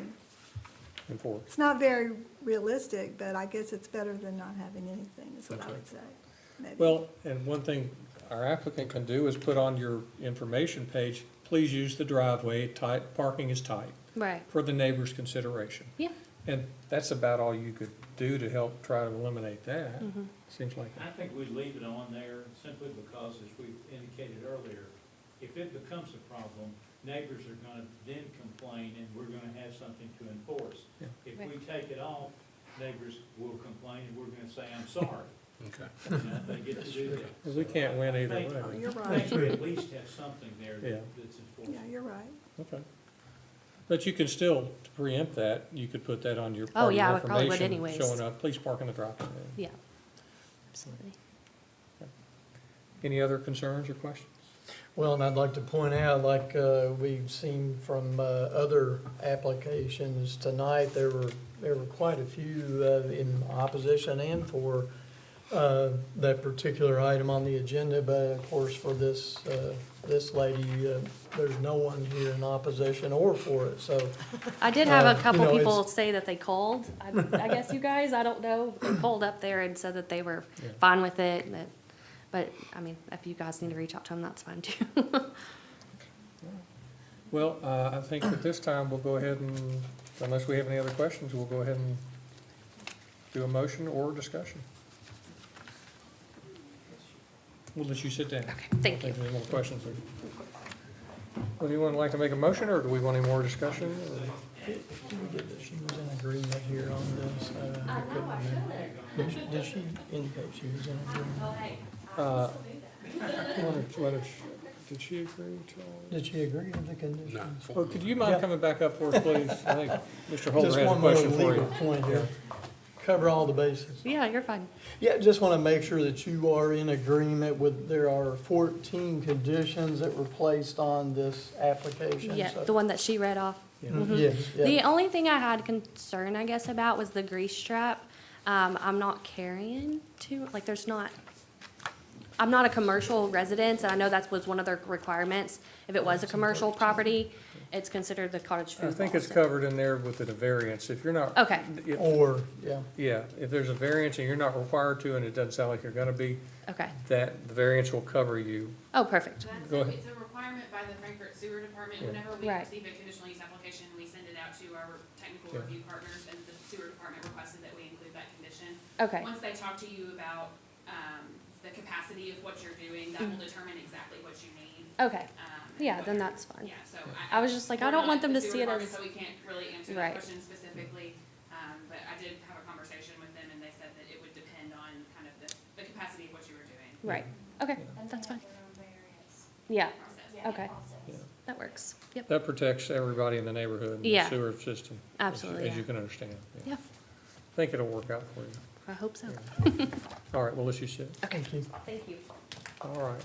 A: Enforced.
C: it's not very realistic, but I guess it's better than not having anything, is what I would say, maybe.
A: Well, and one thing our applicant can do is put on your information page, please use the driveway, parking is tight,
P: Right.
A: for the neighbor's consideration.
P: Yeah.
A: And that's about all you could do to help try to eliminate that, seems like.
G: I think we leave it on there simply because, as we've indicated earlier, if it becomes a problem, neighbors are gonna then complain, and we're gonna have something to enforce.
A: Yeah.
G: If we take it off, neighbors will complain, and we're gonna say, I'm sorry.
R: Okay.
G: You know, they get to do that.
A: Well, we can't win either
G: I think-
A: way.
C: You're
G: I
C: right.
G: think we at least have something there
A: Yeah.
G: that's enforceable.
C: Yeah, you're right.
A: Okay. But you can still preempt that, you could put that on your
P: Oh,
A: party
P: yeah, I probably would
A: information,
P: anyways.
A: showing up, please park in the drop-in area.
P: Yeah, absolutely.
A: Any other concerns or questions?
Q: Well, and I'd like to point out, like, we've seen from, other applications tonight, there were quite a few, in opposition and for, that particular item on the agenda, but of course, for this, this lady, there's no one here in opposition or for it, so.
P: I did have a
Q: you
P: couple
Q: know,
P: people
Q: it's-
P: say that they called. I guess you guys, I don't know, they called up there and said that they were
A: Yeah.
P: fine with it. And but I mean, if you guys need to reach out to them, that's fine too.
A: Well, I think at this time, we'll go ahead and, unless we have any other questions, we'll go ahead and do a motion or discussion. We'll let you sit down.
P: Okay, thank
A: I think
P: you.
A: there's more questions. Would anyone like to make a motion, or do we want any more discussion? or-
Q: She was in agreement here on this. I couldn't remember. Did she indicate she was in agreement?
A: Did she agree, Charlie?
Q: Did she agree with the conditions?
A: Oh, could you mind
Q: Yeah.
A: coming back up for us, please? I think Mr. Holder
Q: Just
A: has a
Q: one more
A: question for
Q: legal
A: you.
Q: point here. Cover all the bases.
P: Yeah, you're fine.
Q: Yeah, just want to make sure that you are in agreement with, there are 14 conditions that were placed on this application.
P: Yeah,
Q: so-
P: the one that she read off. Mhm.
Q: Yes,
P: The
Q: yeah.
P: only thing I had concern, I guess, about was the grease trap. I'm not carrying like, there's not, I'm not a commercial residence, and I know that was one of their requirements. If it was a commercial property, it's considered the cottage food
A: I think
P: law,
A: it's
P: so-
A: covered in there with a variance. If you're not.
P: Okay.
Q: Or, yeah.
A: Yeah, if there's a variance and you're not required to, and it doesn't sound like you're gonna be,
P: Okay.
A: that, the variance will cover you.
P: Oh, perfect.
A: Go ahead.
T: It's a requirement by the Frankfort Sewer Department.
A: Yeah.
T: Whenever we
P: Right.
T: receive a conditional use application, we send it out to our technical
A: Yeah.
T: review partners, and the sewer department requested that we include that condition.
P: Okay.
T: Once they talk to you about, the capacity of what you're doing, that will determine exactly what you need.
P: Okay. Yeah,
T: what
P: then
T: you're-
P: that's fine.
T: Yeah, so
P: I was just like, I
T: we're
P: don't
T: not
P: want them
T: the
P: to
T: sewer
P: see it
T: department,
P: as-
T: So we can't really answer
P: Right.
T: that question specifically, but I did have a conversation with them, and they said that it would depend on kind of the capacity of what you were doing.
P: Right. Okay, that's fine. Yeah, okay.
A: Yeah.
P: That works. Yep.
A: That protects everybody in the neighborhood and the
P: Yeah.
A: sewer system.
P: Absolutely,
A: As you
P: yeah.
A: can understand.
P: Yeah,
A: I think it'll work out for you.
P: I hope so.
A: All right, well, let's you sit.
Q: Thank you.
P: Thank you.
A: All right,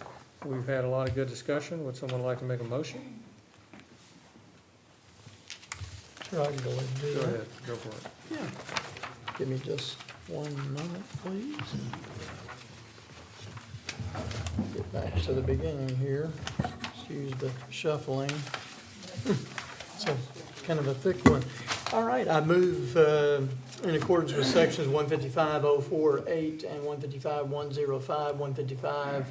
A: we've had a lot of good discussion. Would someone like to make a motion?
Q: Sure, I can go ahead and do
A: Go
Q: that.
A: ahead, go for it.
Q: Yeah. Give me just 1 moment, please. Get back to the beginning here. Excuse the shuffling. So, kind of a thick one. All right, I move in accordance with sections 155.048 and 155.105,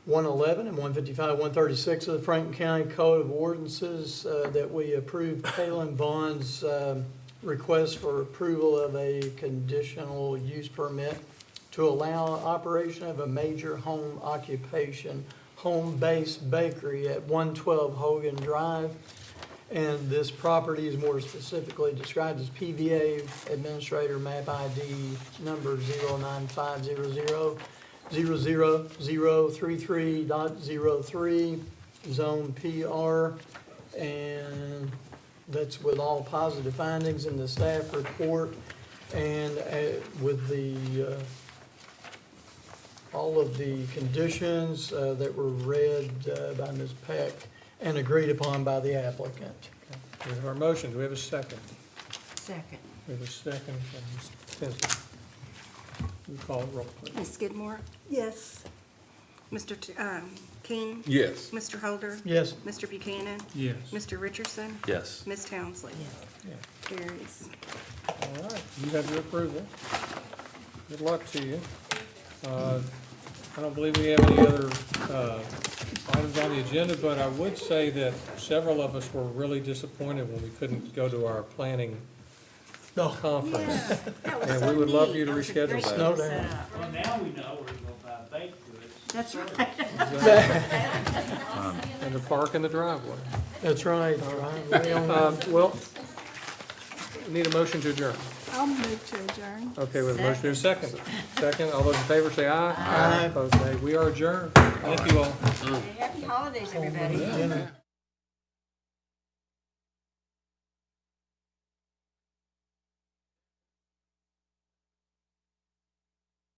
Q: 155.111, and 155.136 of the Franklin County Code of Ordinances that we approve Kalen Bond's request for approval of a conditional use permit to allow operation of a major home occupation, home-based bakery at 112 Hogan Drive. And this property is more specifically described as PVA Administrator Map ID number 09500000033.03, Zone PR. And that's with all positive findings in the staff report and with the, all of the conditions that were read by Ms. Peck and agreed upon by the applicant.
A: We have our motion. Do we have a second?
B: Second.
A: We have a second from Ms. Tinsley. We call it roll, please.
D: Ms. Skidmore,
C: Yes.
D: Mr. King,
R: Yes.
D: Mr. Holder,
Q: Yes.
D: Mr. Buchanan,
A: Yes.
D: Mr. Richardson,
K: Yes.
D: Ms. Townsley.
A: Yeah.
D: Carries.
A: All right, you have your approval. Good luck to you. I don't believe we have any other items on the agenda, but I would say that several of us were really disappointed when we couldn't go to our planning conference. And we would love you to reschedule that.
Q: No doubt.
G: Well, now we know we're gonna buy baked goods.
B: That's right.
A: And the park in the driveway.
Q: That's right. Right on.
A: Well, need a motion to adjourn.
C: I'll move to adjourn.
A: Okay, we have a motion to second. Second, all those in favor say aye.
Q: Aye.
A: Opposed, nay. We are adjourned. Thank you all.
B: Happy holidays, everybody.
Q: Dinner.